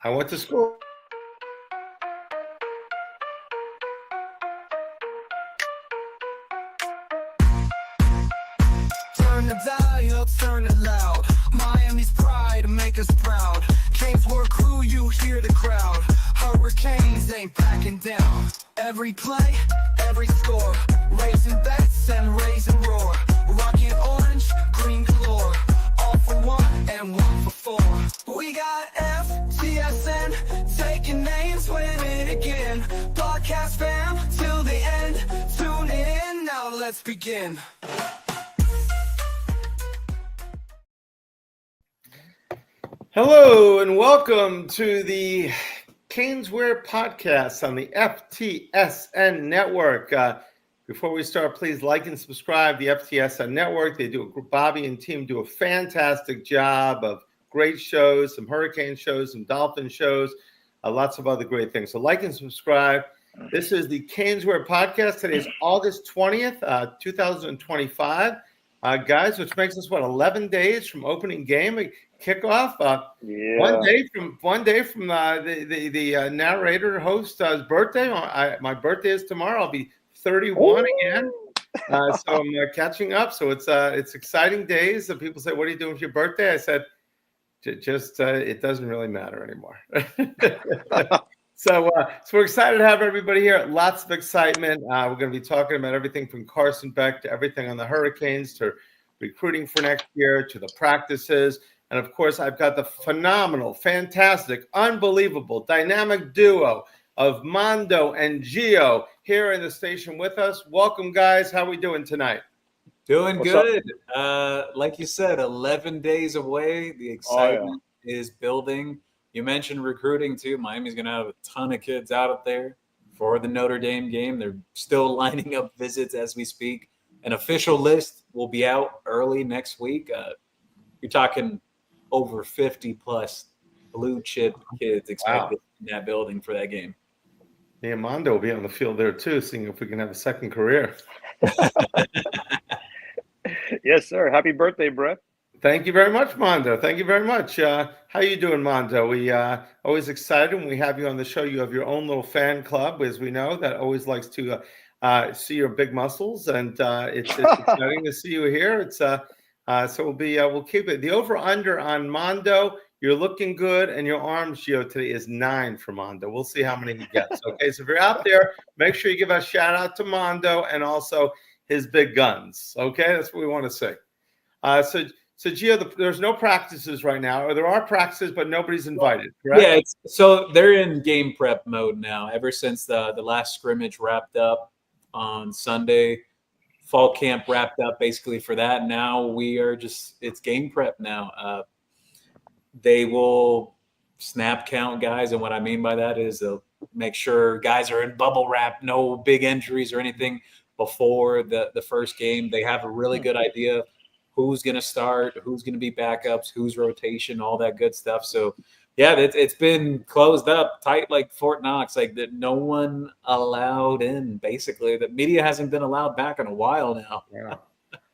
I went to school. Turn the dial up, turn it loud. Miami's pride, make us proud. CanesWear crew, you hear the crowd. Hurricanes ain't backing down. Every play, every score. Raising bets and raising roar. Rocking orange, green galore. All for one and one for four. We got FTSN, taking names, winning again. Podcast fam, till the end. Tune in, now let's begin. Hello and welcome to the CanesWear Podcast on the FTSN Network. Before we start, please like and subscribe to the FTSN Network. Bobby and team do a fantastic job of great shows, some hurricane shows, some dolphin shows, lots of other great things. So like and subscribe. This is the CanesWear Podcast. Today is August 20th, 2025. Guys, which makes us 11 days from opening game kickoff. One day from the narrator host's birthday. My birthday is tomorrow. I'll be 31 again. So I'm catching up. So it's exciting days. And people say, "What are you doing with your birthday?" I said, "Just it doesn't really matter anymore." So we're excited to have everybody here. Lots of excitement. We're going to be talking about everything from Carson Beck to everything on the Hurricanes to recruiting for next year to the practices. And, of course, I've got the phenomenal, fantastic, unbelievable, dynamic duo of Mondo and Gio here in the station with us. Welcome, guys. How are we doing tonight? Doing good. Like you said, 11 days away. The excitement is building. You mentioned recruiting, too. Miami's going to have a ton of kids out there for the Notre Dame game. They're still lining up visits as we speak. An official list will be out early next week. You're talking over 50-plus blue-chip kids expected in that building for that game. Yeah, Mondo will be on the field there, too, seeing if we can have a second career. Yes, sir. Happy birthday, Brett. Thank you very much, Mondo. Thank you very much. How you doing, Mondo? We always excited when we have you on the show. You have your own little fan club, as we know, that always likes to see your big muscles, and it's exciting to see you here. It's so we'll keep it. The over/under on Mondo, you're looking good, and your arms, Gio, today is 9 for Mondo. We'll see how many he gets. Okay, so if you're out there, make sure you give a shout out to Mondo and also his big guns. Okay, that's what we want to see. So Gio, there's no practices right now, or there are practices, but nobody's invited, correct? Yeah, so they're in game prep mode now. Ever since the last scrimmage wrapped up on Sunday, fall camp wrapped up basically for that. Now it's game prep now. They will snap count guys, and what I mean by that is they'll make sure guys are in bubble wrap, no big injuries or anything before the first game. They have a really good idea who's going to start, who's going to be backups, who's rotation, all that good stuff. So, yeah, it's been closed up tight like Fort Knox, like that. No one allowed in, basically. The media hasn't been allowed back in a while now. Yeah.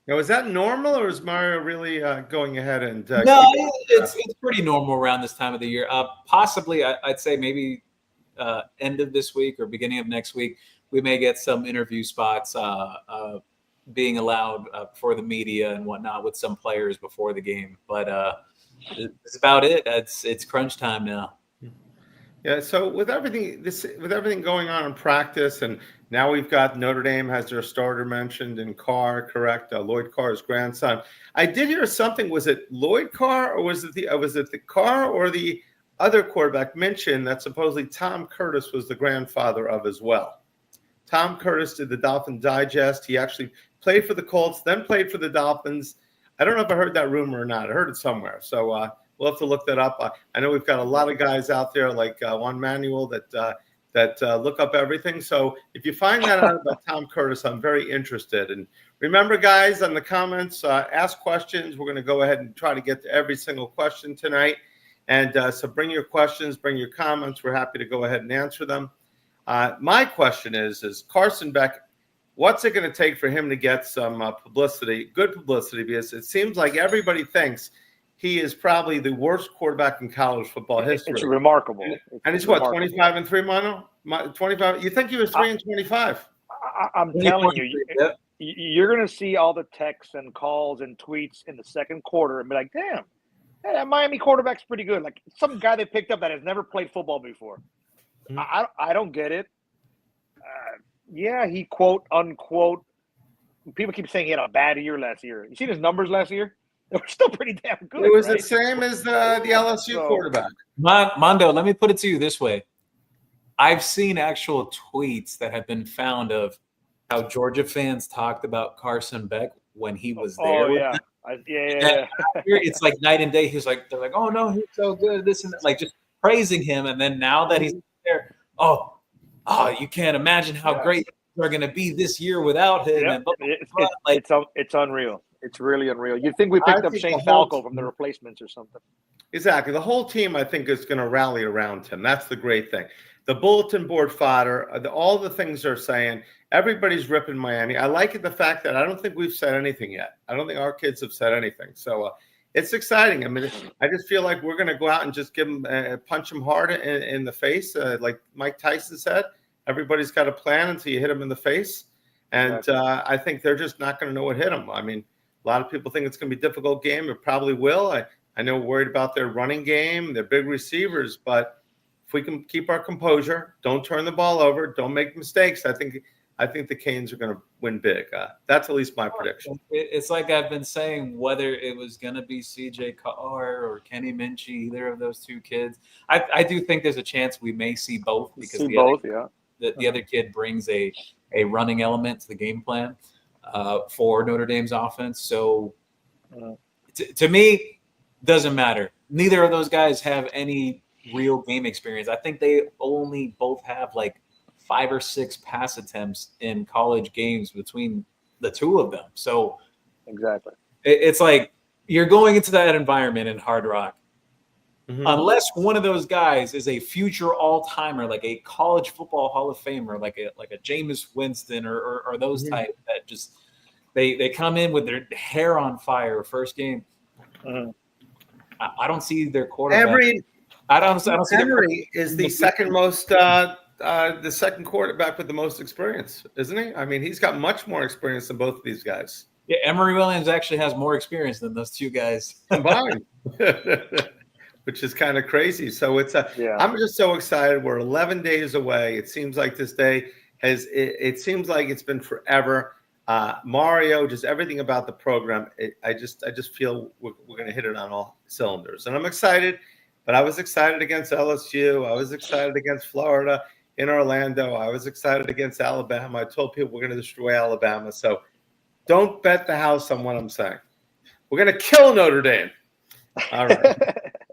Now, is that normal, or is Mario really going ahead and no, it's pretty normal around this time of the year. Possibly, I'd say maybe end of this week or beginning of next week, we may get some interview spots being allowed for the media and whatnot with some players before the game, but it's about it. It's crunch time now. Yeah. So with everything going on in practice, and now we've got Notre Dame has their starter mentioned in Carr, correct? Lloyd Carr's grandson. I did hear something. Was it Lloyd Carr, or was it the Carr or the other quarterback mentioned that supposedly Tom Curtis was the grandfather of as well? Tom Curtis did the Dolphin Digest. He actually played for the Colts, then played for the Dolphins. I don't know if I heard that rumor or not. I heard it somewhere. So we'll have to look that up. I know we've got a lot of guys out there like Juan Manuel that look up everything. So if you find that out about Tom Curtis, I'm very interested. And remember, guys, on the comments, ask questions. We're going to go ahead and try to get to every single question tonight. And so bring your questions, bring your comments. We're happy to go ahead and answer them. My question is Carson Beck, what's it going to take for him to get some publicity, good publicity? Because it seems like everybody thinks he is probably the worst quarterback in college football history. It's remarkable. And he's what, 25-3, Mono? 25. You think he was 3-25? I'm telling you, you're going to see all the texts and calls and tweets in the second quarter and be like, damn, that Miami quarterback's pretty good. Like some guy they picked up that has never played football before. I don't get it. Yeah, he quote unquote. People keep saying he had a bad year last year. You seen his numbers last year? They were still pretty damn good. It was right? the same as the LSU quarterback. Mondo, let me put it to you this way. I've seen actual tweets that have been found of how Georgia fans talked about Carson Beck when he was there. Oh, yeah. Yeah. It's like night and day. He's like, they're like, oh, no, he's so good, this and that. Like, just praising him. And then now that he's there, oh, you can't imagine how great they're going to be this year without him. Yep. And blah, blah, blah. It's unreal. It's really unreal. You'd think we picked up Shane Falco from the replacements or something. Exactly. The whole team, I think, is going to rally around him. That's the great thing. The bulletin board fodder, all the things they're saying, everybody's ripping Miami. I like it, the fact that I don't think we've said anything yet. I don't think our kids have said anything. So it's exciting. I mean, I just feel like we're going to go out and just give them, punch them hard in the face. Like Mike Tyson said, everybody's got a plan until you hit them in the face. And I think they're just not going to know what hit them. I mean, a lot of people think it's going to be a difficult game. It probably will. I know worried about their running game, their big receivers, but if we can keep our composure, don't turn the ball over, don't make mistakes, I think the Canes are going to win big. That's at least my prediction. It's like I've been saying, whether it was going to be CJ Carr or Kenny Minchie, either of those two kids, I do think there's a chance we may see both because the other kid brings a running element to the game plan for Notre Dame's offense. So to me, doesn't matter. Neither of those guys have any real game experience. I think they only both have like 5 or 6 pass attempts in college games between the two of them. So exactly, it's like you're going into that environment in Hard Rock. Mm-hmm. Unless one of those guys is a future all-timer, like a college football Hall of Famer, like a Jameis Winston or those type that just they come in with their hair on fire first game. I don't see their quarterback. I don't see Emery is the second most the second quarterback with the most experience, isn't he? I mean, he's got much more experience than both of these guys. Yeah, Emory Williams actually has more experience than those two guys combined. Which is kind of crazy. So I'm just so excited. We're 11 days away. It seems like this day it seems like it's been forever. Mario, just everything about the program. I just feel we're going to hit it on all cylinders, and I'm excited. But I was excited against LSU. I was excited against Florida in Orlando. I was excited against Alabama. I told people we're going to destroy Alabama. So don't bet the house on what I'm saying. We're going to kill Notre Dame. All right.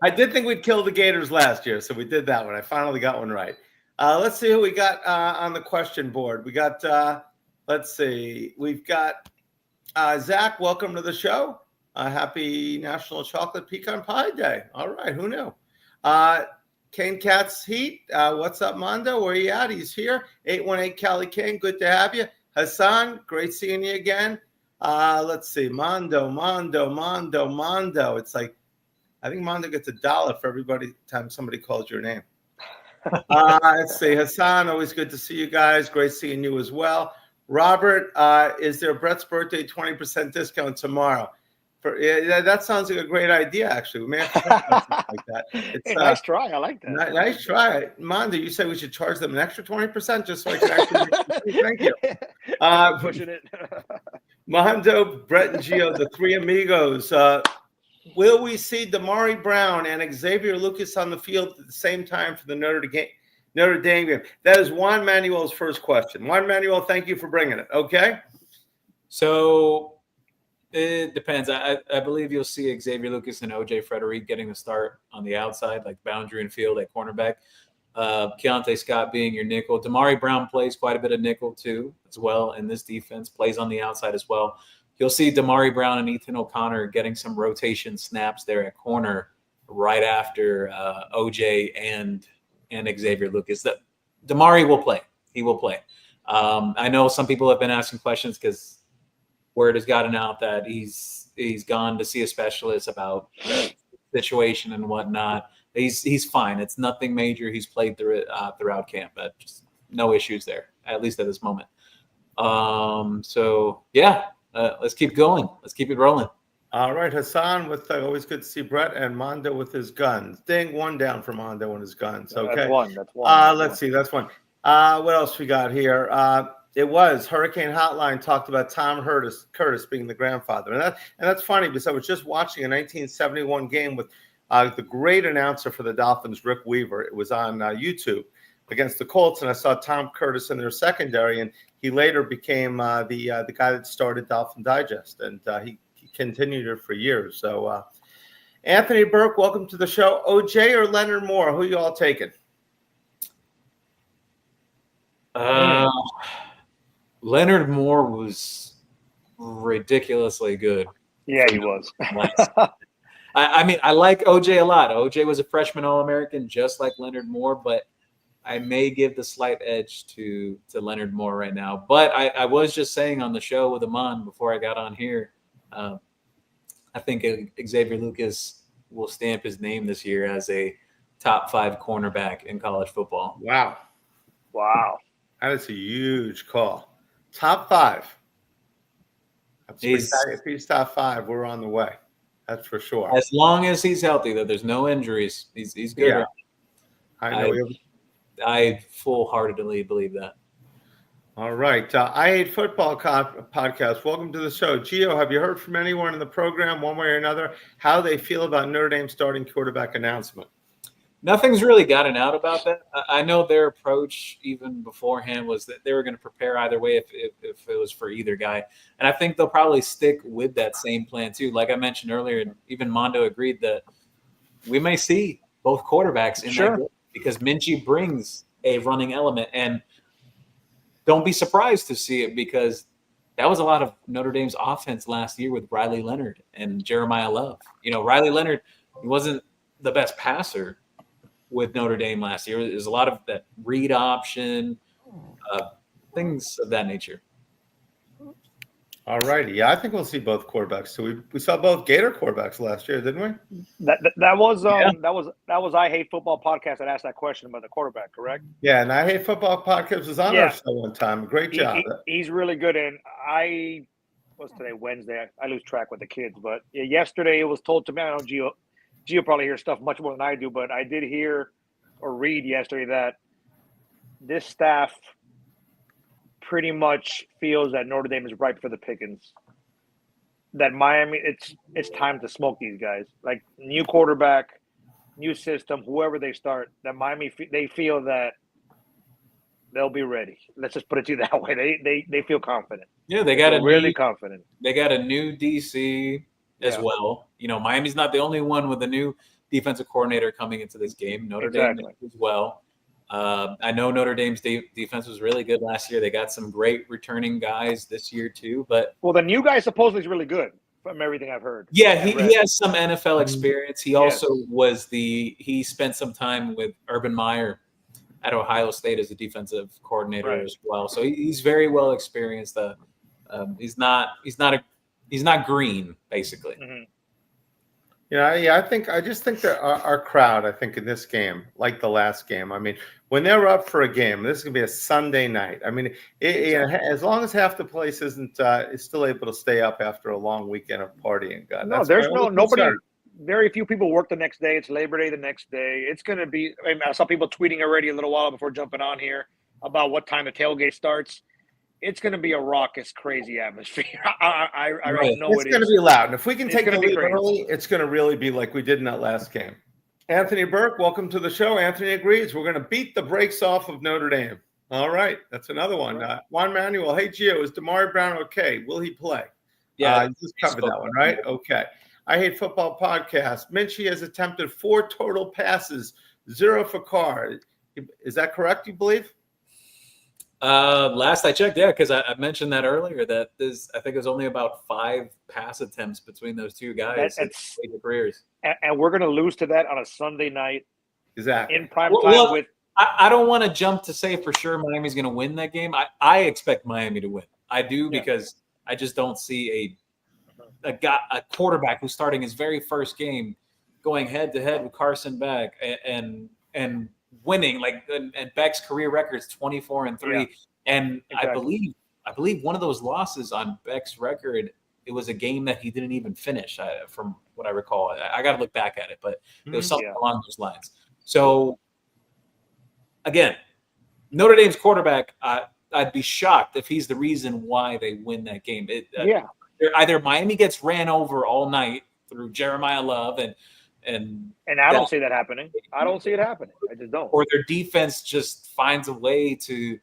I did think we'd kill the Gators last year, so we did that one. I finally got one right. Let's see who we got on the question board. We got, let's see, we've got Zach. Welcome to the show. Happy National Chocolate Pecan Pie Day. All right, who knew? Kane Cat's Heat. What's up, Mondo? Where you at? He's here. 818 Cali Kane. Good to have you. Hassan, great seeing you again. Let's see. Mondo. It's like, I think Mondo gets $1 for every time somebody calls your name. Let's see. Hassan, always good to see you guys. Great seeing you as well. Robert, is there Brett's birthday 20% discount tomorrow? That sounds like a great idea, actually. We may have to talk about something like that. It's, nice try. I like that. Nice try. Mondo, you said we should charge them an extra 20% just so I can actually thank you. Pushing it. Mondo, Brett, and Gio, the three amigos. Will we see Damari Brown and Xavier Lucas on the field at the same time for the Notre Dame game? That is Juan Manuel's first question. Juan Manuel, thank you for bringing it. Okay. So it depends. I believe you'll see Xavier Lucas and OJ Frederick getting the start on the outside, like boundary and field at cornerback. Keontae Scott being your nickel. Damari Brown plays quite a bit of nickel too, as well in this defense. Plays on the outside as well. You'll see Damari Brown and Ethan O'Connor getting some rotation snaps there at corner right after OJ and Xavier Lucas. Damari will play. He will play. I know some people have been asking questions because word has gotten out that he's gone to see a specialist about situation and whatnot. He's fine. It's nothing major. He's played through it throughout camp. Just no issues there, at least at this moment. So yeah, let's keep going. Let's keep it rolling. All right, Hassan with always good to see Brett, and Mondo with his guns. Ding, one down for Mondo and his guns. Okay, That's one. Let's see, that's one. What else we got here? It was Hurricane Hotline talked about Tom Curtis being the grandfather, and that's funny because I was just watching a 1971 game with the great announcer for the Dolphins, Rick Weaver. It was on YouTube against the Colts, and I saw Tom Curtis in their secondary, and he later became the guy that started Dolphin Digest, and he continued it for years. So, Anthony Burke, welcome to the show. OJ or Leonard Moore? Who you all taking? Leonard Moore was ridiculously good. Yeah, he was. I mean, I like OJ a lot. OJ was a freshman All-American, just like Leonard Moore, but I may give the slight edge to Leonard Moore right now. But I was just saying on the show with Amon before I got on here, I think Xavier Lucas will stamp his name this year as a top 5 cornerback in college football. Wow. That is a huge call. Top 5. If he's top 5, we're on the way. That's for sure. As long as he's healthy, though, there's no injuries. He's good. Yeah. I full-heartedly believe that. All right. I Hate Football podcast. Welcome to the show. Gio, have you heard from anyone in the program, one way or another, how they feel about Notre Dame starting quarterback announcement? Nothing's really gotten out about that. I know their approach even beforehand was that they were going to prepare either way if it was for either guy. And I think they'll probably stick with that same plan too. Like I mentioned earlier, and even Mondo agreed that we may see both quarterbacks in that game because Minchie brings a running element. And don't be surprised to see it because that was a lot of Notre Dame's offense last year with Riley Leonard and Jeremiah Love. You know, Riley Leonard, he wasn't the best passer with Notre Dame last year. There's a lot of that read option, things of that nature. All righty. Yeah, I think we'll see both quarterbacks. So we saw both Gator quarterbacks last year, didn't we? That was I Hate Football podcast that asked that question about the quarterback, correct? Yeah, and I Hate Football podcast was on our show one time. Great job. He's really good. And what's today, Wednesday? I lose track with the kids. But yesterday it was told to me, I don't know, Gio probably hears stuff much more than I do, but I did hear or read yesterday that this staff pretty much feels that Notre Dame is ripe for the pickings. That Miami, it's time to smoke these guys. Like new quarterback, new system, whoever they start, that Miami, they feel that they'll be ready. Let's just put it to you that way. They feel confident. Yeah, they got really confident. They got a new DC as well. You know, Miami's not the only one with a new defensive coordinator coming into this game. Notre Dame as well. I know Notre Dame's defense was really good last year. They got some great returning guys this year too. But the new guy supposedly is really good from everything I've heard. Yeah, he has some NFL experience. He also he spent some time with Urban Meyer at Ohio State as a defensive coordinator as well. So he's very well experienced. He's not green, basically. Mm-hmm. I just think that our crowd, I think in this game, like the last game, I mean, when they're up for a game, this is going to be a Sunday night. I mean, as long as half the place is still able to stay up after a long weekend of partying. There's nobody. Very few people work the next day. It's Labor Day the next day. It's going to be. I saw people tweeting already a little while before jumping on here about what time the tailgate starts. It's going to be a raucous, crazy atmosphere. I don't know. It's going to be loud. And if we can take the lead early, it's going to really be like we did in that last game. Anthony Burke, welcome to the show. Anthony agrees. We're going to beat the brakes off of Notre Dame. All right. That's another one. Juan Manuel, hey, Gio, is Damari Brown okay? Will he play? Yeah. You just covered that one, right? Okay. I Hate Football podcast. Minchie has attempted 4 total passes, 0 for Carr. Is that correct, you believe? Last I checked, because I mentioned that earlier that I think it was only about 5 pass attempts between those two guys in their careers. And we're going to lose to that on a Sunday night. Exactly. In prime time I don't want to jump to say for sure Miami's going to win that game. I expect Miami to win. I do because I just don't see a quarterback who's starting his very first game going head to head with Carson Beck and winning, and Beck's career record is 24-3. Yeah, And exactly. I believe one of those losses on Beck's record, it was a game that he didn't even finish, from what I recall. I got to look back at it, but it was something along those lines. So again, Notre Dame's quarterback, I'd be shocked if he's the reason why they win that game. Either Miami gets ran over all night through Jeremiah Love and I don't see that happening. I don't see it happening. I just don't. Or their defense just finds a way to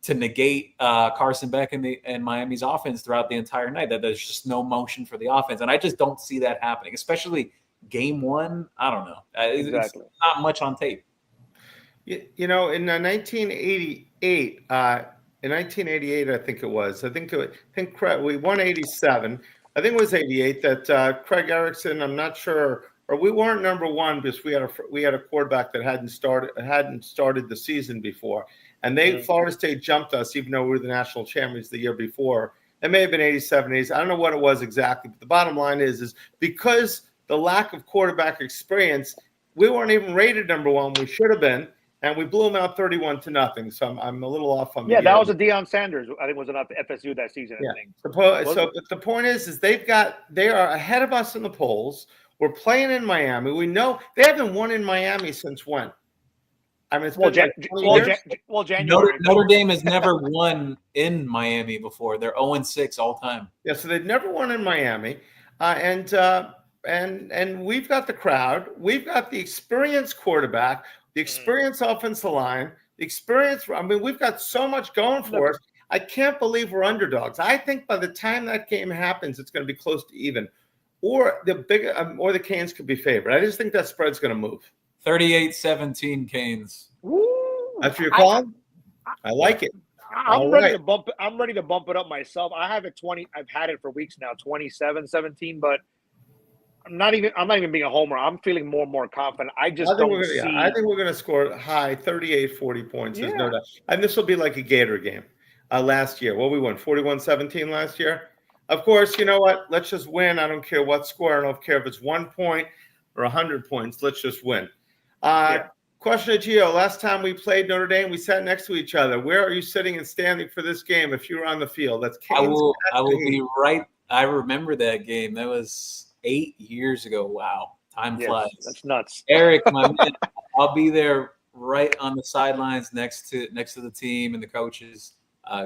negate Carson Beck and Miami's offense throughout the entire night. That there's just no motion for the offense, and I just don't see that happening. Especially game one. I don't know. Exactly. It's not much on tape. In 1988, I think it was. I think we won 87. I think it was 88 that Craig Erickson. I'm not sure, or we weren't number one because we had a quarterback that hadn't started the season before, and Florida State jumped us even though we were the national champions the year before. It may have been 87, 80s. I don't know what it was exactly, but the bottom line is because the lack of quarterback experience, we weren't even rated number one. We should have been. And we blew them out 31-0. So I'm a little off on. Yeah, that was a Deion Sanders. I think was enough FSU that season. Yeah. I think. But the point is they are ahead of us in the polls. We're playing in Miami. We know they haven't won in Miami since when? I mean, it's been January. Notre Dame has never won in Miami before. They're 0-6 all time. Yeah, so they've never won in Miami, and we've got the crowd. We've got the experienced quarterback. The experienced offensive line, the experience. I mean, we've got so much going for us. I can't believe we're underdogs. I think by the time that game happens, it's going to be close to even, or the Canes could be favored. I just think that spread's going to move. 38-17 Canes. Woo! That's your call. I like it. I'm ready to bump it up myself. I have it 20. I've had it for weeks now. 27-17, but. I'm not even being a homer. I'm feeling more and more confident. I think we're going to score high 38, 40 points. There's no doubt. And this will be like a Gator game. Last year, we won 41-17 last year. Of course, you know what? Let's just win. I don't care what score. I don't care if it's 1 point or 100 points. Let's just win. Question to Gio. Last time we played Notre Dame, we sat next to each other. Where are you sitting and standing for this game if you were on the field? That's Canes. I will be right. I remember that game. That was 8 years ago. Wow. Time flies. That's nuts. Eric, my man, I'll be there right on the sidelines next to the team and the coaches,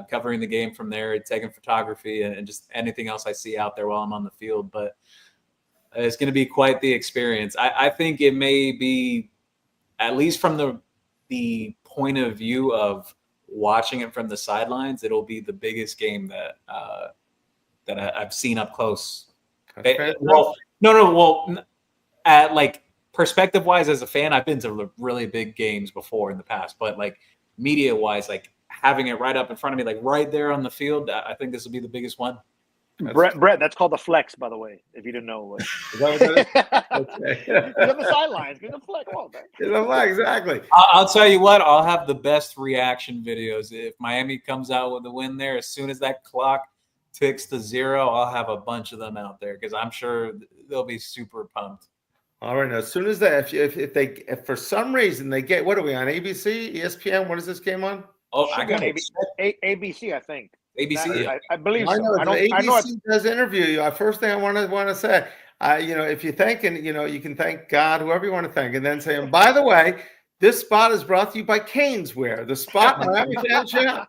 covering the game from there, taking photography and just anything else I see out there while I'm on the field. But it's going to be quite the experience. I think it may be, at least from the point of view of watching it from the sidelines, it'll be the biggest game that I've seen up close. At perspective wise, as a fan, I've been to really big games before in the past, but media wise, having it right up in front of me, right there on the field, I think this will be the biggest one. Brett, that's called the flex, by the way, if you didn't know. Is that what that is? Okay. He's on the sidelines. He's the flex. Exactly. I'll tell you what, I'll have the best reaction videos. If Miami comes out with a win there, as soon as that clock ticks to 0, I'll have a bunch of them out there because I'm sure they'll be super pumped. All right. Now, as soon as that, if for some reason they get, what are we on? ABC, ESPN? What is this game on? Oh, I got ABC, I think. ABC. I believe so. ABC does interview you. First thing I want to say, if you're thanking, you can thank God, whoever you want to thank, and then say, and by the way, this spot is brought to you by CanesWear, the spot Miami fans shop.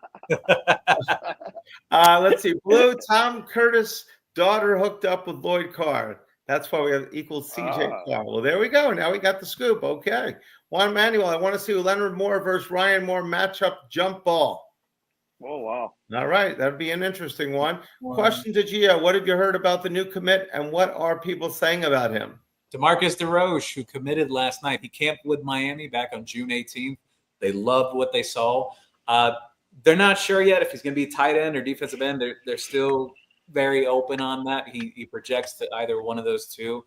Let's see. Blue, Tom Curtis' daughter hooked up with Lloyd Carr. That's why we have equals CJ Carr. Well, there we go. Now we got the scoop. Okay. Juan Manuel, I want to see Leonard Moore versus Ryan Moore matchup jump ball. Oh, wow. All right. That'd be an interesting one. Wow. Question to Gio. What have you heard about the new commit, and what are people saying about him? DeMarcus DeRoche, who committed last night. He camped with Miami back on June 18th. They loved what they saw. They're not sure yet if he's going to be tight end or defensive end. They're still very open on that. He projects to either one of those two.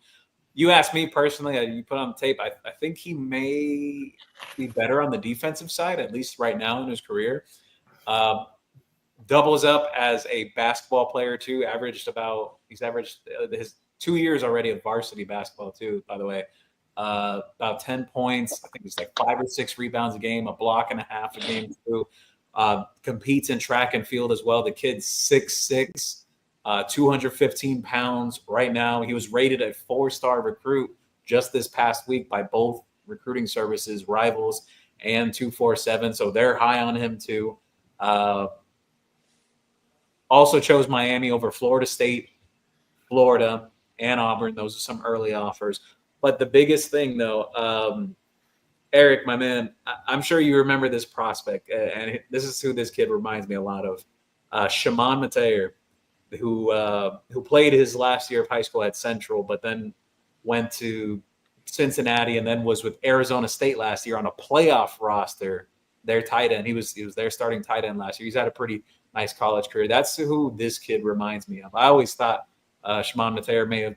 You asked me personally, you put on the tape, I think he may be better on the defensive side, at least right now in his career. Doubles up as a basketball player too. He's averaged his 2 years already of varsity basketball too, by the way. About 10 points. I think it's like 5 or 6 rebounds a game, a block and a half a game too. Competes in track and field as well. The kid's 6'6", 215 pounds right now. He was rated a 4-star recruit just this past week by both recruiting services, Rivals and 247. So they're high on him too. Also chose Miami over Florida State, Florida, and Auburn. Those are some early offers. But the biggest thing, though, Eric, my man, I'm sure you remember this prospect, and this is who this kid reminds me a lot of. Shimon Mateer, who played his last year of high school at Central, but then went to Cincinnati and then was with Arizona State last year on a playoff roster. Their tight end, he was their starting tight end last year. He's had a pretty nice college career. That's who this kid reminds me of. I always thought Shimon Mateer may have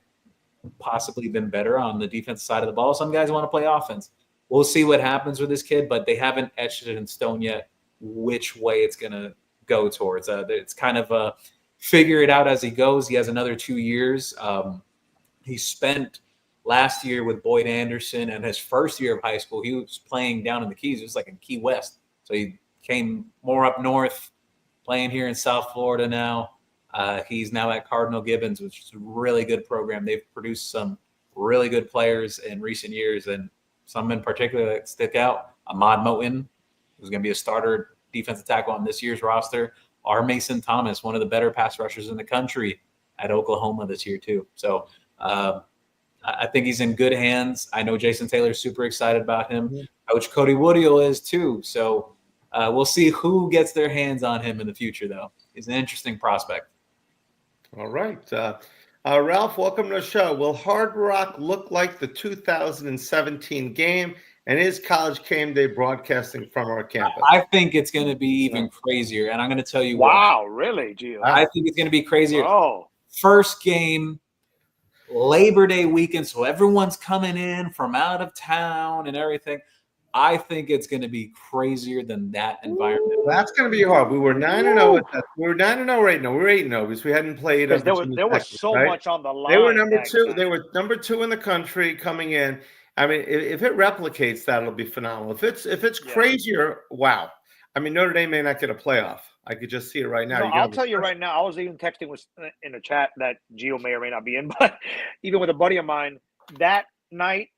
possibly been better on the defensive side of the ball. Some guys want to play offense. We'll see what happens with this kid, but they haven't etched it in stone yet which way it's going to go towards. It's kind of figure it out as he goes. He has another 2 years. He spent last year with Boyd Anderson, and his first year of high school, he was playing down in the Keys. It was like in Key West. So he came more up north, playing here in South Florida now. He's now at Cardinal Gibbons, which is a really good program. They've produced some really good players in recent years, and some in particular that stick out. Ahmad Moten, who's going to be a starter defensive tackle on this year's roster. R. Mason Thomas, one of the better pass rushers in the country at Oklahoma this year too. So I think he's in good hands. I know Jason Taylor's super excited about him. Mm-hmm. Coach Cody Woodiel is too. So we'll see who gets their hands on him in the future, though. He's an interesting prospect. All right. Ralph, welcome to the show. Will Hard Rock look like the 2017 game? And is College Game Day broadcasting from our campus? I think it's going to be even crazier. And I'm going to tell you wow, really, Gio? I think it's going to be crazier. Oh. First game, Labor Day weekend, so everyone's coming in from out of town and everything. I think it's going to be crazier than that environment. That's going to be hard. We were 9-0. We were 9-0 right now. We were 8-0 because we hadn't played. There was so much on the line. They were number 2. They were number 2 in the country coming in. I mean, if it replicates that, it'll be phenomenal. If it's crazier, wow. I mean, Notre Dame may not get a playoff. I could just see it right now. No, I'll tell you right now. I was even texting in a chat that Gio may or may not be in, but even with a buddy of mine, that night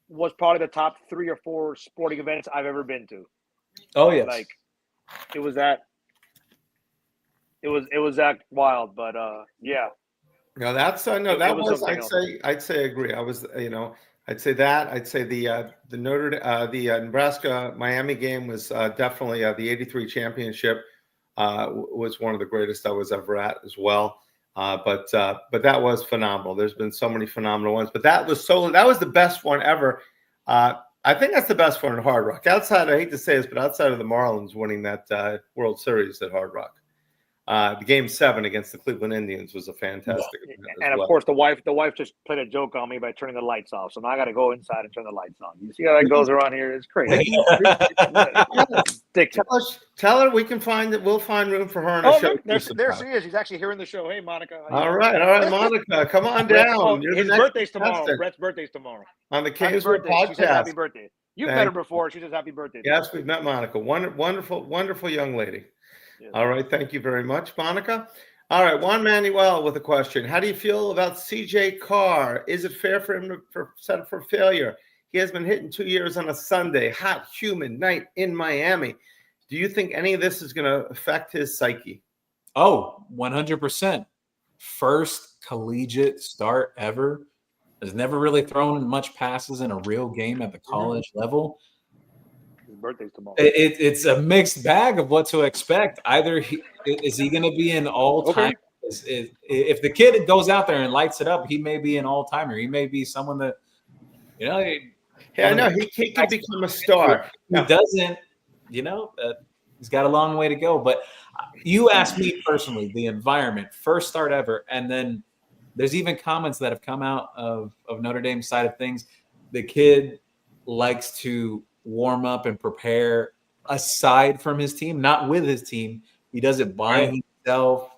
was probably the top 3 or 4 sporting events I've ever been to. Oh yes, like it was that wild, but yeah. No, that's no. That was I'd say agree. I was I'd say that. I'd say the Nebraska Miami game was definitely the '83 championship was one of the greatest I was ever at as well. But that was phenomenal. There's been so many phenomenal ones, but that was the best one ever. I think that's the best one in Hard Rock. Outside, I hate to say this, but outside of the Marlins winning that World Series at Hard Rock. The Game 7 against the Cleveland Indians was a fantastic event. And of course, the wife just played a joke on me by turning the lights off. So now I got to go inside and turn the lights on. You see how that goes around here? It's crazy. Tell her we can we'll find room for her in the show. There she is. She's actually hearing the show. Hey, Monica. All right, Monica, come on down. His birthday's tomorrow. Brett's birthday's tomorrow. On the CanesWear Podcast. She says happy birthday. You've met her before. She says happy birthday. Yes, we've met Monica. Wonderful young lady. Yes. All right. Thank you very much, Monica. All right. Juan Manuel with a question. How do you feel about CJ Carr? Is it fair for him to set up for failure? He has been hitting 2 years on a Sunday, hot, humid night in Miami. Do you think any of this is going to affect his psyche? Oh, 100%. First collegiate start ever. Has never really thrown much passes in a real game at the college level. Birthday's tomorrow. It's a mixed bag of what to expect. Either is he going to be an all-time? Okay. If the kid goes out there and lights it up, he may be an all-timer. He may be someone that, I know he could become a star. He doesn't, he's got a long way to go. But you asked me personally, the environment, first start ever, and then there's even comments that have come out of Notre Dame's side of things. The kid likes to warm up and prepare aside from his team, not with his team. He does it by himself,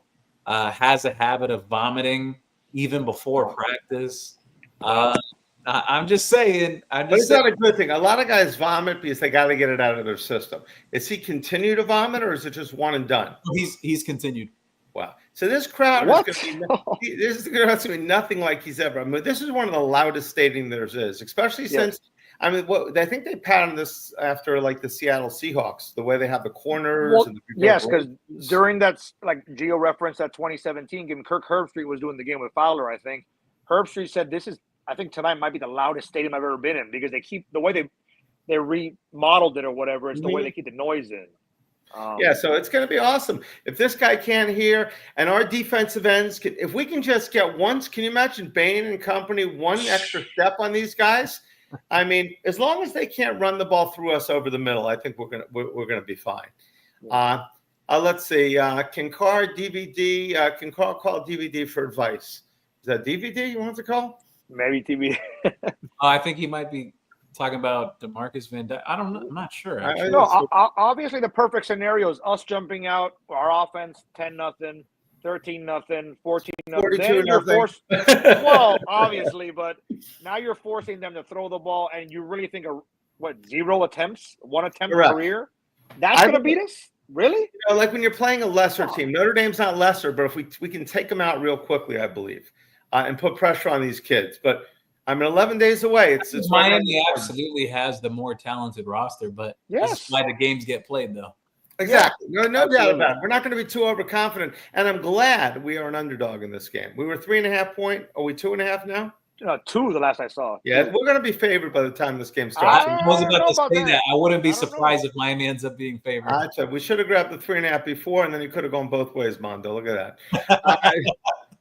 has a habit of vomiting even before practice. I'm just saying. But it's not a good thing. A lot of guys vomit because they got to get it out of their system. Is he continue to vomit, or is it just one and done? He's continued. Wow. So this crowd is going to be nothing like he's ever. I mean, this is one of the loudest stadiums there is, especially since. I mean, I think they patterned this after like the Seattle Seahawks, the way they have the corners. Well, and the yes, because during that, like Gio referenced that 2017 game, Kirk Herbstreit was doing the game with Fowler. I think Herbstreit said this is. I think tonight might be the loudest stadium I've ever been in because they keep the way they remodeled it or whatever. It's the way they keep the noise in. So it's going to be awesome. If this guy can't hear, and our defensive ends, if we can just get once, can you imagine Bain and company one extra step on these guys? I mean, as long as they can't run the ball through us over the middle, I think we're gonna be fine. Let's see. Can Carr DVD? Can Carr call DVD for advice? Is that DVD you want to call? Maybe TV. I think he might be talking about DeMarcus Van Dyke. I don't know. I'm not sure. No, obviously the perfect scenario is us jumping out, our offense 10-0, 13-0, 14-0. Then you're forced. Well, obviously, but now you're forcing them to throw the ball, and you really think of what 0 attempts, 1 attempt a career? That's going to beat us? Really? You know, like when you're playing a lesser team. Notre Dame's not lesser, but if we can take them out real quickly, I believe. And put pressure on these kids. But I'm 11 days away. It's Miami absolutely has the more talented roster, but that's why the games get played, though. Exactly. No doubt about it. We're not going to be too overconfident. And I'm glad we are an underdog in this game. We were 3.5 point. Are we 2.5 now? 2 the last I saw. Yeah, we're going to be favored by the time this game starts. I was about to say that. I wouldn't be surprised if Miami ends up being favored. We should have grabbed the 3.5 before, and then you could have gone both ways, Mondo. Look at that.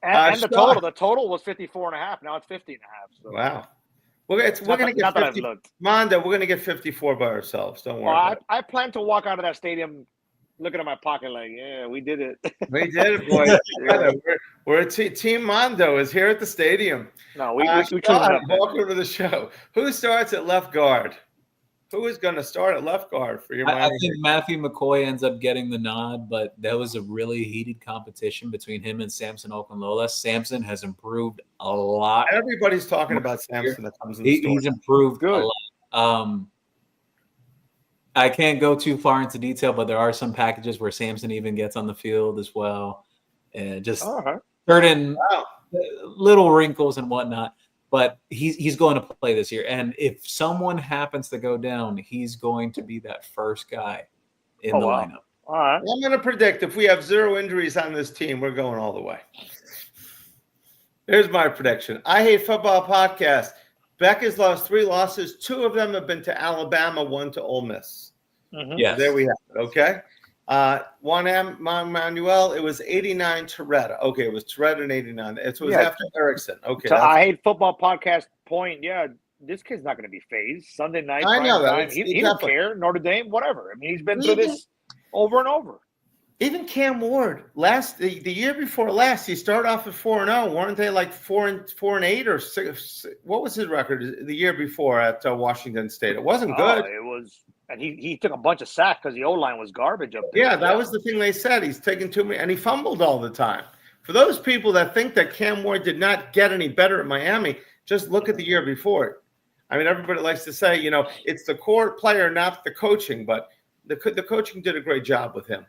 And the total was 54.5. Now it's 50.5. So. Wow. We're going to get 50. Mondo, we're going to get 54 by ourselves. Don't worry. Well, I plan to walk out of that stadium looking at my pocket like, yeah, we did it. We did it, boys. We're Team Mondo is here at the stadium. No, we welcome to the show. Who starts at left guard? Who is going to start at left guard for your Miami? I think Matthew McCoy ends up getting the nod, but that was a really heated competition between him and Samson Okunlola. Samson has improved a lot. Everybody's talking about Samson that comes in the story. He's improved a lot. I can't go too far into detail, but there are some packages where Samson even gets on the field as well. And just certain little wrinkles and whatnot. But he's going to play this year. And if someone happens to go down, he's going to be that first guy in the lineup. All right. I'm going to predict if we have 0 injuries on this team, we're going all the way. Here's my prediction. I Hate Football Podcast. Beck has lost 3 losses. 2 of them have been to Alabama, 1 to Ole Miss. Mm-hmm. Yes. There we have it. Okay. 1M Manuel, it was 89 Toretta. Okay, it was Toretta and 89. It was after Erickson. Okay. So I Hate Football Podcast point. Yeah, this kid's not going to be phased. Sunday night. I know that. He don't care. Notre Dame, whatever. I mean, he's been through this over and over. Even Cam Ward, the year before last, he started off at 4-0. Weren't they like 4-8 or 6? What was his record the year before at Washington State? It wasn't good. It was. And he took a bunch of sacks because the O-line was garbage up there. Yeah, that was the thing they said. He's taking too many, and he fumbled all the time. For those people that think that Cam Ward did not get any better at Miami, just look at the year before. I mean, everybody likes to say, it's the core player, not the coaching, but the coaching did a great job with him.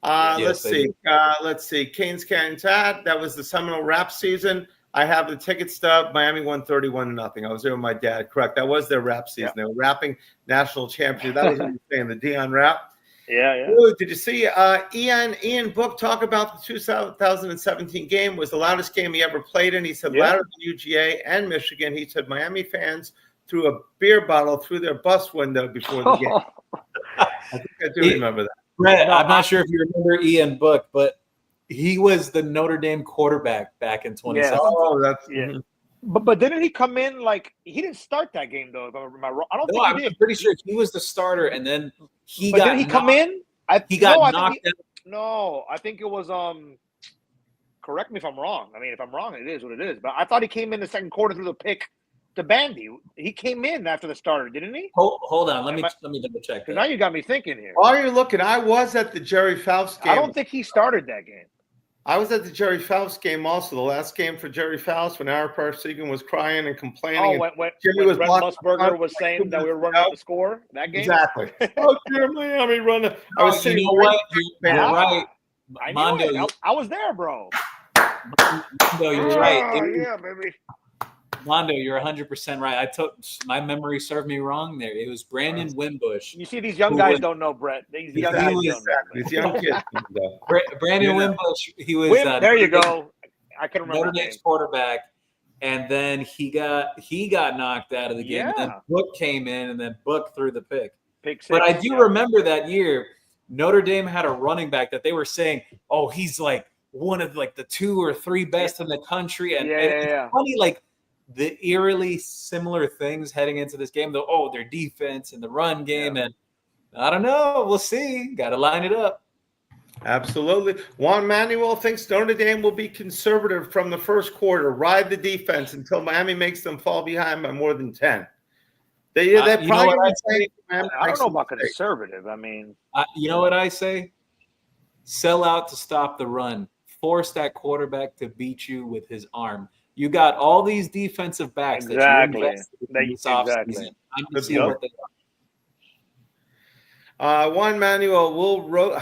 Let's see. Canes Tad, that was the Seminole Rap season. I have the ticket stub. Miami won 31-0. I was there with my dad. Correct. That was their rap season. They were rapping national championship. That was what you were saying, the Dion rap. Yeah. Ooh, did you see Ian Book talk about the 2017 game? It was the loudest game he ever played in. He said louder than UGA and Michigan. He said Miami fans threw a beer bottle through their bus window before the game. I think I do remember that. Brett, I'm not sure if you remember Ian Book, but he was the Notre Dame quarterback back in 2017. But didn't he come in he didn't start that game though? Am I wrong? I don't think he did. I'm pretty sure he was the starter, and then didn't he come in? He got knocked out. No, I think it was. Correct me if I'm wrong. I mean, if I'm wrong, it is what it is. But I thought he came in the second quarter through the pick to Bandy. He came in after the starter, didn't he? Hold on, let me double check. Now you got me thinking here. While you're looking, I was at the Jerry Faust game. I don't think he started that game. I was at the Jerry Faust game also, the last game for Jerry Faust when Ara Parsegan was crying and complaining. Oh, and when Jimmy was Brett blocking Musburger was like saying 2 that we were minutes running ago. up the score that game. Exactly. Oh, dear Miami running. I was sitting you know right what? there. You're right. I Mondo, knew it. I was there, bro. Mondo, you're right. Oh, yeah, baby. Mondo, you're 100% right. I took my memory served me wrong there. It was Brandon Wimbush. You see, these young Who guys was- don't know, Brett. These young Exactly. kids don't know. These young kids. Brandon Yeah. Wimbush. He was There you go. I can remember Notre that Dame's name. quarterback, and then he got knocked out of the game. And then Yeah. Book came in, and then Book threw the pick. Pick six. But I do yeah. remember that year, Notre Dame had a running back that they were saying, "Oh, he's like one of like the 2 or 3 best in the country." And, Yeah, and yeah, it's yeah. funny, like the eerily similar things heading into this game. Though, oh, their defense and the run game, and I don't know. We'll see. Got to line it up. Absolutely. Juan Manuel thinks Notre Dame will be conservative from the first quarter, ride the defense until Miami makes them fall behind by more than 10. They You know probably what would I'd say say? Miami I makes don't know a about mistake. conservative. I mean, You know what I say? Sell out to stop the run. Force that quarterback to beat you with his arm. You got all these defensive backs Exactly. that you invested in this Exactly. offseason. I'm Good see point. what they Juan Manuel, Will Roach.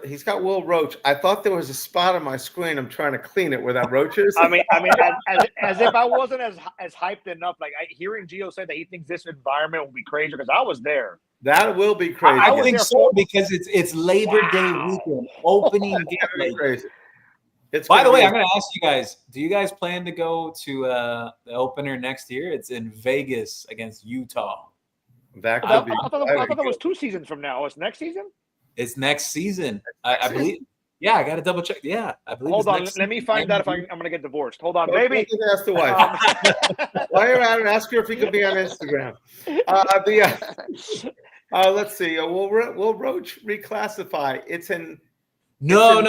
He's got Will Roach. I thought there was a spot on my screen. I'm trying to clean it where that Roach is. I mean, as if I wasn't as hyped enough. Like hearing Gio say that he thinks this environment will be crazy because I was there. That will be crazy. I was think there so for- because it's Labor Day weekend, opening It's game. gonna be crazy. It's By the gonna way, be- I'm going to ask you guys: do you guys plan to go to the opener next year? It's in Vegas against Utah. that I could be. thought that was 2 seasons from now. It's next season. It's next season, I believe. Yeah, I got to double check. Yeah, I believe. Hold it's on, next let me season. find out if I'm going to get divorced. Hold on, Well, baby. you can ask the wife. While you're at it, ask her if he could be on Instagram. Let's see. Will Roach reclassify? It's in. No.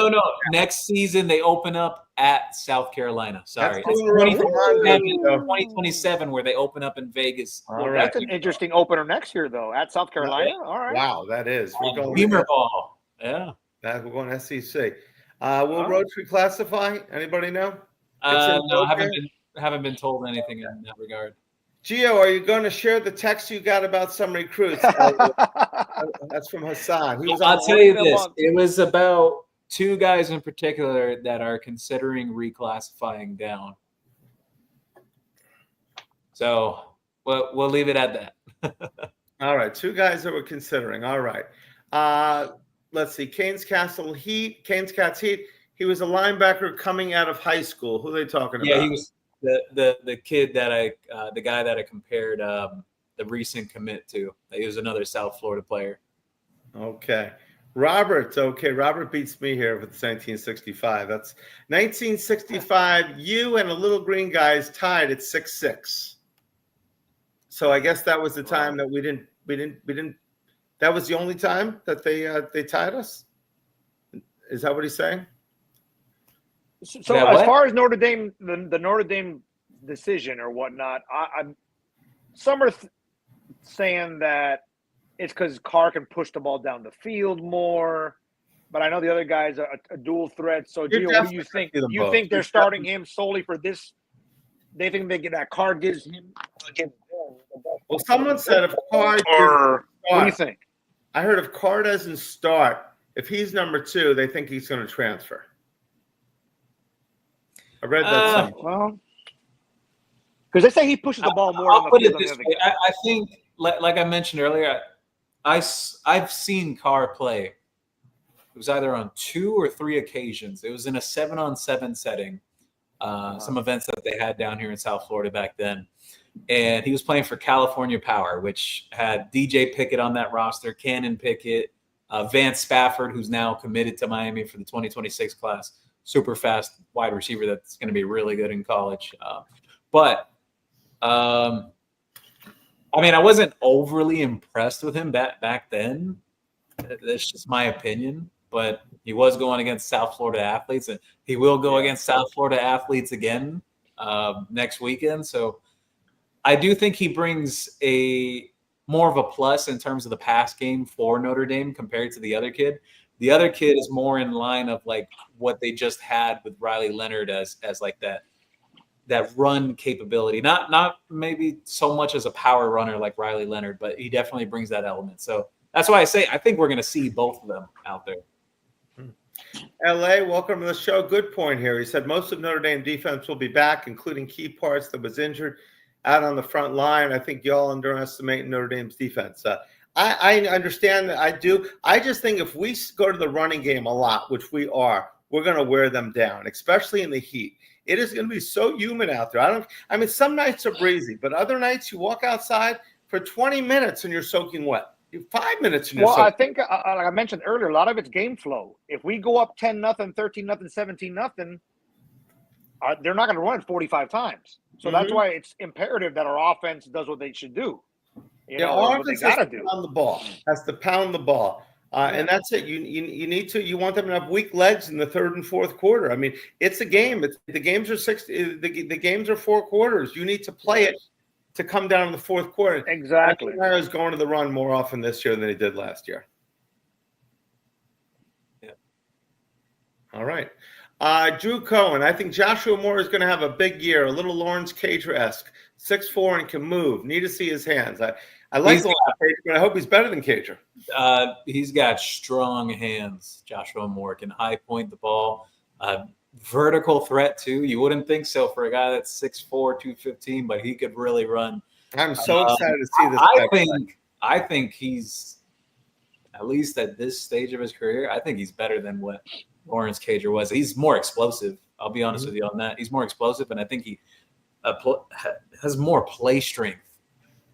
Next season they open up at South Carolina. Sorry, That's it's doing around for Mondo, 2027 where they open up in Vegas. All right. That's an interesting opener next year, though, at South Carolina. All right. Wow, that is. We're going. Beamer ball. Yeah. We're going SEC. Will Roach reclassify? Anybody know? No, okay. haven't been told anything in that regard. Gio, are you going to share the text you got about some recruits? That's from Hassan. He was on I'll tell you a this: month. it was about 2 guys in particular that are considering reclassifying down. So we'll leave it at that. All right, 2 guys that we're considering. All right. Let's see. Canes Cats Heat. He was a linebacker coming out of high school. Who are they talking about? Yeah, he was the kid that the guy that I compared the recent commit to. He was another South Florida player. Okay. Robert. Okay, Robert beats me here with 1965. That's 1965. You and a little green guy is tied at 6'6". So I guess that was the time that we didn't. That was the only time that they tied us. Is that what he's saying? So Yeah, as what? far as Notre Dame, the Notre Dame decision or whatnot, some are saying that it's because Carr can push the ball down the field more. But I know the other guy's a dual threat. So, You're Gio, what do you definitely think? gonna see them You both. think they're You're starting him solely for this? They think that Carr gives him. Well, someone said if Carr Or what do you start, think? I heard if Carr doesn't start, if he's number 2, they think he's going to transfer. I read that somewhere. Well, because they say he pushes the ball more. I'll on put the it field this than the way: other guy. I think, like I mentioned earlier, I've seen Carr play. It was either on 2 or 3 occasions. It was in a 7-on-7 setting. Some events that they had down here in South Florida back then. And he was playing for California Power, which had DJ Pickett on that roster, Cannon Pickett, Vance Spafford, who's now committed to Miami for the 2026 class. Super fast wide receiver that's going to be really good in college. I mean, I wasn't overly impressed with him back then. That's just my opinion. But he was going against South Florida athletes, and he will go against South Florida athletes again next weekend. So I do think he brings a more of a plus in terms of the pass game for Notre Dame compared to the other kid. The other kid is more in line of like what they just had with Riley Leonard as like that run capability. Not maybe so much as a power runner like Riley Leonard, but he definitely brings that element. So that's why I say I think we're going to see both of them out there. LA, welcome to the show. Good point here. He said most of Notre Dame defense will be back, including key parts that was injured out on the front line. I think y'all underestimate Notre Dame's defense. I understand that. I do. I just think if we go to the running game a lot, which we are, we're going to wear them down, especially in the heat. It is going to be so humid out there. I mean, some nights are breezy, but other nights you walk outside for 20 minutes and you're soaking wet. 5 minutes. And you're soaking. I think, like I mentioned earlier, a lot of it's game flow. If we go up 10-0, 13-0, 17-0, they're not going to run it 45 times. So that's why it's imperative that our offense does what they should do. Our offense has to pound the ball. Has to pound the ball. And that's it. You want them to have weak legs in the third and fourth quarter. I mean, it's a game. The games are the games are 4 quarters. You need to play it to come down in the fourth quarter. Exactly. Is going to the run more often this year than he did last year. Yeah. All right. Drew Cohen, I think Joshua Moore is going to have a big year, a little Lawrence Cager-esque, 6'4" and can move. Need to see his hands. I like Lawrence Cager, but I hope he's better than Cager. He's got strong hands. Joshua Moore can high point the ball. Vertical threat, too. You wouldn't think so for a guy that's 6'4", 215, but he could really run. I'm so excited to see this. I think he's, at least at this stage of his career, I think he's better than what Lawrence Cager was. He's more explosive. I'll be honest with you on that. He's more explosive, and I think he has more play strength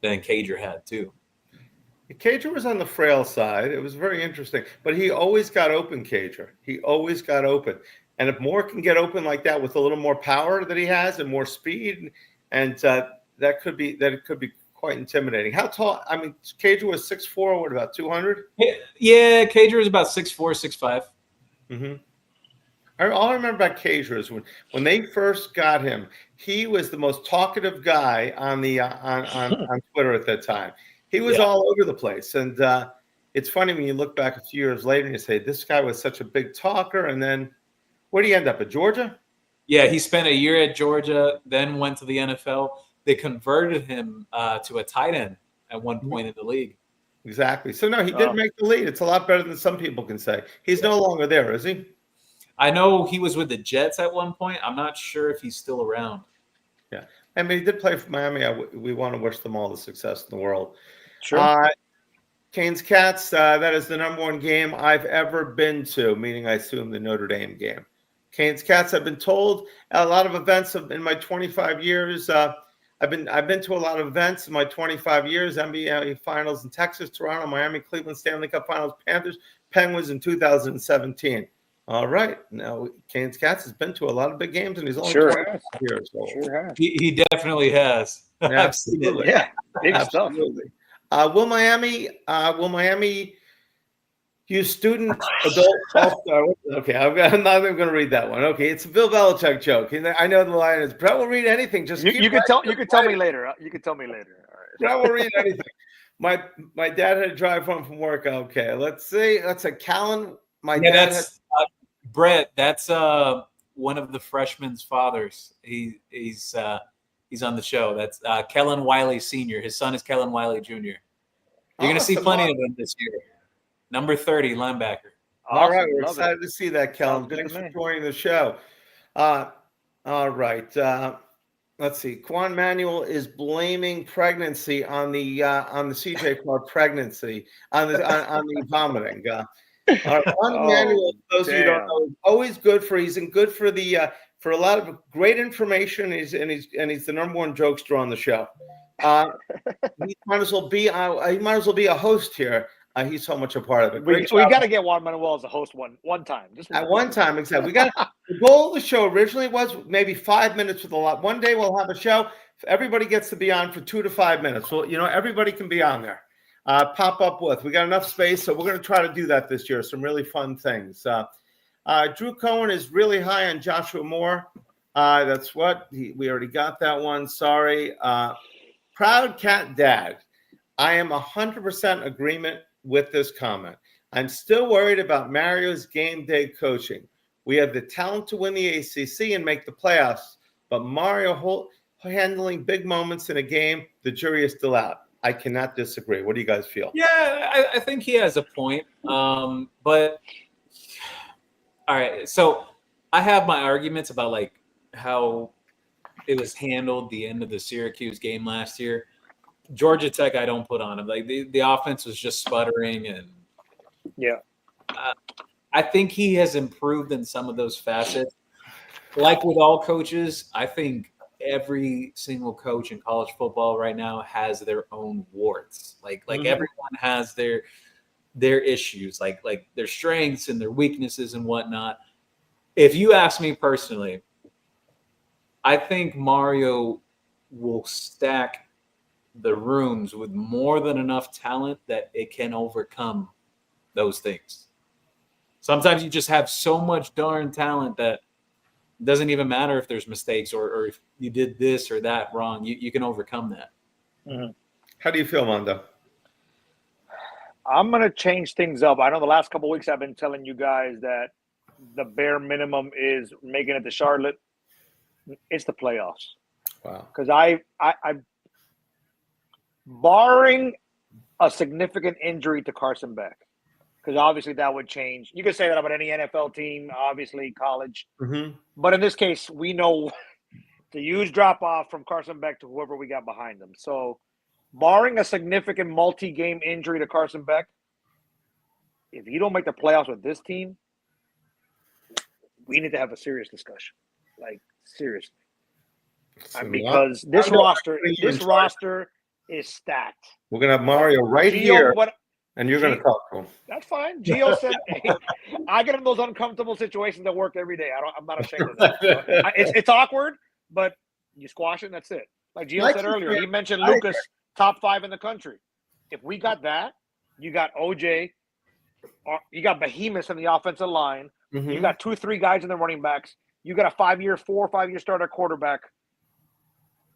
than Cager had, too. Cager was on the frail side. It was very interesting. But he always got open, Cager. He always got open. And if Moore can get open like that with a little more power that he has and more speed, and it could be quite intimidating. How tall? I mean, Cager was 6'4", what, about 200? Yeah, Cager was about 6'4", 6'5". Mm-hmm. All I remember about Cager is when they first got him, he was the most talkative guy on Twitter at that time. He was all over the place, and it's funny when you look back a few years later and you say this guy was such a big talker, and then where did he end up, at Georgia? Yeah, he spent a year at Georgia, then went to the NFL. They converted him to a tight end at one point in the league. Exactly. So no, he did make the lead. It's a lot better than some people can say. He's no longer there, is he? I know he was with the Jets at one point. I'm not sure if he's still around. Yeah. I mean, he did play for Miami. We want to wish them all the success in the world. Sure. Canes Cats, that is the number one game I've ever been to, meaning I assume the Notre Dame game. Canes Cats, I've been told a lot of events in my 25 years. I've been to a lot of events in my 25 years. NBA Finals in Texas, Toronto, Miami, Cleveland, Stanley Cup Finals, Panthers, Penguins in 2017. All right. Now, Canes Cats has been to a lot of big games, and he's only 25 years old. Sure has. He definitely has. Absolutely. Yeah, big absolutely. Will Miami use student adult all-star? Okay, I'm not even going to read that one. Okay, it's a Bill Belichick joke. I know the line is, Brett will read anything. Just you can tell me later. You can tell me later. All right. Brett will read anything. My dad had to drive home from work. Okay, let's see. That's a Callan. Brett. That's one of the freshman's fathers. He's on the show. That's Kellen Wiley Sr. His son is Kellen Wiley Jr. You're going to see plenty of him this year. Number 30 linebacker. All right, we're excited to see that, Kellen. Thanks for joining the show. All right. Let's see. Quan Manuel is blaming pregnancy on the CJ Carr pregnancy on the vomiting. Quan Manuel, those of you who don't know, is always good for. He's good for the for a lot of great information. He's the number one jokester on the show. He might as well be a host here. He's so much a part of it. We got to get Juan Manuel as a host one time. Just at one time, exactly. The goal of the show originally was maybe 5 minutes with a lot. One day we'll have a show. Everybody gets to be on for 2 to 5 minutes. Well, everybody can be on there. Pop up with. We got enough space, so we're going to try to do that this year. Some really fun things. Drew Cohen is really high on Joshua Moore. That's what we already got that one. Sorry. Proud Cat Dad. I am 100% agreement with this comment. I'm still worried about Mario's game day coaching. We have the talent to win the ACC and make the playoffs, but Mario handling big moments in a game, the jury is still out. I cannot disagree. What do you guys feel? Yeah, I think he has a point. But all right, so I have my arguments about like how it was handled the end of the Syracuse game last year. Georgia Tech, I don't put on him. Like the offense was just sputtering, and I think he has improved in some of those facets. Like with all coaches, I think every single coach in college football right now has their own warts. Like everyone has their issues, like their strengths and their weaknesses and whatnot. If you ask me personally, I think Mario will stack the rooms with more than enough talent that it can overcome those things. Sometimes you just have so much darn talent that it doesn't even matter if there's mistakes or if you did this or that wrong. You can overcome that. Mm-hmm. How do you feel, Mondo? I'm going to change things up. I know the last couple of weeks I've been telling you guys that the bare minimum is making it to Charlotte. It's the playoffs. Wow. Because I barring a significant injury to Carson Beck, because obviously that would change. You could say that about any NFL team, obviously college. Mm-hmm. But in this case, we know the huge drop-off from Carson Beck to whoever we got behind him. So barring a significant multi-game injury to Carson Beck, if you don't make the playoffs with this team, we need to have a serious discussion. Like, seriously. Because this roster is stacked. We're going to have Mario right here, and you're going to talk to him. That's fine. Gio said, hey, I get in those uncomfortable situations at work every day. I'm not ashamed of that. It's awkward, but you squash it and that's it. Like Gio said earlier, he mentioned Lucas, top 5 in the country. If we got that, you got OJ, you got behemoths in the offensive line, you got 2-3 guys in the running backs, you got a 4 or 5 year starter quarterback,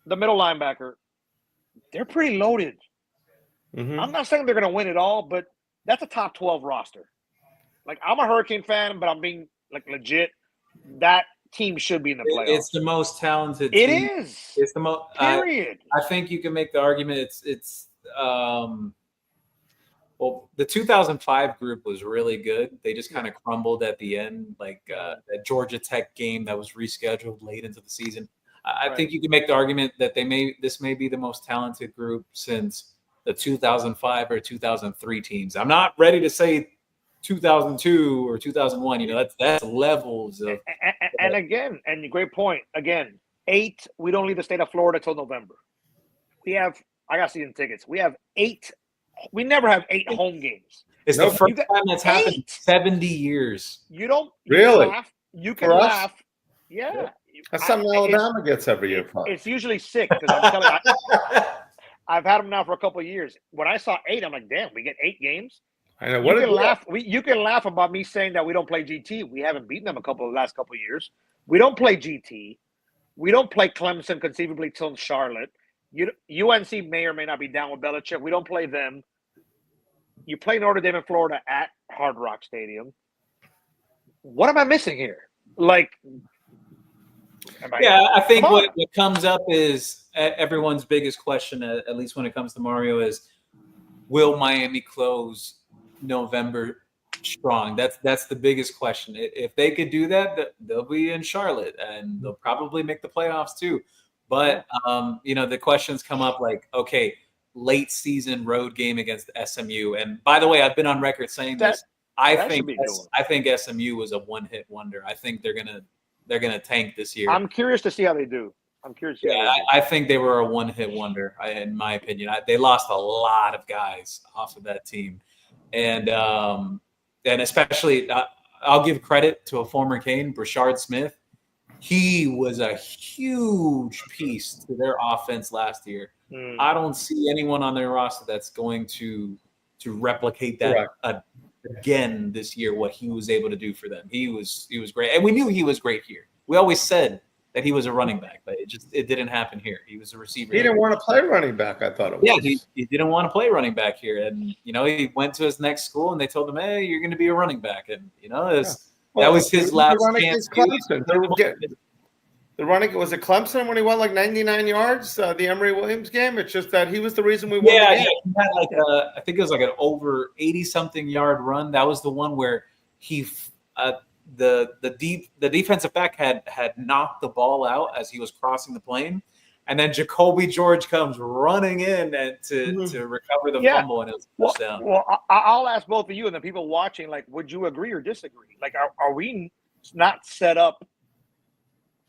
the middle linebacker. They're pretty loaded. I'm not saying they're going to win it all, but that's a top 12 roster. Like, I'm a Hurricane fan, but I'm being like legit. That team should be in the playoffs. It's the most talented team. It is. It's the most. Period. I think you can make the argument. Well, the 2005 group was really good. They just kind of crumbled at the end, like that Georgia Tech game that was rescheduled late into the season. I think you can make the argument that this may be the most talented group since the 2005 or 2003 teams. I'm not ready to say 2002 or 2001. That's levels of. And again, great point. Again, 8. We don't leave the state of Florida till November. I got season tickets. We have 8. We never have 8 home games. It's the first time that's happened in 70 years. You don't really. You can laugh. Yeah. That's something Alabama gets every year. It's usually 6 because I'm telling you, I've had them now for a couple of years. When I saw 8, I'm like, damn, we get 8 games. I know. You can laugh about me saying that we don't play GT. We haven't beaten them the last couple of years. We don't play GT. We don't play Clemson conceivably till Charlotte. UNC may or may not be down with Belichick. We don't play them. You play Notre Dame in Florida at Hard Rock Stadium. What am I missing here? Like, I think what comes up is everyone's biggest question, at least when it comes to Mario, is will Miami close November strong? That's the biggest question. If they could do that, they'll be in Charlotte and they'll probably make the playoffs too. But the questions come up like, okay, late season road game against SMU. And by the way, I've been on record saying this. I think SMU was a one-hit wonder. I think they're gonna tank this year. I'm curious to see how they do. I think they were a one-hit wonder, in my opinion. They lost a lot of guys off of that team, and especially I'll give credit to a former Cane, Brashard Smith. He was a huge piece to their offense last year. I don't see anyone on their roster that's going to replicate that again this year. What he was able to do for them, he was great, and we knew he was great here. We always said that he was a running back, but it didn't happen here. He was a receiver. He didn't want to play running back, I thought it was. Yeah, he didn't want to play running back here. And, he went to his next school and they told him, hey, you're going to be a running back. And, that was his last chance. The running was it Clemson when he won like 99 yards, the Emory Williams game. It's just that he was the reason we won. Yeah, he had I think it was like an over 80-something yard run. That was the one where he the defensive back had knocked the ball out as he was crossing the plane, and then Jacoby George comes running in to recover the fumble, and it was a touchdown. Well, I'll ask both of you and the people watching, like, would you agree or disagree? Like, are we not set up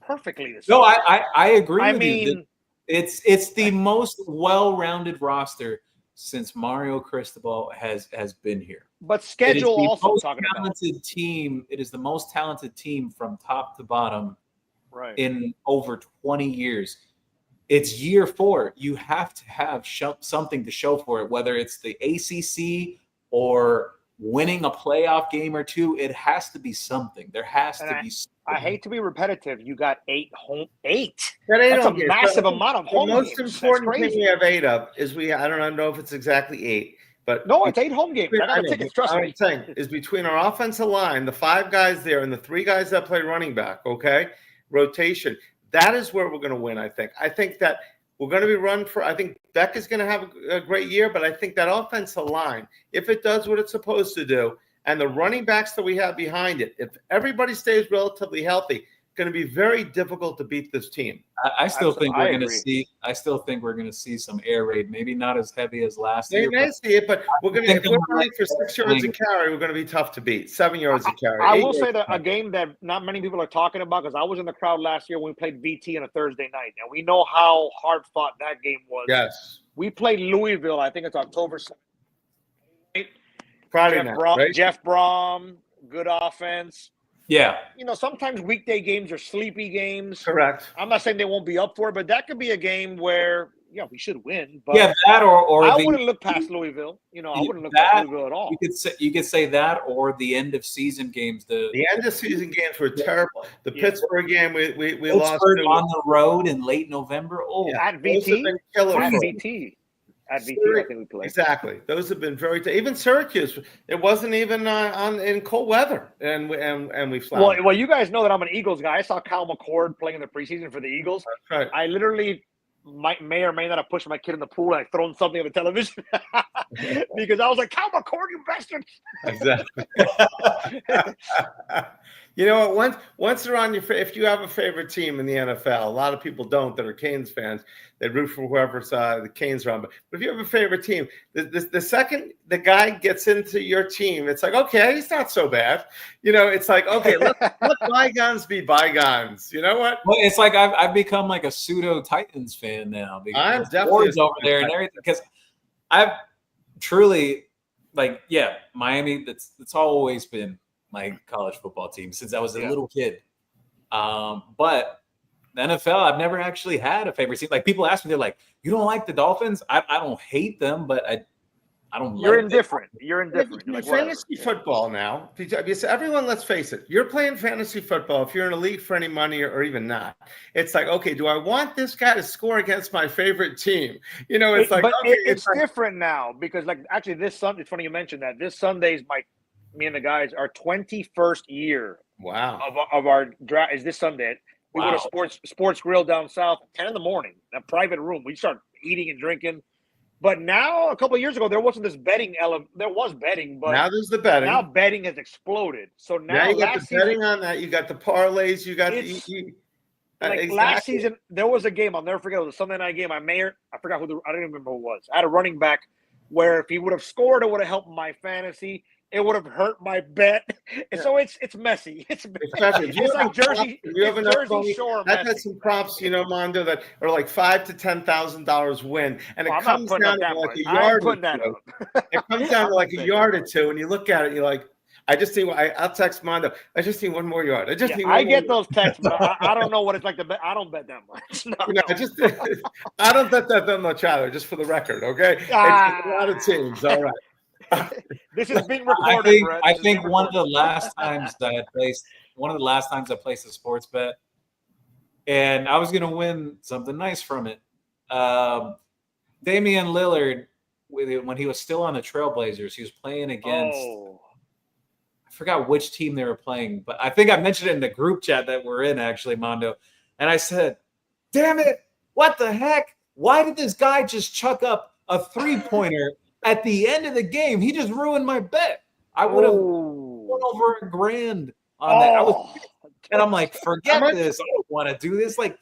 perfectly this No, year? I agree I with mean, you. It's the most well-rounded roster since Mario Cristobal has been here. But schedule also talking about team. It is the most talented team from top to bottom in over 20 years. It's year 4. You have to have something to show for it, whether it's the ACC or winning a playoff game or 2. It has to be something. There has to be something. I hate to be repetitive. You got 8 home. 8. That's a massive amount of home games. The most important thing we have 8 of is I don't know if it's exactly 8, but no, it's 8 home games. I got tickets. Trust me. I'm saying is between our offensive line, the 5 guys there, and the 3 guys that play running back. Okay, rotation. That is where we're going to win. I think that we're going to be run for. I think Beck is going to have a great year, but I think that offensive line, if it does what it's supposed to do, and the running backs that we have behind it, if everybody stays relatively healthy, going to be very difficult to beat this team. I still think we're going to see. I still think we're going to see some air raid. Maybe not as heavy as last year. You may see it, but we're going to. If we're running for 6 yards a carry, we're going to be tough to beat. 7 yards a carry. I will say that a game that not many people are talking about, because I was in the crowd last year when we played VT on a Thursday night, and we know how hard fought that game was. Yes, we played Louisville. I think it's October 7th. Friday night, right? Jeff Brom, good offense. Yeah. Sometimes weekday games are sleepy games. Correct. I'm not saying they won't be up for it, but that could be a game where, we should win. But that or I wouldn't look past Louisville. I wouldn't look past Louisville at all. You could say that or the end of season games. The end of season games were terrible. The Pittsburgh game we lost on the road in late November. Oh, at VT. At VT, I think we played. Exactly. Those have been very even Syracuse. It wasn't even in cold weather, and we flat. Well, you guys know that I'm an Eagles guy. I saw Kyle McCord playing in the preseason for the Eagles. That's right. I literally may or may not have pushed my kid in the pool and thrown something on the television because I was like, Kyle McCord, you bastard. Exactly. You know what? Once they're on if you have a favorite team in the NFL, a lot of people don't that are Canes fans. They root for whoever the Canes are on. But if you have a favorite team, the second the guy gets into your team, it's like, okay, he's not so bad. It's like, okay, let bygones be bygones. You know what? Well, it's like I've become like a pseudo Titans fan now. Because I'm definitely over there and everything. Because I've truly Miami. That's always been my college football team since I was a little kid. But the NFL, I've never actually had a favorite team. Like people ask me, they're like, "You don't like the Dolphins?" I don't hate them, but I don't. You're indifferent. You're indifferent. You're fantasy football now. Because everyone, let's face it, you're playing fantasy football. If you're in a league for any money or even not, it's like, okay, do I want this guy to score against my favorite team? It's like, but okay, it's different now because, actually, this Sunday. It's funny you mentioned that. This Sunday's me and the guys, our 21st year. Wow. Of our draft is this Sunday. We Wow. go to Sports Grill down south, 10 in the morning, a private room. We start eating and drinking. But now, a couple of years ago, there wasn't this betting element. There was betting, but now there's the betting. Now betting has exploded. So now you got the betting on that. You got the parlays. You got last season, there was a game. I'll never forget. It was a Sunday night game. I forgot I don't even remember who it was. I had a running back where if he would have scored, it would have helped my fantasy. It would have hurt my bet. And so it's messy. It's like Jersey. Jersey Shore. I've had some props, Mondo, that are like $5,000 to $10,000 win, and it comes down to like a yard or two. It comes down to like a yard or two, and you look at it, you're like, I'll text Mondo. I just need one more yard. I get those texts, but I don't know what it's like to bet. I don't bet that much. No. I don't bet that much either. Just for the record, okay? It's a lot of teams. All right. This is being recorded. I think one of the last times I placed a sports bet, and I was gonna win something nice from it. Damian Lillard, when he was still on the Trailblazers, he was playing against. I forgot which team they were playing, but I think I mentioned it in the group chat that we're in, actually, Mondo. And I said, "Damn it! What the heck? Why did this guy just chuck up a 3-pointer at the end of the game? He just ruined my bet. I would have won over $1,000 on that." And I'm like, forget this. I don't want to do this. Like,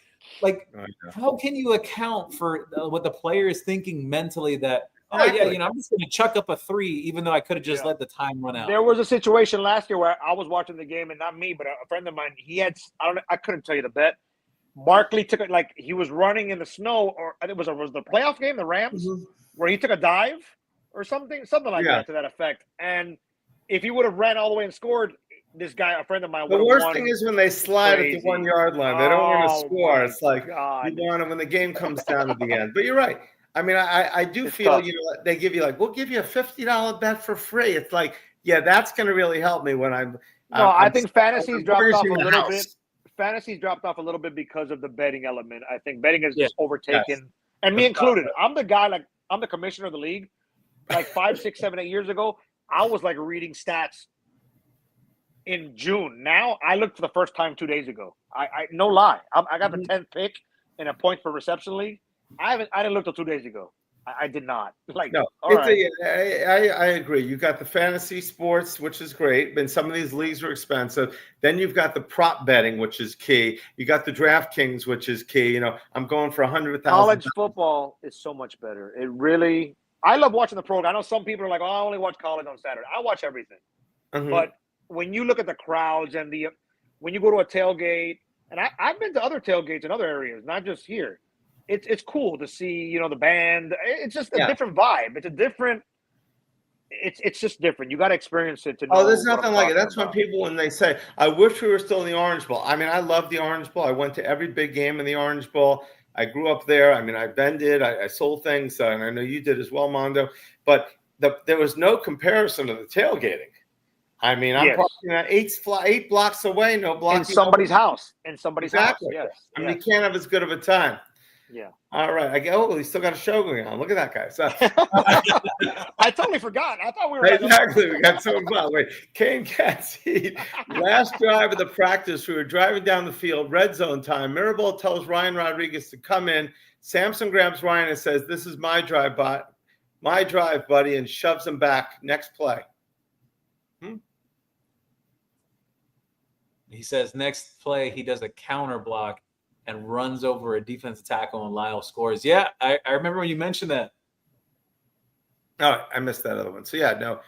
how can you account for what the player is thinking mentally that, I'm just going to chuck up a 3, even though I could have just let the time run out. There was a situation last year where I was watching the game, and not me, but a friend of mine. He had, I couldn't tell you the bet. Barkley took it like he was running in the snow, or it was the playoff game, the Rams, where he took a dive or something like that to that effect. And if he would have ran all the way and scored, this guy, a friend of mine, would have won. The worst thing is when they slide at the 1 yard line. They don't want to score. It's like you want them when the game comes down at the end. But you're right. I mean, I do feel tough. They give you we'll give you a $50 bet for free. It's like, that's going to really help me when I'm. No, I think fantasy's dropped off a little bit. Fantasy's dropped off a little bit because of the betting element. I think betting has just overtaken, and me included. I'm the guy, I'm the commissioner of the league. Like 5, 6, 7, 8 years ago, I was like reading stats in June. Now I looked for the first time 2 days ago. I no lie. I got the 10th pick in a point per reception league. I didn't look till 2 days ago. I did not. I agree. You got the fantasy sports, which is great, and some of these leagues are expensive. Then you've got the prop betting, which is key. You got the DraftKings, which is key. I'm going for 100,000. College football is so much better. It really. I love watching the program. I know some people are like, "Oh, I only watch college on Saturday." I watch everything. But when you look at the crowds and when you go to a tailgate, and I've been to other tailgates in other areas, not just here. It's cool to see, the band. It's just a different vibe. It's a different. It's just different. You got to experience it to know. Oh, there's nothing like it. That's when people, when they say, "I wish we were still in the Orange Bowl." I mean, I love the Orange Bowl. I went to every big game in the Orange Bowl. I grew up there. I mean, I vended. I sold things, and I know you did as well, Mondo. But there was no comparison to the tailgating. I mean, I'm probably 8 blocks away, no blocking. In somebody's house. Yes. I mean, you can't have as good of a time. Yeah. All right. He's still got a show going on. Look at that guy. So, I totally forgot. I thought we were exactly. We got so involved. Wait, Kane Cats Heat. Last drive of the practice, we were driving down the field, red zone time. Mirabal tells Ryan Rodriguez to come in. Samson grabs Ryan and says, "This is my drive, buddy," and shoves him back. Next play. He says next play he does a counter block and runs over a defensive tackle, and Lyle scores. Yeah, I remember when you mentioned that. Oh, I missed that other one. So, no.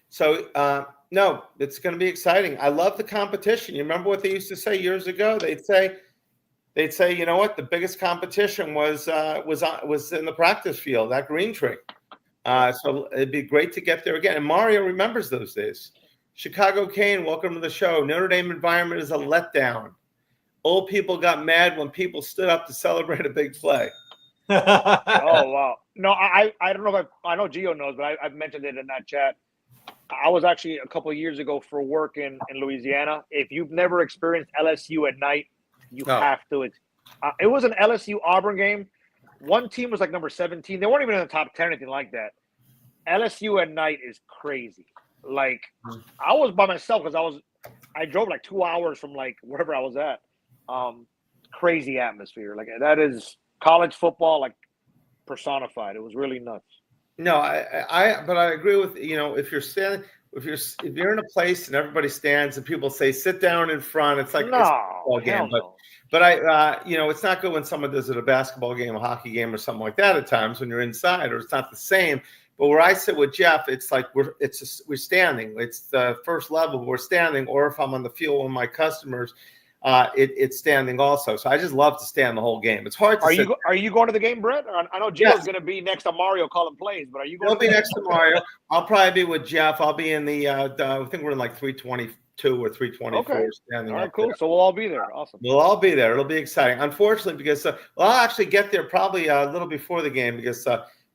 So, no, it's going to be exciting. I love the competition. You remember what they used to say years ago? They'd say, you know what? The biggest competition was in the practice field, that green tree. So it'd be great to get there again. And Mario remembers those days. Chicago Kane, welcome to the show. Notre Dame environment is a letdown. Old people got mad when people stood up to celebrate a big play. Oh, wow. No, I don't know I know Gio knows, but I've mentioned it in that chat. I was actually a couple of years ago for work in Louisiana. If you've never experienced LSU at night, you have to. It was an LSU-Auburn game. One team was like number 17. They weren't even in the top 10 or anything like that. LSU at night is crazy. Like, I was by myself because I drove like 2 hours from like wherever I was at. Crazy atmosphere. Like, that is college football, like, personified. It was really nuts. No, but I agree with, if you're in a place and everybody stands and people say sit down in front, it's like it's a football game. But it's not good when someone does it at a basketball game, a hockey game, or something like that at times when you're inside, or it's not the same. But where I sit with Jeff, it's like we're standing. It's the first level. We're standing, or if I'm on the field with my customers, it's standing also. So I just love to stand the whole game. It's hard to. Are you going to the game, Brett? I know Gio's going to be next to Mario calling plays, but are you going? He'll be next to Mario. I'll probably be with Jeff. I'll be in the I think we're in like 322 or 324. Okay. Standing. All right, cool. There. So we'll all be there. Awesome. We'll all be there. It'll be exciting. Unfortunately, because I'll actually get there probably a little before the game because.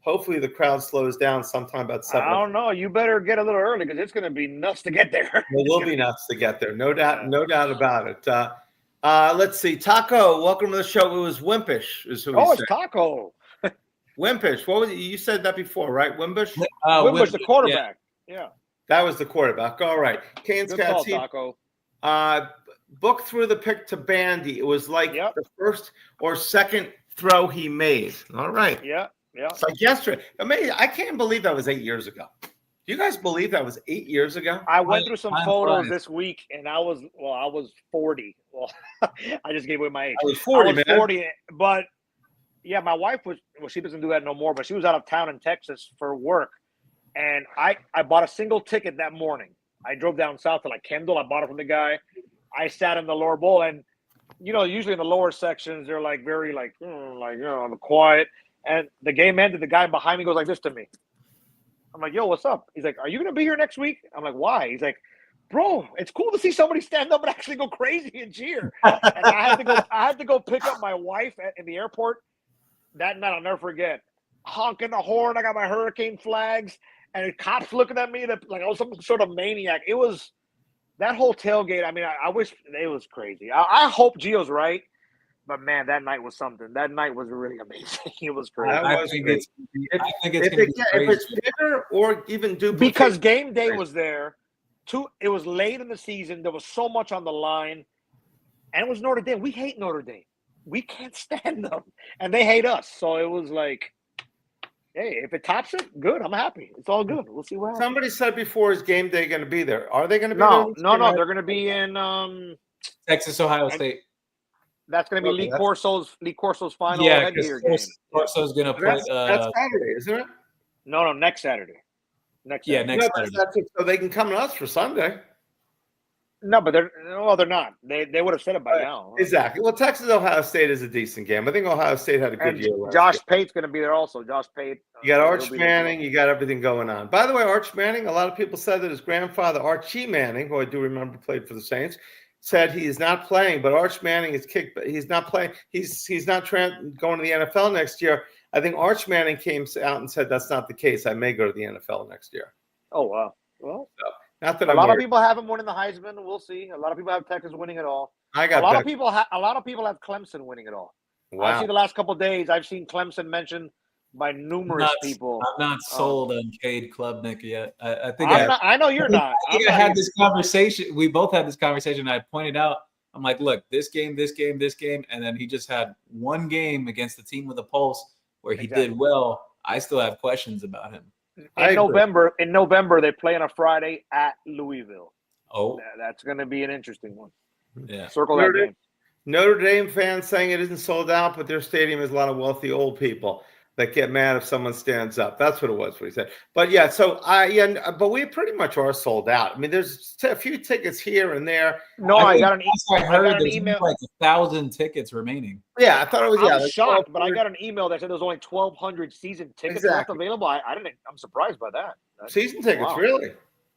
Hopefully the crowd slows down sometime about 7. I don't know. You better get a little early because it's going to be nuts to get there. It will be nuts to get there. No doubt about it. Let's see. Taco, welcome to the show. It was Wimpish, is who he Oh, said. it's Taco. Wimpish. What was it? You said that before, right? Wimbish? Wimbush, the quarterback. Yeah. That was the quarterback. All right. Canes Good call, got Taco. Book threw the pick to Bandy. It was like the first or second throw he made. All right. Yeah. It's like yesterday. Amazing. I can't believe that was 8 years ago. Do you guys believe that was 8 years ago? I went through some photos this week, and I was 40. Well, I just gave away my age. I was 40, man. 40, but yeah, my wife was. Well, she doesn't do that no more, but she was out of town in Texas for work, and I bought a single ticket that morning. I drove down south to like Kendall. I bought it from the guy. I sat in the lower bowl, and usually in the lower sections they're like very I'm quiet. And the game ended. The guy behind me goes like this to me. I'm like, yo, what's up? He's like, are you going to be here next week? I'm like, why? He's like, bro, it's cool to see somebody stand up and actually go crazy and cheer. And I had to go pick up my wife in the airport that night. I'll never forget. Honking the horn. I got my hurricane flags and the cops looking at me like I was some sort of maniac. It was that whole tailgate. I mean, I wish it was crazy. I hope Gio's right. But man, that night was something. That night was really amazing. It was crazy. I think it's if it's bigger or even duplicate. Because game day was there. It was late in the season. There was so much on the line. And it was Notre Dame. We hate Notre Dame. We can't stand them. And they hate us. So it was like, hey, if it tops it, good. I'm happy. It's all good. We'll see what happens. Somebody said before, is game day going to be there? Are they going to be there? No. They're going to be in Texas, Ohio State. That's going to be Lee Corso's final headgear game. Corso's going to play. That's Saturday, isn't it? No, next Saturday. Next Saturday. So they can come to us for Sunday. No, but they're not. They would have said it by now. Exactly. Well, Texas Ohio State is a decent game. I think Ohio State had a good year. Josh Pate's going to be there also. Josh Pate. You got Arch Manning. You got everything going on. By the way, Arch Manning. A lot of people said that his grandfather Archie Manning, who I do remember played for the Saints, said he is not playing, but Arch Manning is kicked. He's not playing. He's not going to the NFL next year. I think Arch Manning came out and said that's not the case. I may go to the NFL next year. Oh wow! Well, so, not that a lot of people have him winning the Heisman. We'll see. A lot of people have Texas winning it all. A lot of people have Clemson winning it all. Wow! I see the last couple of days. I've seen Clemson mentioned by numerous people. I'm not sold on Cade Klubnik yet. I know you're not. I had this conversation. We both had this conversation. I pointed out, I'm like, look, this game, and then he just had one game against the team with a pulse where he did well. I still have questions about him. In November, they play on a Friday at Louisville. Oh, that's going to be an interesting one. Yeah, circle that game. Notre Dame fans saying it isn't sold out, but their stadium has a lot of wealthy old people that get mad if someone stands up. That's what it was, what he said. But yeah, but we pretty much are sold out. I mean, there's a few tickets here and there. No, I got an email. Like 1,000 tickets remaining. Yeah, I thought it was. I was shocked, but I got an email that said there's only 1,200 season tickets left available. I'm surprised by that. Season tickets, really?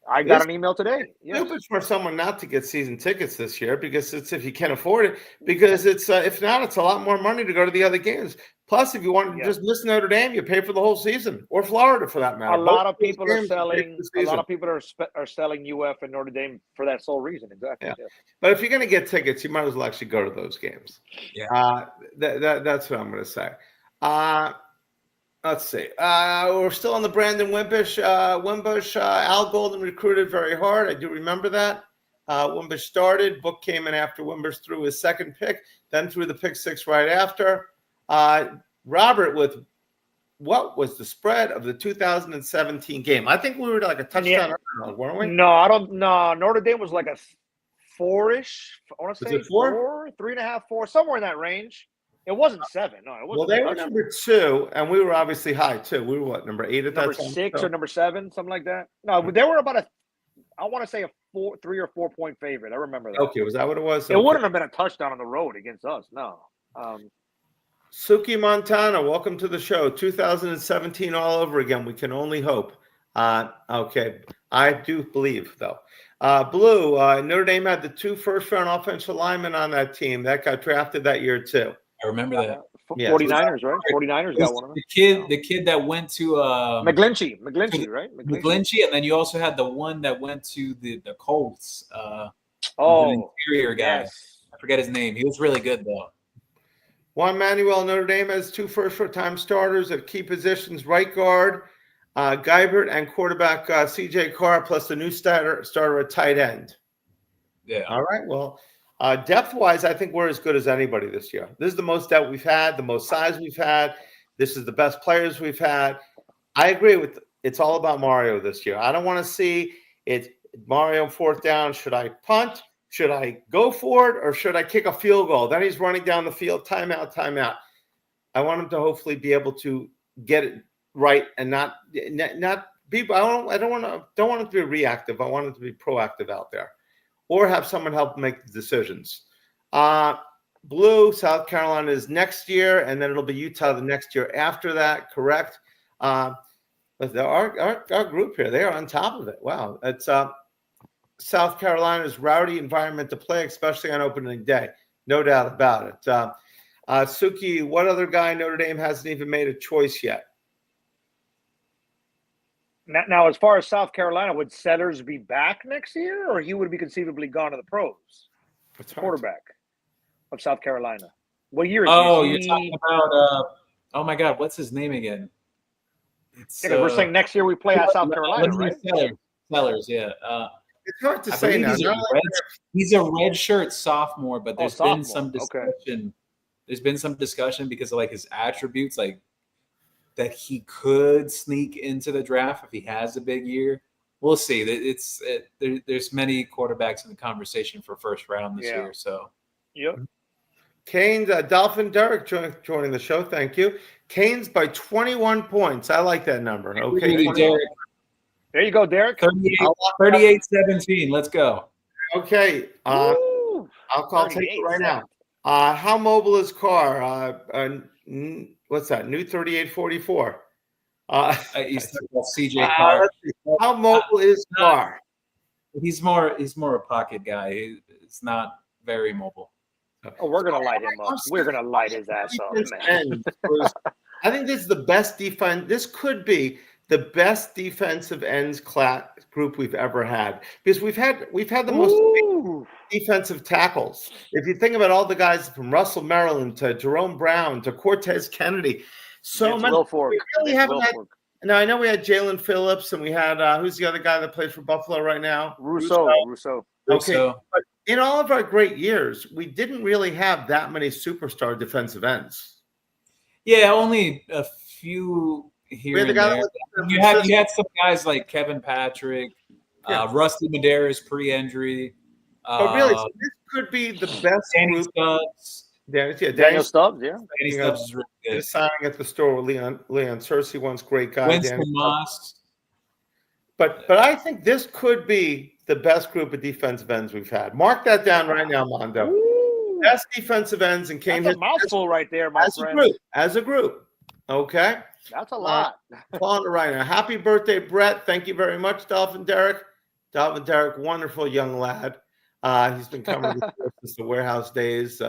I got an email today. Stupid for someone not to get season tickets this year because it's if you can't afford it. Because it's if not, it's a lot more money to go to the other games. Plus, if you want to just miss Notre Dame, you pay for the whole season, or Florida for that matter. A lot of people are selling. A lot of people are selling UF and Notre Dame for that sole reason. Exactly. Yeah. But if you're going to get tickets, you might as well actually go to those games. Yeah. That's what I'm going to say. Let's see. We're still on the Brandon Wimbush. Al Golden recruited very hard. I do remember that. Wimbush started. Book came in after Wimbush threw his second pick, then threw the pick six right after. Robert, with what was the spread of the 2017 game? I think we were like a touchdown, weren't we? No, I don't. No, Notre Dame was like a 4-ish. I want to say 4, 3.5, 4, somewhere in that range. It wasn't 7. No, it wasn't. Well, they were number 2, and we were obviously high too. We were what, number 8 at that time? Number 6 or number 7, something like that. No, they were about I want to say a 3 or 4 point favorite. I remember that. Okay, was that what it was? It wouldn't have been a touchdown on the road against us. No. Suki Montana, welcome to the show. 2017 all over again. We can only hope. Okay, I do believe though. Blue, Notre Dame had the 2 first-round offensive linemen on that team that got drafted that year too. I remember that. 49ers, right? 49ers got one of them. The kid that went to McGlinchey, right? McGlinchey, and then you also had the one that went to the Colts. The interior guy. Yes. forget his name. He was really good though. Juan Manuel, Notre Dame has 2 first-time starters at key positions: right guard Geibert and quarterback CJ Carr, plus the new starter at tight end. Yeah. All right. Well, depth-wise, I think we're as good as anybody this year. This is the most depth we've had, the most size we've had. This is the best players we've had. I agree with it's all about Mario this year. I don't want to see it. Mario 4th down. Should I punt? Should I go for it, or should I kick a field goal? Then he's running down the field. Timeout, timeout. I want him to hopefully be able to get it right and not be. I don't want him to be reactive. I want him to be proactive out there, or have someone help make the decisions. Blue, South Carolina is next year, and then it'll be Utah the next year after that. Correct. But our group here, they are on top of it. Wow, it's South Carolina's rowdy environment to play, especially on opening day. No doubt about it. Suki, what other guy Notre Dame hasn't even made a choice yet? Now, as far as South Carolina, would Sellers be back next year, or he would be conceivably gone to the pros? Quarterback of South Carolina. What year is he? Oh, you're talking about oh my God, what's his name again? It's we're saying next year we play at South Carolina, right? Sellers, yeah. It's hard to say now. He's a red shirt sophomore, but there's been sophomore. some discussion. Okay. There's been some discussion because of like his attributes, like that he could sneak into the draft if he has a big year. We'll see. There's many quarterbacks in the conversation for first round this year. So, yep. Canes, Dolphin Derek joining the show. Thank you. Canes by 21 points. I like that number. Okay, Derek. There you go, Derek. 38-17. Let's go. Okay. I'll take it right now. How mobile is Carr? What's that? New 3844. CJ Carr. How mobile is Carr? He's more a pocket guy. It's not very mobile. Oh, we're gonna light him up. We're gonna light his ass up, man. I think this is the best defense. This could be the best defensive ends group we've ever had, because we've had the most defensive tackles. If you think about all the guys from Russell Maryland to Jerome Brown to Cortez Kennedy, so much. We really haven't had. Now I know we had Jalen Phillips, and we had who's the other guy that plays for Buffalo right now? Russo. Okay, but in all of our great years, we didn't really have that many superstar defensive ends. Yeah, only a few here and there. You had some guys like Kevin Patrick, Rusty Medeiros pre-injury. But really, so this could be the best Danny Stubbs. Daniel Stubbs, yeah. Danny Stubbs is really good. Just signing at the store with Leon Searcy, once great guy. Winston Moss. But I think this could be the best group of defensive ends we've had. Mark that down right now, Mondo. Ooh. Best defensive ends in Canes. That's a mouthful right there, my friend. As a group. Okay. That's a lot. On it right now. Happy birthday, Brett. Thank you very much, Dolphin Derek. Dolphin Derek, wonderful young lad. He's been coming since the warehouse days.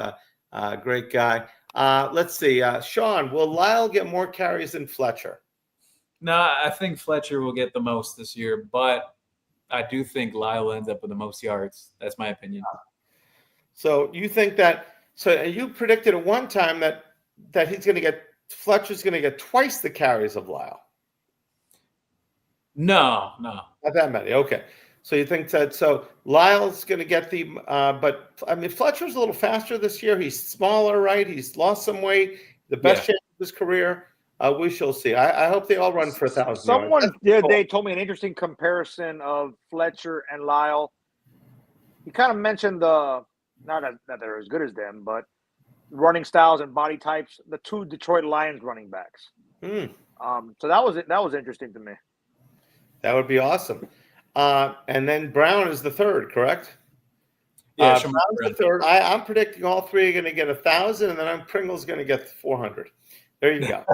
Great guy. Let's see. Sean, will Lyle get more carries than Fletcher? No, I think Fletcher will get the most this year, but I do think Lyle ends up with the most yards. That's my opinion. So you think that? So you predicted at one time that Fletcher's going to get twice the carries of Lyle. No, not that many. Okay, so you think that? So Lyle's going to get but I mean Fletcher's a little faster this year. He's smaller, right? He's lost some weight. The best chance of his career. We shall see. I hope they all run for 1,000. Someone the other day told me an interesting comparison of Fletcher and Lyle. He kind of mentioned not that they're as good as them, but running styles and body types. The 2 Detroit Lions running backs. So that was interesting to me. That would be awesome. And then Brown is the third, correct? Yeah, Brown's the third. I'm predicting all 3 are going to get 1,000, and then Pringle's going to get 400. There you go.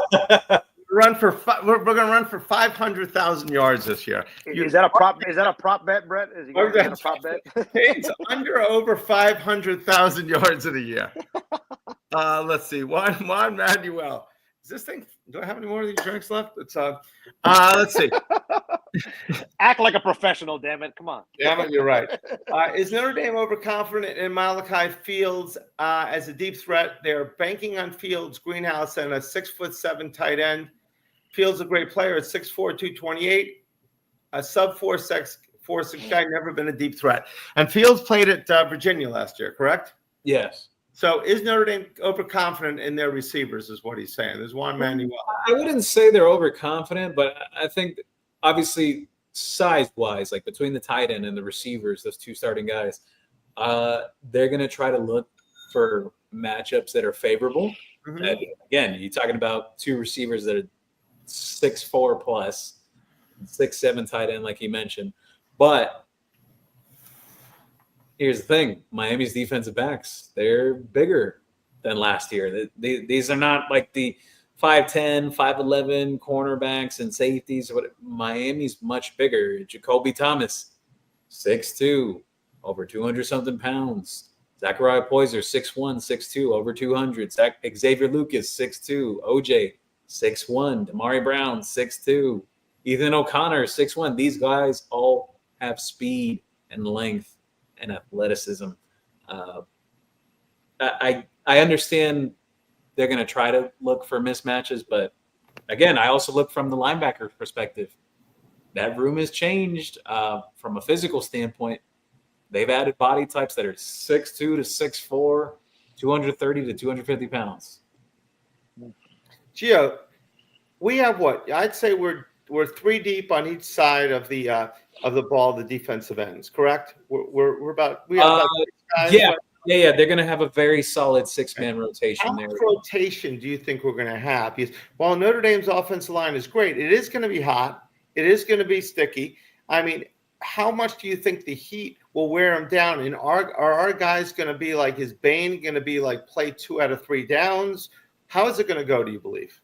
We're going to run for 500,000 yards this year. Is that a prop? Is that a prop bet, Brett? Is he going to get a prop bet? It's over 500,000 yards in a year. Let's see. Juan Manuel, Is this thing? Do I have any more of these drinks left? Let's see. Act like a professional, damn it. Come on. Damn it, you're right. Is Notre Dame overconfident in Malachi Fields as a deep threat? They're banking on Fields, Greenhouse, and a 6'7" tight end. Fields a great player at 6'4", 228. A sub 4'6" guy, never been a deep threat. And Fields played at Virginia last year, correct? Yes. So is Notre Dame overconfident in their receivers is what he's saying. There's Juan Manuel. I wouldn't say they're overconfident, but I think obviously size-wise, like between the tight end and the receivers, those two starting guys, they're going to try to look for matchups that are favorable. Mm-hmm. Again, you're talking about two receivers that are 6'4" plus, 6'7" tight end, like you mentioned. But here's the thing. Miami's defensive backs, they're bigger than last year. These are not like the 5'10", 5'11" cornerbacks and safeties. Miami's much bigger. Jacoby Thomas, 6'2", over 200-something pounds. Zachariah Poyser, 6'1", 6'2", over 200. Xavier Lucas, 6'2". OJ, 6'1". Damari Brown, 6'2". Ethan O'Connor, 6'1". These guys all have speed and length and athleticism. I understand they're going to try to look for mismatches, but again, I also look from the linebacker perspective. That room has changed from a physical standpoint. They've added body types that are 6'2" to 6'4", 230 to 250 pounds. Gio, we have what? I'd say we're three deep on each side of the ball, the defensive ends, correct? We have about 6 guys. Yeah. Yeah, they're going to have a very solid 6-man rotation How there. much rotation do you think we're going to have? Because while Notre Dame's offensive line is great, it is going to be hot. It is going to be sticky. I mean, how much do you think the heat will wear him down? And are our guys going to be like his Bane, going to be like play 2 out of 3 downs? How is it going to go, do you believe?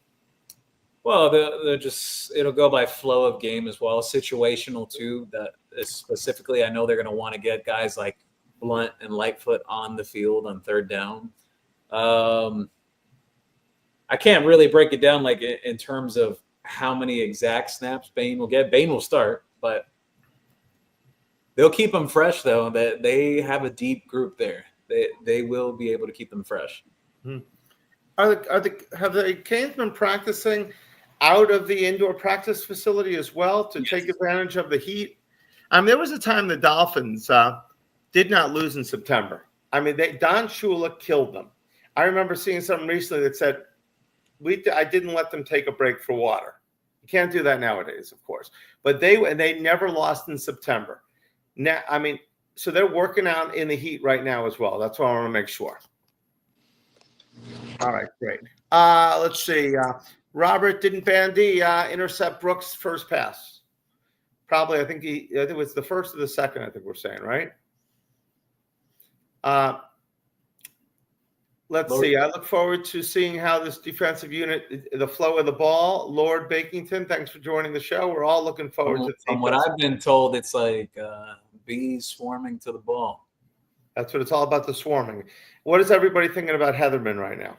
Well, it'll go by flow of game as well, situational too. That is specifically, I know they're going to want to get guys like Blunt and Lightfoot on the field on 3rd down. I can't really break it down like in terms of how many exact snaps Bane will get. Bane will start, but they'll keep them fresh though. That they have a deep group there. They will be able to keep them fresh. Hmm. Have the Canes been practicing out of the indoor practice facility as well to take advantage of the heat? There was a time the Dolphins did not lose in September. Don Shula killed them. I remember seeing something recently that said, I didn't let them take a break for water. You can't do that nowadays, of course. But they never lost in September. Now, so they're working out in the heat right now as well. That's what I want to make sure. All right, great. Let's see. Robert, didn't Bandy intercept Brooks' first pass? Probably, I think it was the first or the second, I think we're saying, right? Let's see. I look forward to seeing how this defensive unit, the flow of the ball. Lord Bakington, thanks for joining the show. We're all looking forward to From what I've been told, it's like bees swarming to the ball. That's what it's all about, the swarming. What is everybody thinking about Heatherman right now?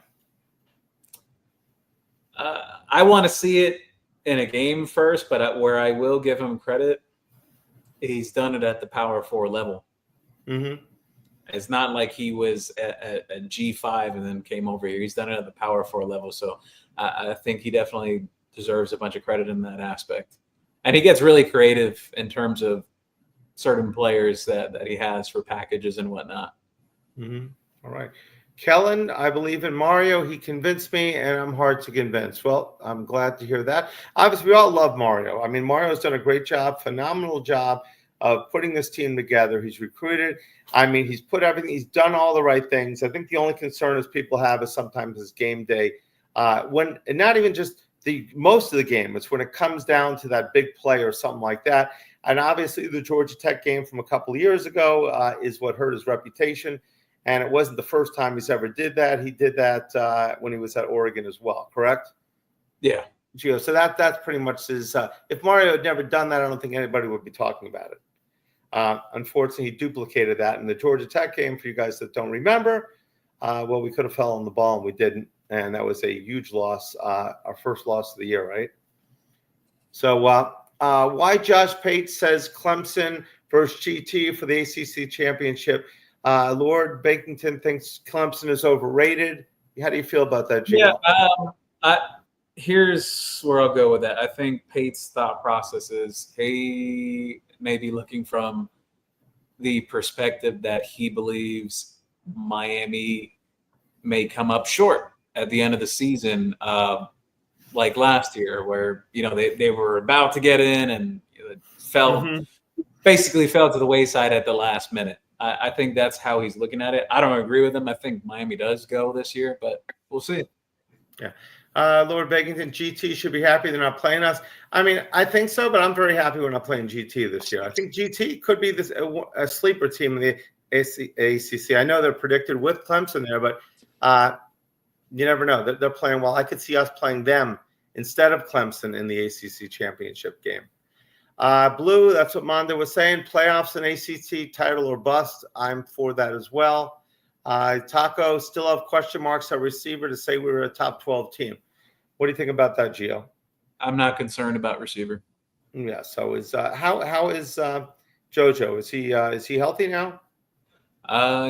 I want to see it in a game first, but where I will give him credit, he's done it at the Power 4 level. Mm-hmm. It's not like he was at G5 and then came over here. He's done it at the Power 4 level. So I think he definitely deserves a bunch of credit in that aspect. And he gets really creative in terms of certain players that he has for packages and whatnot. Mm-hmm. All right. Kellen, I believe in Mario. He convinced me, and I'm hard to convince. Well, I'm glad to hear that. Obviously, we all love Mario. Mario's done a great job, phenomenal job of putting this team together. He's recruited. He's put everything. He's done all the right things. I think the only concern is people have is sometimes is game day. And not even just most of the game. It's when it comes down to that big play or something like that. And obviously, the Georgia Tech game from a couple of years ago is what hurt his reputation. And it wasn't the first time he's ever did that. He did that when he was at Oregon as well, correct? Yeah. Gio, so that's pretty much his if Mario had never done that, I don't think anybody would be talking about it. Unfortunately, he duplicated that in the Georgia Tech game. For you guys that don't remember, we could have fell on the ball and we didn't. and that was a huge loss, our first loss of the year, right? So why Josh Pate says Clemson versus GT for the ACC championship. Lord Bakington thinks Clemson is overrated. How do you feel about that, Gio? Yeah, here's where I'll go with that. I think Pate's thought process is he may be looking from the perspective that he believes Miami may come up short at the end of the season, like last year, where they were about to get in and basically fell to the wayside at the last minute. I think that's how he's looking at it. I don't agree with him. I think Miami does go this year, but we'll see. Yeah. Lord Bakington, GT should be happy they're not playing us. I mean, I think so, but I'm very happy we're not playing GT this year. I think GT could be a sleeper team in the ACC. I know they're predicted with Clemson there, but you never know. They're playing well. I could see us playing them instead of Clemson in the ACC championship game. Blue, that's what Mondo was saying. Playoffs and ACC title or bust. I'm for that as well. Taco, still have question marks at receiver to say we were a top 12 team. What do you think about that, Gio? I'm not concerned about receiver. Yeah. So how is JoJo? Is he healthy now?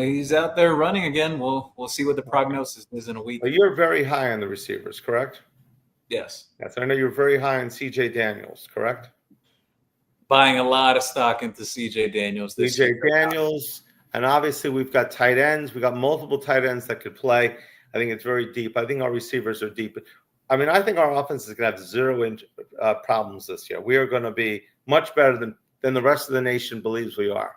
He's out there running again. We'll see what the prognosis is in a week. Well, you're very high on the receivers, correct? Yes. Yes. I know you're very high on CJ Daniels, correct? Buying a lot of stock into CJ Daniels this year. CJ Daniels, and obviously we've got tight ends. We've got multiple tight ends that could play. I think it's very deep. I think our receivers are deep. I mean, I think our offense is going to have zero problems this year. We are going to be much better than the rest of the nation believes we are.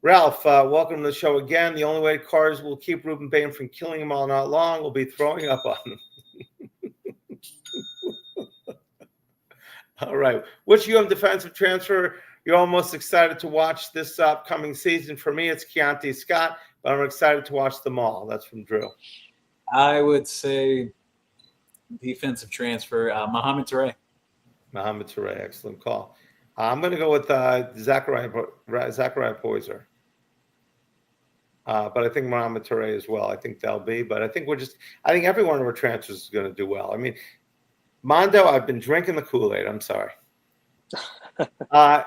Ralph, welcome to the show again. The only way Cars will keep Ruben Bain from killing him all night long will be throwing up on him. All right. Which UM defensive transfer you're almost excited to watch this upcoming season? For me, it's Keontae Scott, but I'm excited to watch them all. That's from Drew. I would say defensive transfer, Mohamed Toure. Mohamed Toure, excellent call. I'm going to go with Zachariah Poyser. But I think Mohamed Toure as well. I think they'll be. But I think I think every one of our transfers is going to do well. I mean, Mondo, I've been drinking the Kool-Aid. I'm sorry.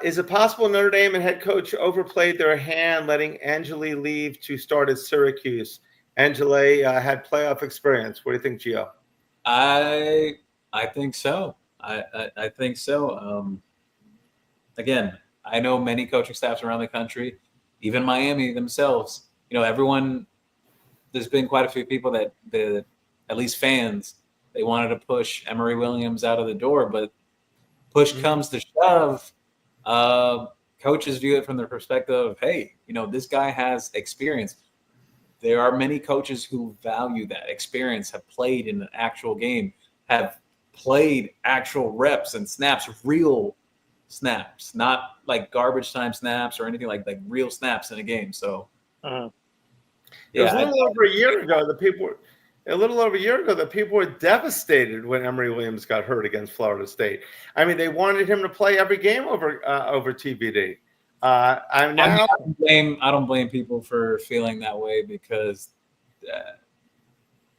Is it possible Notre Dame and head coach overplayed their hand, letting Angeli leave to start at Syracuse? Angeli had playoff experience. What do you think, Gio? I think so. I think so. Again, I know many coaching staffs around the country, even Miami themselves. Everyone. There's been quite a few people that at least fans. They wanted to push Emory Williams out of the door, but push comes to shove. Coaches view it from the perspective of, hey, this guy has experience. There are many coaches who value that experience, have played in an actual game, have played actual reps and snaps, real snaps, not like garbage time snaps or anything like real snaps in a game. So, it was a little over a year ago that people were devastated when Emory Williams got hurt against Florida State. I mean, they wanted him to play every game over TBD. I don't blame people for feeling that way because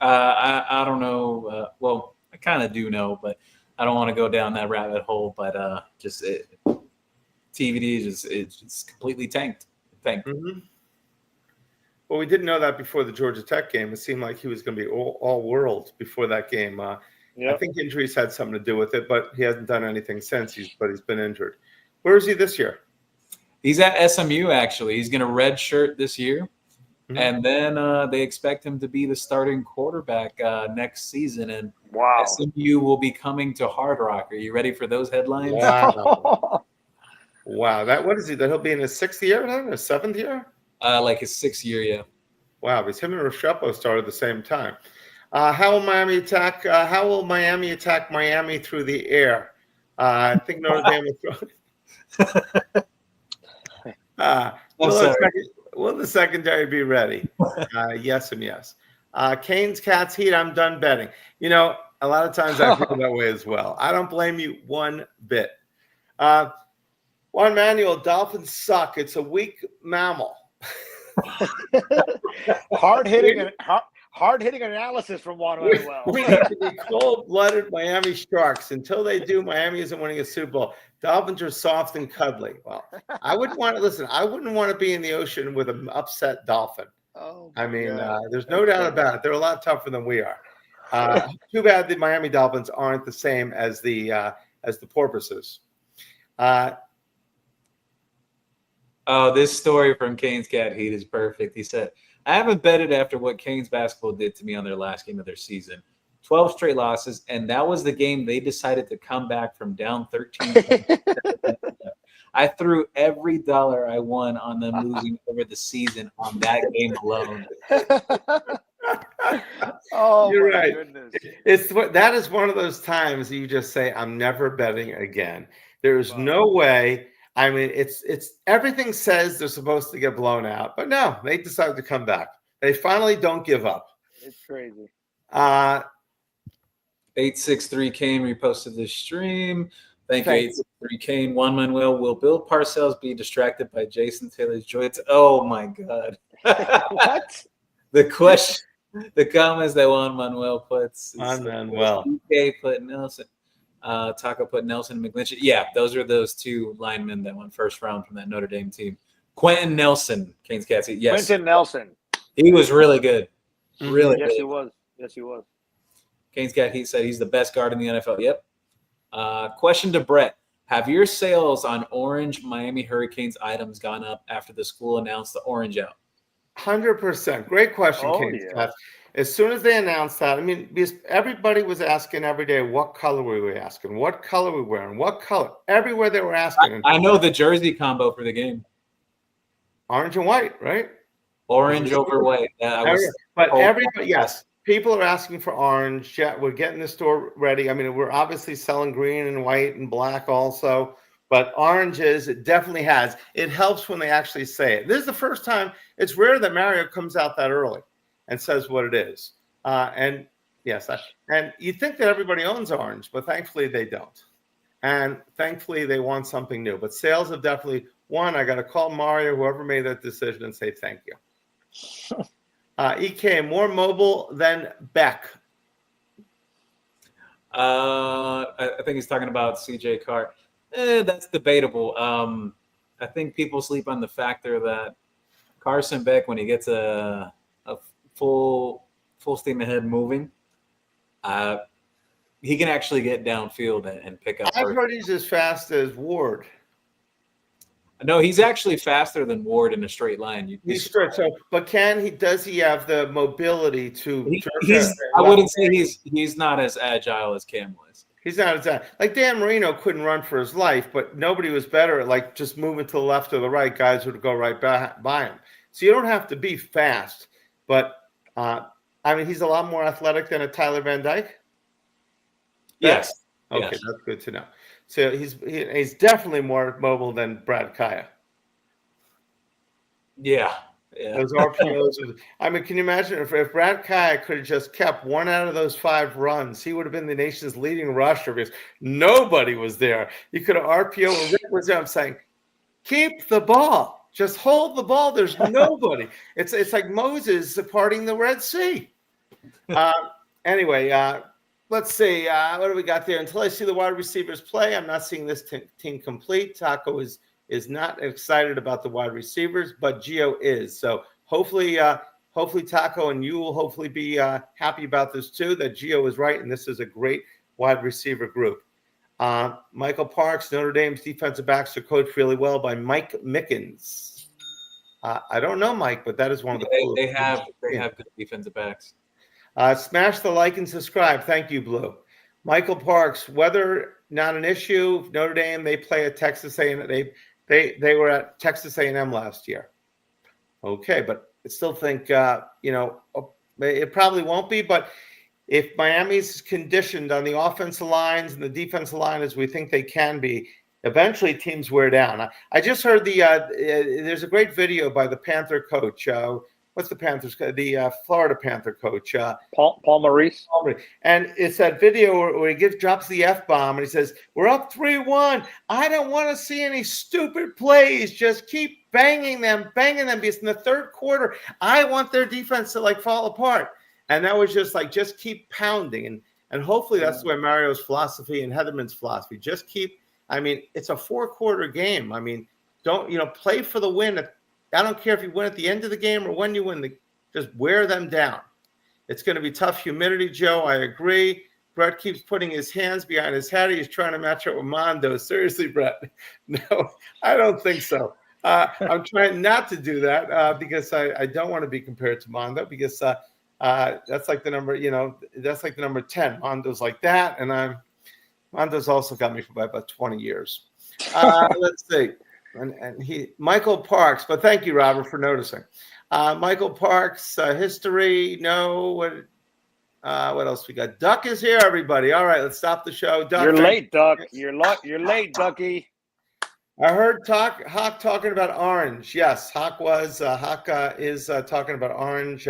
I don't know. Well, I kind of do know, but I don't want to go down that rabbit hole. But TBD it's completely tanked. Mm-hmm. Well, we didn't know that before the Georgia Tech game. It seemed like he was going to be all world before that game. I think injuries had something to do with it, but he hasn't done anything since. But he's been injured. Where is he this year? He's at SMU, actually. He's going to redshirt this year. Mm-hmm. And then they expect him to be the starting quarterback next season. And SMU will be coming to Hard Rock. Are you ready for those headlines? Wow. Wow. What is he? That he'll be in his 6th year now? His 7th year? Like his 6th year, yeah. Wow, because him and Restrepo started at the same time. How will Miami attack Miami through the air? I think Notre Dame will throw. Will the secondary be ready? Yes and yes. Canes, Cats, Heat. I'm done betting. A lot of times I feel that way as well. I don't blame you one bit. Juan Manuel, Dolphins suck. It's a weak mammal. hard hitting Hard-hitting analysis from Juan Manuel. We need to be cold-blooded Miami Sharks. Until they do, Miami isn't winning a Super Bowl. Dolphins are soft and cuddly. Well, I wouldn't want to listen. I wouldn't want to be in the ocean with an upset dolphin. Oh, I mean, God. there's no doubt about it. They're a lot tougher than we are. Too bad the Miami Dolphins aren't the same as the porpoises. This story from Canes Cat Heat is perfect. He said, I haven't betted after what Canes basketball did to me on their last game of their season. 12 straight losses, and that was the game they decided to come back from down 13. I threw every dollar I won on them losing over the season on that game alone. Oh, You're my right. goodness. That is one of those times you just say, I'm never betting again. There is no way. I mean, it's everything says they're supposed to get blown out, but no, they decided to come back. They finally don't give up. It's crazy. 863 Kane reposted this stream. Thank you, 863 Kane. Juan Manuel, will Bill Parcells be distracted by Jason Taylor's joy? Oh my God. What? The comments that Juan Manuel puts. Juan Manuel. DK put Nelson. Taco put Nelson McGlinchey. Yeah, those are those two linemen that went first round from that Notre Dame team. Quentin Nelson, Canes Cats. Yes. Quentin Nelson. He was really good. Really Yes, good. he was. Yes, he was. Canes Cat, he said he's the best guard in the NFL. Yep. Question to Brett. Have your sales on orange Miami Hurricanes items gone up after the school announced the orange out? 100%. Great question, Canes Cat. As soon as they announced that, I mean, because everybody was asking every day, what color were we asking? What color were we wearing? What color? Everywhere they were asking. I know the jersey combo for the game. Orange and white, right? Orange over white. But everybody, yes. People are asking for orange. Yeah, we're getting the store ready. I mean, we're obviously selling green and white and black also. But oranges, it definitely has. It helps when they actually say it. This is the first time. It's rare that Mario comes out that early and says what it is. And yes, and you think that everybody owns orange, but thankfully they don't. And thankfully they want something new. But sales have definitely won. I got to call Mario, whoever made that decision, and say thank you. EK, more mobile than Beck. I think he's talking about CJ Carr. That's debatable. I think people sleep on the factor that Carson Beck, when he gets a full steam ahead moving, he can actually get downfield and pick up. I've heard he's as fast as Ward. No, he's actually faster than Ward in a straight line. He's straight. So, but does he have the mobility to? I wouldn't say he's not as agile as Cam was. He's not as agile. Like Dan Marino couldn't run for his life, but nobody was better at like just moving to the left or the right. Guys would go right by him. So you don't have to be fast, but I mean he's a lot more athletic than a Tyler Van Dyke. Yes. Okay, yes. That's good to know. So he's definitely more mobile than Brad Kaya. Yeah. Those RPOs. I mean, can you imagine if Brad Kaya could have just kept one out of those 5 runs, he would have been the nation's leading rusher because nobody was there. You could have RPO and Rick was there. I'm saying, keep the ball. Just hold the ball. There's nobody. It's like Moses parting the Red Sea. Anyway, let's see. What do we got there? Until I see the wide receivers play, I'm not seeing this team complete. Taco is not excited about the wide receivers, but Gio is. So hopefully Taco and you will hopefully be happy about this too, that Gio is right, and this is a great wide receiver group. Michael Parks, Notre Dame's defensive backs are coached really well by Mike Mickens. I don't know Mike, but that is one of the they have good defensive backs. Smash the like and subscribe. Thank you, Blue. Michael Parks, weather not an issue. Notre Dame, they play at Texas A&M. They were at Texas A&M last year. Okay, but I still think it probably won't be. But if Miami's conditioned on the offensive lines and the defensive line as we think they can be, eventually teams wear down. I just heard there's a great video by the Panther coach. What's the Panthers? The Florida Panther coach, Paul Maurice. And it's that video where he drops the F-bomb and he says, "We're up 3-1. I don't want to see any stupid plays. Just keep banging them, because in the third quarter, I want their defense to fall apart." And that was just like, just keep pounding. And hopefully that's the way Mario's philosophy and Heatherman's philosophy. Just keep, I mean, it's a 4-quarter game. I mean, don't, play for the win. I don't care if you win at the end of the game or when you win, just wear them down. It's going to be tough. Humidity, Joe, I agree. Brett keeps putting his hands behind his head. He's trying to match up with Mondo. Seriously, Brett? No, I don't think so. I'm trying not to do that because I don't want to be compared to Mondo because that's like the number, that's like the number 10. Mondo's like that, and Mondo's also got me for about 20 years. Let's see. And Michael Parks, but thank you, Robert, for noticing. Michael Parks, history, no. What else we got? Duck is here, everybody. All right, let's stop the show. Duck, you're late, Duck. You're late, Ducky. I heard Hawk talking about Orange. Yes, Hawk is talking about Orange,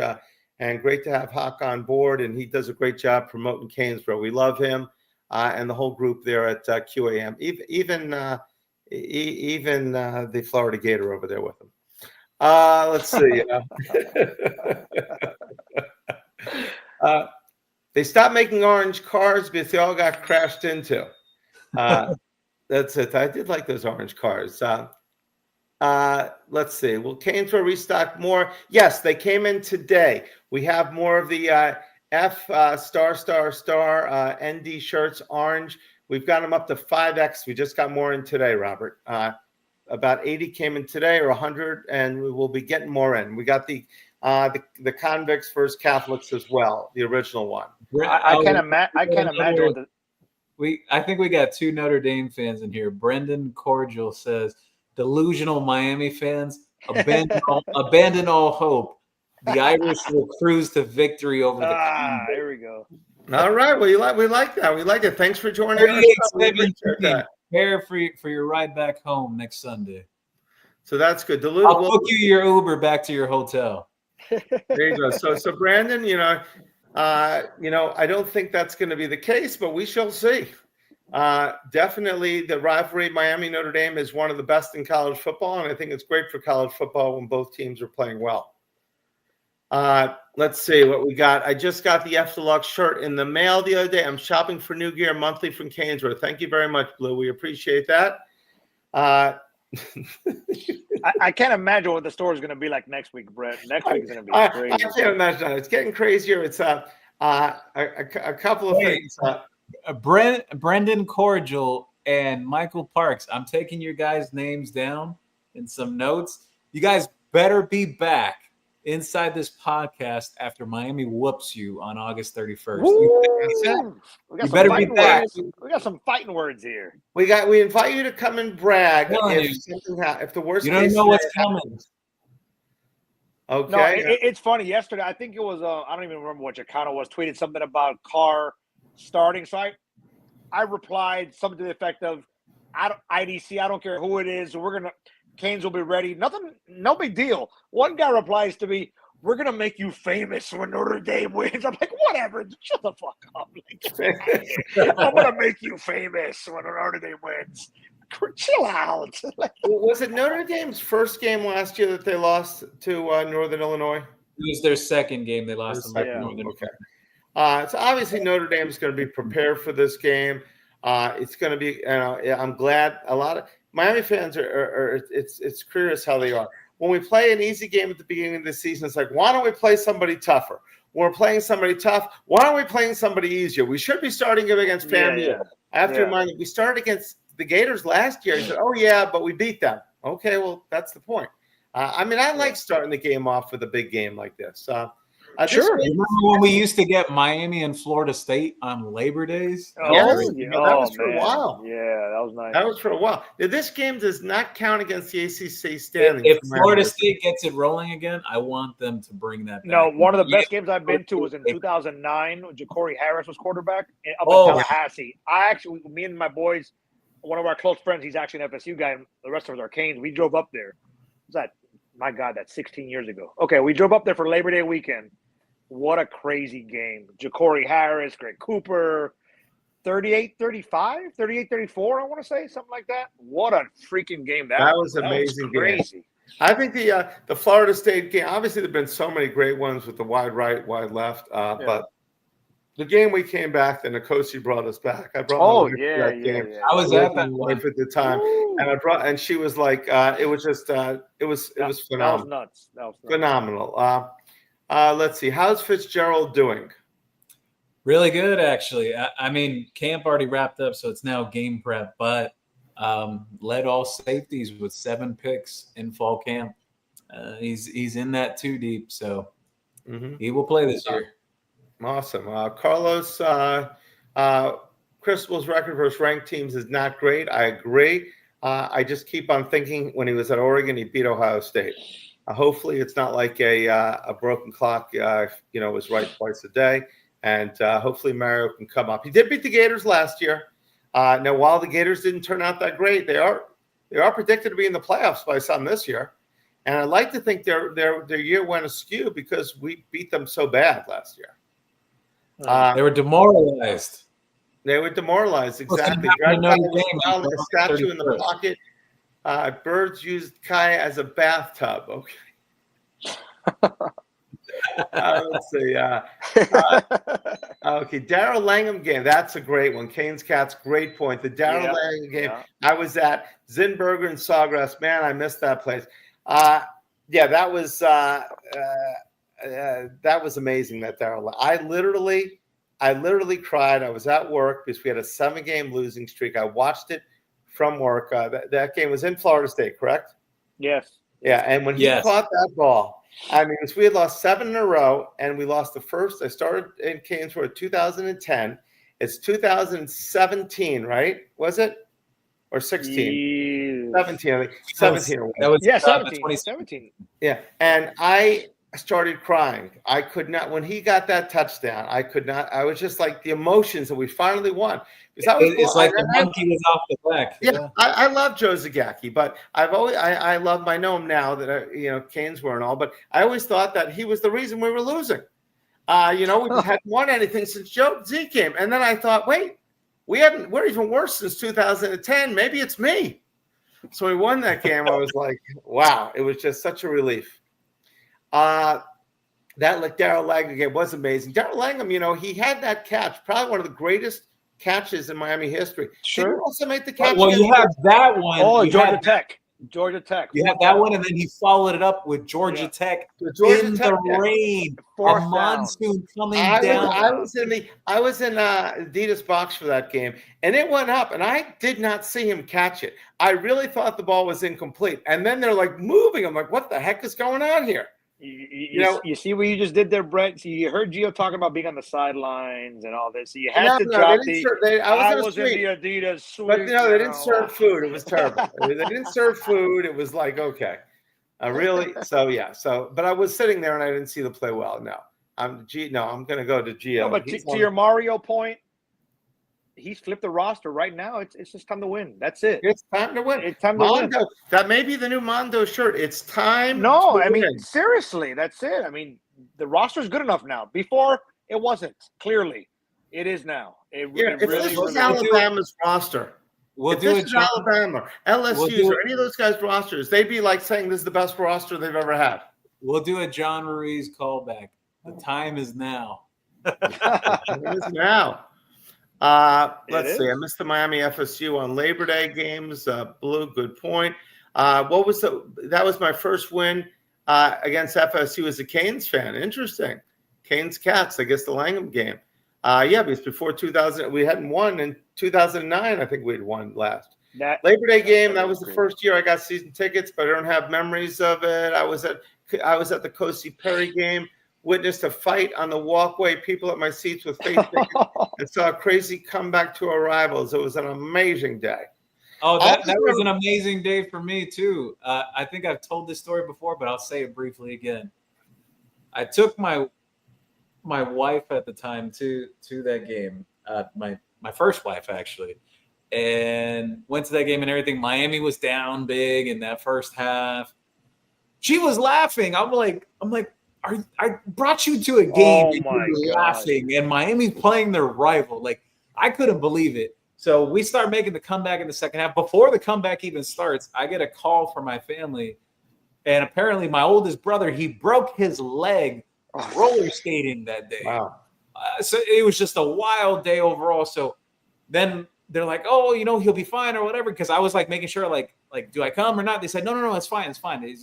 and great to have Hawk on board, and he does a great job promoting CanesWear. We love him and the whole group there at QAM. Even the Florida Gator over there with him. Let's see. They stopped making orange cars because they all got crashed into. That's it. I did like those orange cars. Let's see. Will CanesWear restock more? Yes, they came in today. We have more of the F *** ND shirts, orange. We've got them up to 5X. We just got more in today, Robert. About 80 came in today, or 100, and we will be getting more in. We got the Convicts First Catholics as well, the original one. I can't imagine. I think we got 2 Notre Dame fans in here. Brendan Cordial says, "Delusional Miami fans, abandon all hope. The Irish will cruise to victory over the." Here we go. All right. Well, we like that. We like it. Thanks for joining us. Prepare for your ride back home next Sunday. So that's good. I'll book you your Uber back to your hotel. There you go. So Brandon, I don't think that's going to be the case, but we shall see. Definitely, the rivalry Miami-Notre Dame is one of the best in college football, and I think it's great for college football when both teams are playing well. Let's see what we got. I just got the F Deluxe shirt in the mail the other day. I'm shopping for new gear monthly from CanesWear. Thank you very much, Blue. We appreciate that. I can't imagine what the store is going to be like next week, Brett. Next week is going to be crazy. I can't imagine. It's getting crazier. It's a couple of things. Brendan Cordial and Michael Parks. I'm taking your guys' names down in some notes. You guys better be back inside this podcast after Miami whoops you on August 31st. You better be back. We got some fighting words here. We invite you to come and brag if the worst. You don't know what's coming. Okay. No, it's funny. Yesterday, I think it was. I don't even remember what Chicano was tweeted something about Carr starting. So I replied something to the effect of, IDC. I don't care who it is. Canes will be ready. No big deal. One guy replies to me, "We're gonna make you famous when Notre Dame wins." I'm like, whatever. Shut the fuck up. I'm gonna make you famous when Notre Dame wins. Chill out. Was it Notre Dame's first game last year that they lost to Northern Illinois? It was their second game they lost. Northern. Okay. So obviously Notre Dame is going to be prepared for this game. It's going to be. I'm glad a lot of Miami fans are it's curious how they are. When we play an easy game at the beginning of the season, it's like, why don't we play somebody tougher? When we're playing somebody tough, why aren't we playing somebody easier? We should be starting it against FAMU. Yeah. I have to remind you, we started against the Gators last year. He said, "Oh yeah, but we beat them." Okay, well that's the point. I like starting the game off with a big game like this. Sure. Remember when we used to get Miami and Florida State on Labor Days? That was for a while. Yeah, that was nice. That was for a while. Now, this game does not count against the ACC standings. If Florida State gets it rolling again, I want them to bring that back. No, one of the best games I've been to was in 2009 when Ja'Cory Harris was quarterback up in Tallahassee. Me and my boys, one of our close friends, he's actually an FSU guy, and the rest of us are Canes. We drove up there. That's 16 years ago. Okay, we drove up there for Labor Day weekend. What a crazy game. Ja'Cory Harris, Greg Cooper, 38-35, 38-34, I want to say, something like that. What a freaking game. That was amazing. Crazy. I think the Florida State game. Obviously, there've been so many great ones with the wide right, wide left. But the game we came back, then Nkosi brought us back. I brought my wife to that game. I was at that wife one at the time, and she was like, it was just, it was phenomenal. That was nuts. Phenomenal. Let's see, how's Fitzgerald doing? really good, actually. I mean, camp already wrapped up, so it's now game prep, but led all safeties with 7 picks in fall camp. He's in that 2 deep, so he will play this year. Awesome. Carlos, Crystal's record versus ranked teams is not great. I agree. I just keep on thinking when he was at Oregon, he beat Ohio State. Hopefully it's not like a broken clock, was right twice a day. And hopefully Mario can come up. He did beat the Gators last year. Now, while the Gators didn't turn out that great, they are predicted to be in the playoffs by some this year. And I'd like to think their year went askew because we beat them so bad last year. They were demoralized. They were demoralized, exactly. A statue in the pocket. Birds used Kai as a bathtub. Okay. Let's see. Okay, Darrell Langham game. That's a great one. Canes Cats, great point. The Darrell Langham game. I was at Zinberger and Sawgrass. Man, I missed that place. That was amazing. That Darrell. I literally cried. I was at work because we had a 7-game losing streak. I watched it from work. That game was in Florida State, correct? Yes. Yeah, and when he caught that ball, I mean, we had lost 7 in a row, and we lost the first. I started in CanesWear in 2010. It's 2017, right? Was it? Or 16? 17, I think. 17. That was 17. Yeah, and I started crying. I could not. When he got that touchdown, I could not. I was just like the emotions that we finally won. It's like the monkey was off the back. Yeah, I love Joe Zagacki, but I love him. I know him now that CanesWear and all, but I always thought that he was the reason we were losing. We hadn't won anything since Joe Z came, and then I thought, wait, we're even worse since 2010. Maybe it's me. So we won that game. I was like, wow, it was just such a relief. That Darrell Langham game was amazing. Darrell Langham, he had that catch, probably one of the greatest catches in Miami history. Sure. Did he also make the catch? Well, you have that one. Oh, Georgia Tech. You have that one, and then he followed it up with Georgia Tech the rain, a monsoon coming down. I was in Adidas box for that game, and it went up, and I did not see him catch it. I really thought the ball was incomplete, and then they're like moving. I'm like, what the heck is going on here? You see what you just did there, Brett? So you heard Gio talking about being on the sidelines and all this. So you had to drop I was in the Adidas suite. But they didn't serve food. It was terrible. They didn't serve food. It was like, okay. Really? So, but I was sitting there and I didn't see the play well. No. I'm going to go to Gio. No, but to your Mario point, he's flipped the roster right now. It's just time to win. That's it. It's time to win. It's time to win. That may be the new Mondo shirt. It's time. No, I mean, seriously, that's it. I mean, the roster's good enough now. Before, it wasn't. Clearly, it is now. If this was Alabama's roster, if this is Alabama, LSU's, or any of those guys' rosters, they'd be like saying this is the best roster they've ever had. We'll do a John Ruiz callback. The time is now. It is now. Let's see. I missed the Miami FSU on Labor Day games. Blue, good point. That was my first win against FSU as a Canes fan. Interesting. Canes Cats, I guess the Langham game. Because before 2000, we hadn't won in 2009. I think we'd won last. Labor Day game, that was the first year I got season tickets, but I don't have memories of it. I was at the Cosi Perry game. Witnessed a fight on the walkway, people at my seats with face tickets, and saw a crazy comeback to our rivals. It was an amazing day. Oh, that was an amazing day for me, too. I think I've told this story before, but I'll say it briefly again. I took my wife at the time to that game, my first wife, actually, and went to that game and everything. Miami was down big in that first half. She was laughing. I'm like, I brought you to a game and you were laughing, and Miami's playing their rival. Like, I couldn't believe it. So we start making the comeback in the second half. Before the comeback even starts, I get a call from my family. And apparently my oldest brother, he broke his leg roller skating that day. Wow. So it was just a wild day overall. So then they're like, oh, he'll be fine or whatever. Because I was like making sure, like, do I come or not? They said, no, it's fine. It's fine.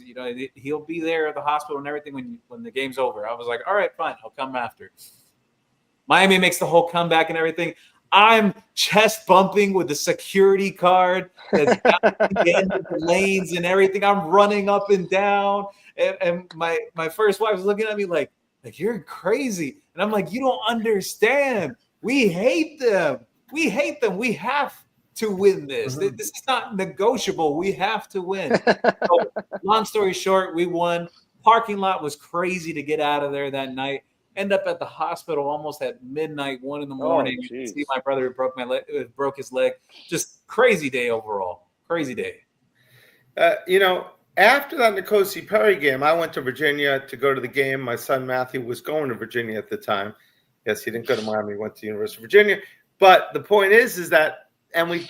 He'll be there at the hospital and everything when the game's over. I was like, all right, fine. I'll come after. Miami makes the whole comeback and everything. I'm chest bumping with the security card that's down at the end of the lanes and everything. I'm running up and down. And my first wife was looking at me like you're crazy. And I'm like, you don't understand. We hate them. We hate them. We have to win this. Mm-hmm. This is not negotiable. We have to win. So, long story short, we won. Parking lot was crazy to get out of there that night. End up at the hospital almost at midnight, 1 a.m. You see my brother who broke his leg. Just crazy day overall. Crazy day. After that Nicosi Perry game, I went to Virginia to go to the game. My son Matthew was going to Virginia at the time. Yes, he didn't go to Miami. He went to the University of Virginia. But the point is that we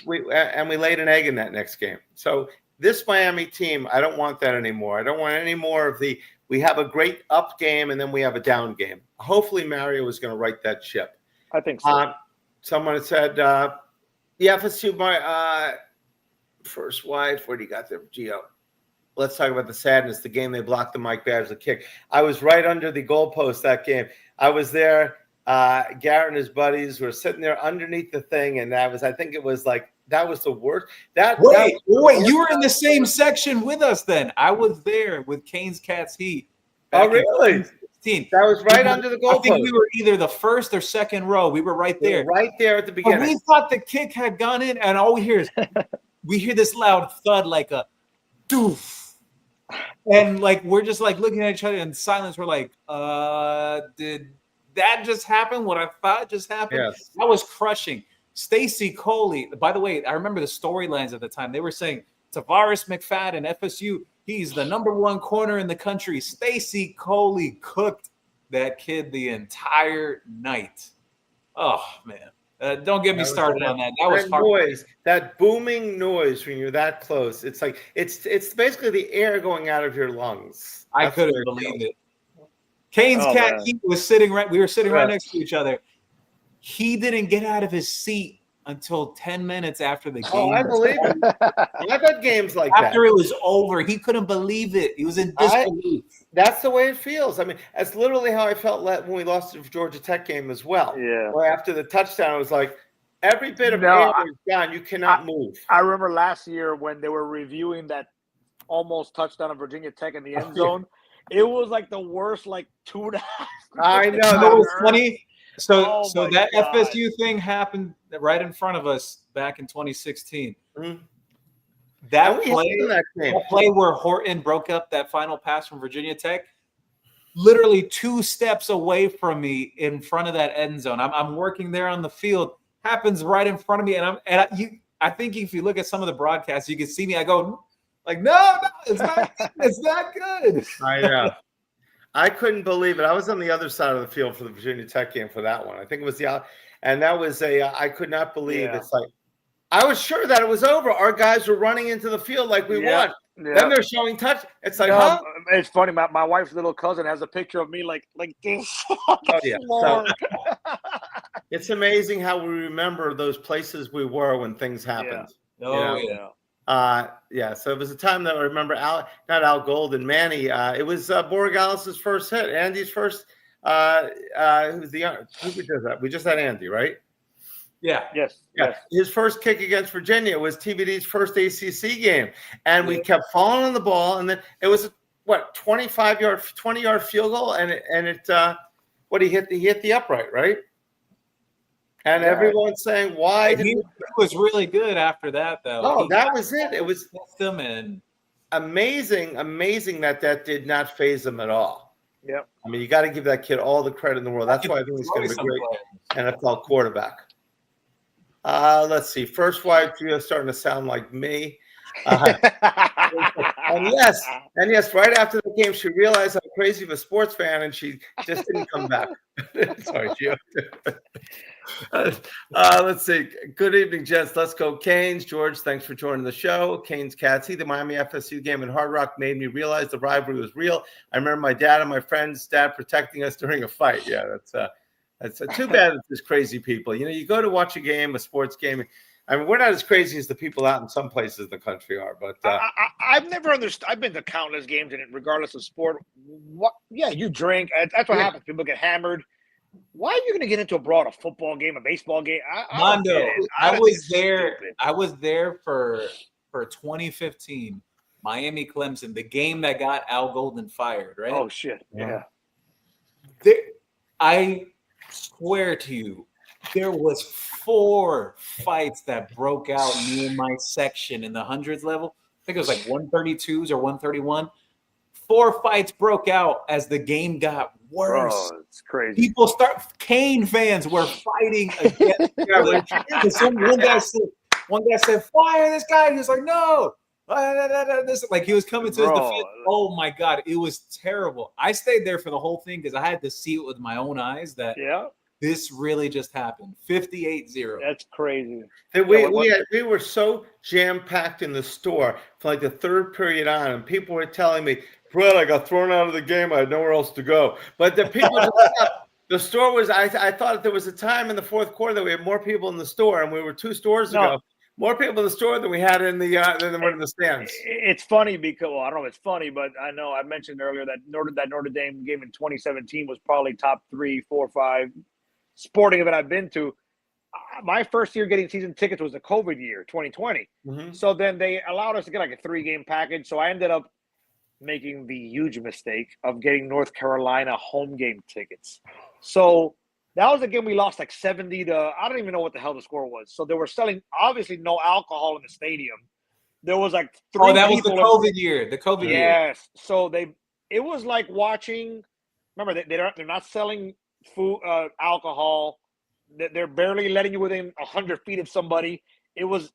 laid an egg in that next game. So this Miami team, I don't want that anymore. I don't want any more of we have a great up game and then we have a down game. Hopefully Mario is going to right that ship. I think so. Someone had said, the FSU first wife, where do you got there, Gio? Let's talk about the sadness. The game they blocked the Mike Badgley kick. I was right under the goalpost that game. I was there. Garrett and his buddies were sitting there underneath the thing, and that was the worst. Wait, you were in the same section with us then. I was there with Canes Cats Heat. Oh, really? That was right under the goalpost. I think we were either the first or second row. We were right there. Right there at the beginning. But we thought the kick had gone in, and all we hear is we hear this loud thud like a doof. And we're just looking at each other in silence. We're like, did that just happen? What I thought just happened? Yes. That was crushing. Stacy Coley, by the way, I remember the storylines at the time. They were saying Tavares McFadden, FSU, he's the number one corner in the country. Stacy Coley cooked that kid the entire night. Oh, man. Don't get me started on that. That was hard. Noise, that booming noise when you're that close. It's like it's basically the air going out of your lungs. I couldn't believe it. Canes Cat Heat was sitting right. We were sitting right next to each other. He didn't get out of his seat until 10 minutes after the game. Oh, I believe it. I've had games like that. After it was over, he couldn't believe it. He was in disbelief. That's the way it feels. I mean, that's literally how I felt when we lost the Georgia Tech game as well. Yeah. Where after the touchdown, it was like every bit of air is gone. You cannot move. I remember last year when they were reviewing that almost touchdown of Virginia Tech in the end zone. It was like the worst, 2.5. I know. That was funny. So that God. FSU thing happened right in front of us back in 2016. Mm-hmm. That play where Horton broke up that final pass from Virginia Tech, literally 2 steps away from me in front of that end zone. I'm working there on the field. Happens right in front of me, I think if you look at some of the broadcasts, you can see me. I go no, it's not good. I know. I couldn't believe it. I was on the other side of the field for the Virginia Tech game for that one. I think it was and that was I could not believe it's I was sure that it was over. Our guys were running into the field like we won. Yeah. Then they're showing touch. It's like, It's funny. My wife's little cousin has a picture of me like this. So, it's amazing how we remember those places we were when things happened. So it was a time that I remember not Al Golden, Manny. It was Borregales' first hit, Andy's first. Who does that? We just had Andy, right? Yeah. Yes. His first kick against Virginia was TVD's first ACC game, and we kept falling on the ball, and then it was 20-yard field goal, and he hit the upright, right? And everyone's saying, why? He was really good after that, though. Oh, that was it. It was amazing that did not faze him at all. Yep. I mean, you got to give that kid all the credit in the world. That's why I think he's going to be a great NFL quarterback. Let's see. First wide trio starting to sound like me. and yes, right after the game, she realized how crazy of a sports fan, and she just didn't come back. Sorry, Gio. Let's see. Good evening, gents. Let's go Canes. George, thanks for joining the show. Canes Cats. The Miami FSU game in Hard Rock made me realize the rivalry was real. I remember my dad and my friend's dad protecting us during a fight. Yeah, that's too bad it's just crazy people. You know, you go to watch a game, a sports game. I mean, we're not as crazy as the people out in some places in the country are, but I've never understood. I've been to countless games, and regardless of sport, what? Yeah, you drink. That's what happens. People get hammered. Why are you going to get into a brawl, a football game, a baseball game? Mondo, I was there. Stupid. I was there for 2015 Miami Clemson, the game that got Al Golden fired. Right? Oh shit! Yeah. I swear to you, there was 4 fights that broke out near my section in the hundreds level. I think it was like 132s or 131. 4 fights broke out as the game got worse. Oh, it's crazy. Cane fans were fighting against each other. One guy said, fire this guy. He was like, no. Like he was coming to his defense. Oh my God. It was terrible. I stayed there for the whole thing because I had to see it with my own eyes that this really just happened. 58-0. That's crazy. We were so jam-packed in the store for like the third period on, and people were telling me, Brett, I got thrown out of the game. I had nowhere else to go. But the people, the store was, I thought there was a time in the fourth quarter that we had more people in the store, and we were 2 stores ago. More people in the store than we had in the than were in the stands. It's funny because I don't know if it's funny, but I know I mentioned earlier that Notre Dame game in 2017 was probably top 3, 4, 5 sporting event I've been to. My first year getting season tickets was the COVID year, 2020. Mm-hmm. So then they allowed us to get like a 3-game package. So I ended up making the huge mistake of getting North Carolina home game tickets. So that was a game we lost like 70 to, I don't even know what the hell the score was. So they were selling obviously no alcohol in the stadium. There was like 3 Oh, that was the COVID year. The COVID year. Yes. So it was like watching, remember they're not selling food, alcohol. They're barely letting you within 100 feet of somebody. It was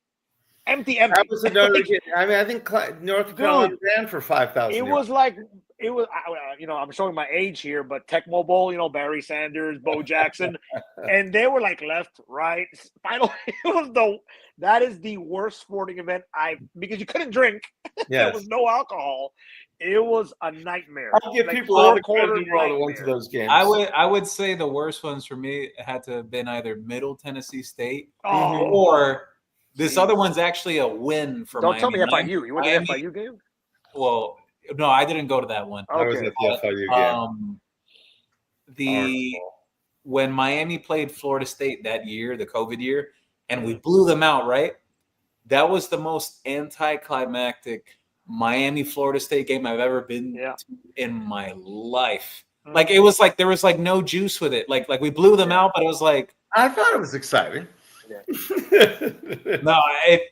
empty. That was another game. I mean, I think North Carolina ran for 5,000. It was like, I'm showing my age here, but Tecmo Bowl, Barry Sanders, Bo Jackson, and they were like left, right. Finally, that is the worst sporting event because you couldn't drink. There was no alcohol. It was a nightmare. I'll give people all the credit in the world that went to those games. I would say the worst ones for me had to have been either Middle Tennessee State or this other one's actually a win for Miami. Don't tell me FIU. You went to the FIU game? Well, no, I didn't go to that one. I was at the FIU game. When Miami played Florida State that year, the COVID year, and we blew them out, right? That was the most anticlimactic Miami Florida State game I've ever been to in my life. Like it was like there was like no juice with it. Like we blew them out, but it was like I thought it was exciting. No,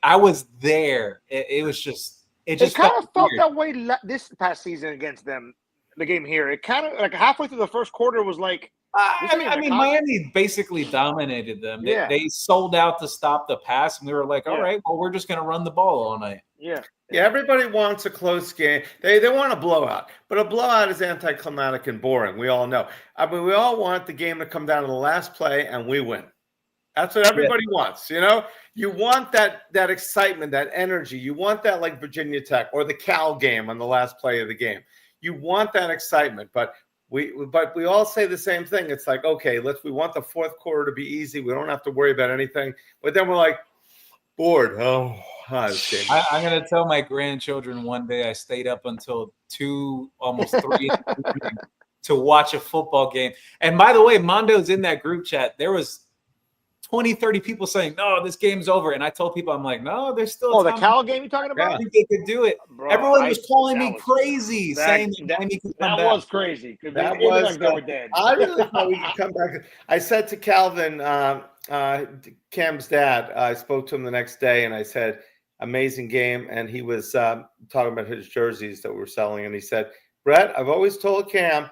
I was there. It was just it kind of felt that way this past season against them. The game here, it kind of like halfway through the first quarter was like. I mean, Miami basically dominated them. They sold out to stop the pass, and we were like, all right, well, we're just going to run the ball all night. Yeah, everybody wants a close game. They want a blowout, but a blowout is anticlimactic and boring. We all know. I mean, we all want the game to come down to the last play, and we win. That's what everybody wants, You want that excitement, that energy. You want that like Virginia Tech or the Cal game on the last play of the game. You want that excitement, but we all say the same thing. It's like, okay, we want the fourth quarter to be easy. We don't have to worry about anything. But then we're like, bored. I'm going to tell my grandchildren one day I stayed up until 2, almost 3 to watch a football game. And by the way, Mondo's in that group chat. There was 20, 30 people saying, no, this game's over. And I told people, I'm like, no, there's still time. The Cal game you're talking about? I think they could do it. Bro, everyone was calling me crazy, saying that was crazy. That was they were dead. I really thought we could come back. I said to Calvin, Cam's dad, I spoke to him the next day, and I said, amazing game. And he was talking about his jerseys that we're selling. And he said, Brett, I've always told Cam,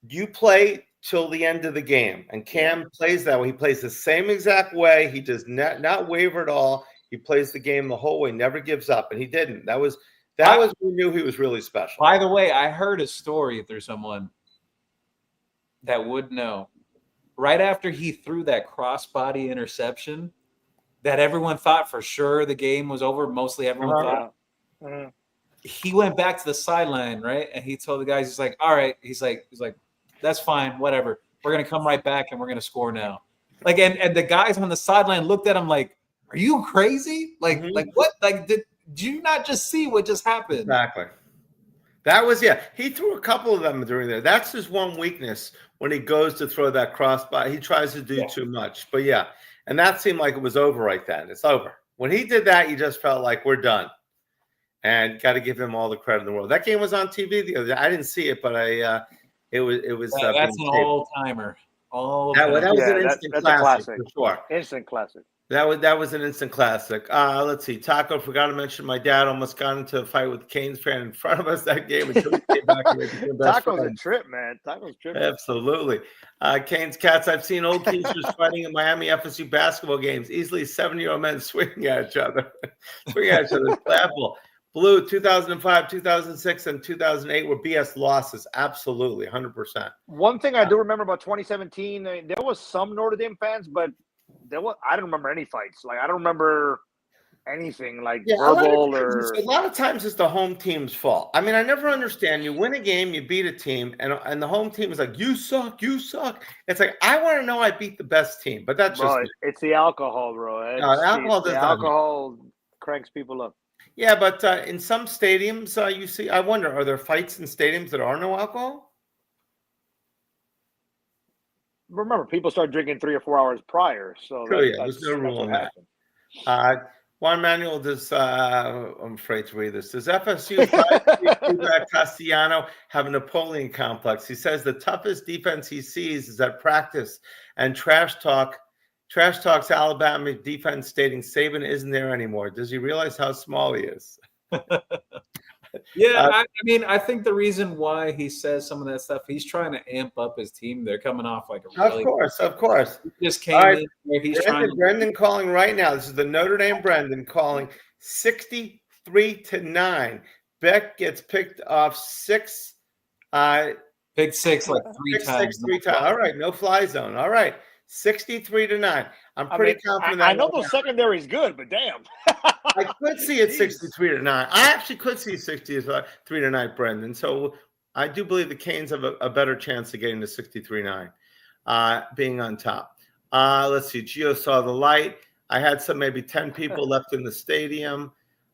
you play till the end of the game. And Cam plays that way. He plays the same exact way. He does not waver at all. He plays the game the whole way, never gives up. And he didn't. That was That was when we knew he was really special. By the way, I heard a story through someone that would know. Right after he threw that crossbody interception, that everyone thought for sure the game was over. Mostly everyone thought. He went back to the sideline, right? And he told the guys, he's like, all right. He's like, that's fine, whatever. We're gonna come right back and we're gonna score now. Like, and the guys on the sideline looked at him like, are you crazy? Like what? Like, did you not just see what just happened? Exactly. That was, he threw a couple of them during there. That's his one weakness when he goes to throw that crossbar. He tries to do too much. But and that seemed like it was over right then. It's over. When he did that, you just felt like we're done. And got to give him all the credit in the world. That game was on TV the other day. I didn't see it, but it was. That's an all-timer. That was an instant classic for sure. Instant classic. That was an instant classic. Let's see. Taco, forgot to mention my dad almost got into a fight with a Canes fan in front of us that game until he came back and became best Taco's friends. a trip, man. Taco's a trip. Absolutely. Canes Cats, I've seen old teachers fighting in Miami FSU basketball games. Easily 7-year-old men swinging at each other. It's laughable. Blue, 2005, 2006, and 2008 were BS losses. Absolutely, 100%. One thing I do remember about 2017, there was some Notre Dame fans, but I don't remember any fights. Like, I don't remember anything like verbal a lot of times it's the home team's fault. I mean, I never understand. You win a game, you beat a team, and the home team is like, you suck. It's like, I want to know I beat the best team, but that's just it's the alcohol, bro. Alcohol cranks people up. Yeah, but in some stadiums, you see, I wonder, are there fights in stadiums that are no alcohol? Remember, people start drinking 3 or 4 hours prior. So there's no rule on that. Juan Manuel does, I'm afraid to read this. Does FSU Castellano have a Napoleon complex? He says the toughest defense he sees is at practice, and trash talks Alabama defense stating Saban isn't there anymore. Does he realize how small he is? I mean, I think the reason why he says some of that stuff, he's trying to amp up his team. They're coming off like a really of course. He just came in where he's Brendan calling right now. This is the Notre Dame Brendan calling 63-9. Beck gets picked off 6. Pick 6 like 3 times. 3 times. All right, no fly zone. All right. 63-9. I'm pretty confident. I know the secondary is good, but damn. I could see it 63-9. I actually could see 63-9, Brendan. So I do believe the Canes have a better chance of getting to 63-9, being on top. Let's see. Gio saw the light. I had maybe 10 people left in the stadium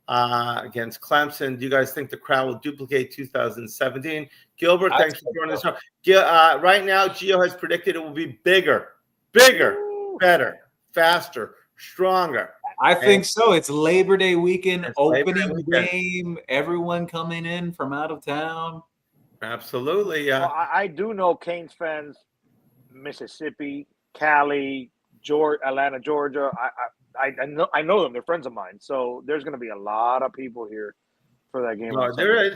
against Clemson. Do you guys think the crowd will duplicate 2017? Gilbert, thanks for joining us. Right now, Gio has predicted it will be bigger, better, faster, stronger. I think so. It's Labor Day weekend, opening game, everyone coming in from out of town. Absolutely, yeah. Well, I do know Canes fans, Mississippi, Cali, Atlanta, Georgia. I know them. They're friends of mine. So there's going to be a lot of people here for that game.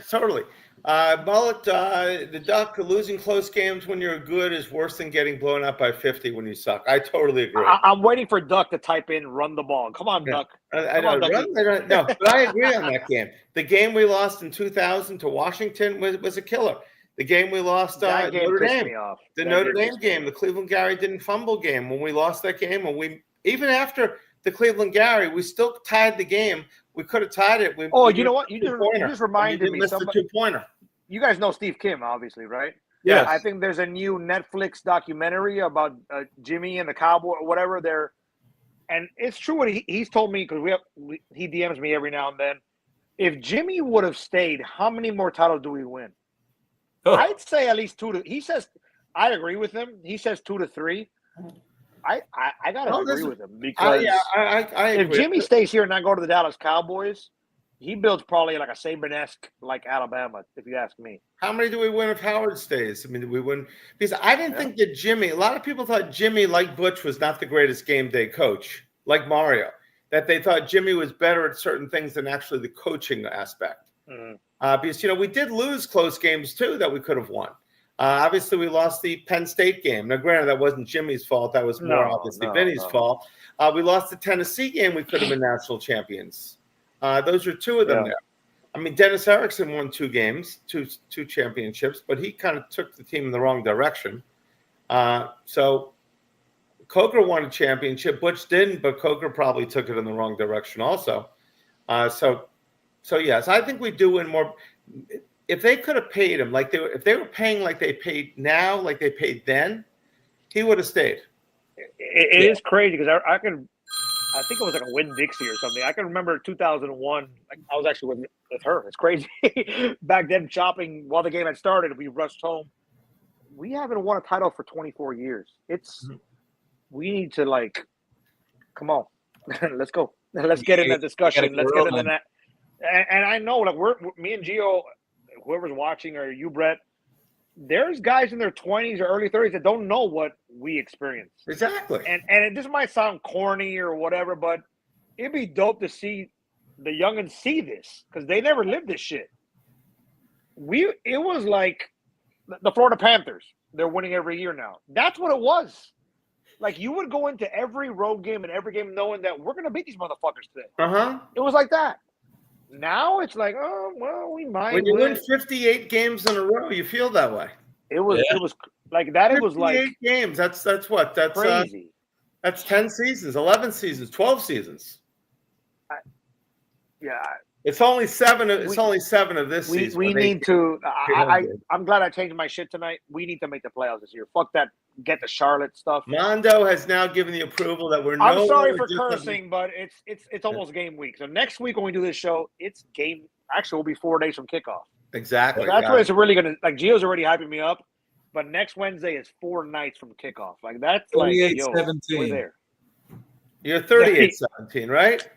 Totally. Mullet, the Duck, losing close games when you're good is worse than getting blown up by 50 when you suck. I totally agree. I'm waiting for Duck to type in "run the ball." Come on, Duck. No, but I agree on that game. The game we lost in 2000 to Washington was a killer. The game we lost Notre Dame. The Notre Dame game, the Cleveland Gary didn't fumble game. When we lost that game, and even after the Cleveland Gary, we still tied the game. We could have tied it. You know what? You just reminded me. The 2-pointer. You guys know Steve Kim, obviously, right? Yes. I think there's a new Netflix documentary about Jimmy and the Cowboy or whatever. And it's true what he's told me, because he DMs me every now and then. If Jimmy would have stayed, how many more titles do we win? I'd say at least 2 to. He says, I agree with him. He says 2 to 3. I gotta agree with him, because I if Jimmy stays here and I go to the Dallas Cowboys, he builds probably like a Saban-esque like Alabama, if you ask me. How many do we win if Howard stays? I mean, do we win? Because I didn't think that Jimmy. A lot of people thought Jimmy, like Butch, was not the greatest game day coach, like Mario. That they thought Jimmy was better at certain things than actually the coaching aspect. Because we did lose close games too that we could have won. Obviously, we lost the Penn State game. Now, granted, that wasn't Jimmy's fault. That was more obviously Vinny's fault. We lost the Tennessee game. We could have been national champions. Those are 2 of them there. I mean, Dennis Erickson won 2 games, two championships, but he kind of took the team in the wrong direction. So Coker won a championship. Butch didn't, but Coker probably took it in the wrong direction also. So yes, I think we do win more. If they could have paid him if they were paying like they paid now, like they paid then, he would have stayed. It is crazy because I think it was like a Winn-Dixie or something. I can remember 2001. Like, I was actually with her. It's crazy. Back then, shopping while the game had started, we rushed home. We haven't won a title for 24 years. We need to come on, let's go. Let's get in that discussion. Let's get into that. And I know, me and Gio, whoever's watching, or you, Brett, there's guys in their 20s or early 30s that don't know what we experienced. Exactly. And this might sound corny or whatever, but it'd be dope to see the youngins see this because they never lived this shit. It was like the Florida Panthers. They're winning every year now. That's what it was. Like, you would go into every road game and every game knowing that we're going to beat these motherfuckers today. It was like that. Now it's like, oh, well, we might. When you win 58 games in a row, you feel that way. It was like that. It was like 58 games. That's what? That's crazy. That's 10 seasons, 11 seasons, 12 seasons. It's only 7. It's only 7 of this season. We need to. I'm glad I changed my shit tonight. We need to make the playoffs this year. Fuck that. Get the Charlotte stuff. Mondo has now given the approval that we're. I'm sorry for cursing, but it's almost game week. So next week when we do this show, it's game. Actually, it'll be 4 days from kickoff. Exactly. So that's where it's really gonna. Like, Gio's already hyping me up, but next Wednesday is 4 nights from kickoff. Like, that's like 38-17. We're there. You're 38-17, right?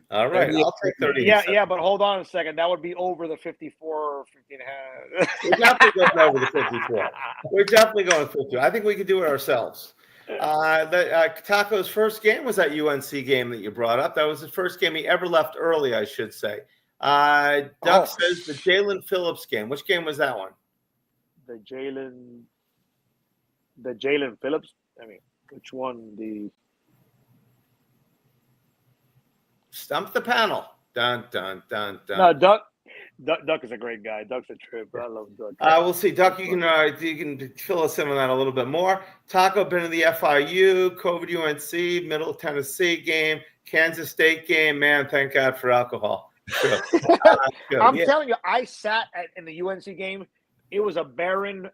All right, I'll take 30. Yeah, but hold on a second. That would be over the 54, 50 and a half. We're definitely going over the 54. We're definitely going 50. I think we could do it ourselves. Taco's first game was that UNC game that you brought up. That was the first game he ever left early, I should say. Duck says the Jalen Phillips game. Which game was that one? The Jalen Phillips? I mean, which one? Stump the panel. Dun, dun, dun, dun. No, Duck is a great guy. Duck's a trip. I love Duck. We'll see. Duck, you can fill us in on that a little bit more. Taco been in the FIU, COVID UNC, Middle Tennessee game, Kansas State game. Man, thank God for alcohol. I'm telling you, I sat in the UNC game. It was a barren,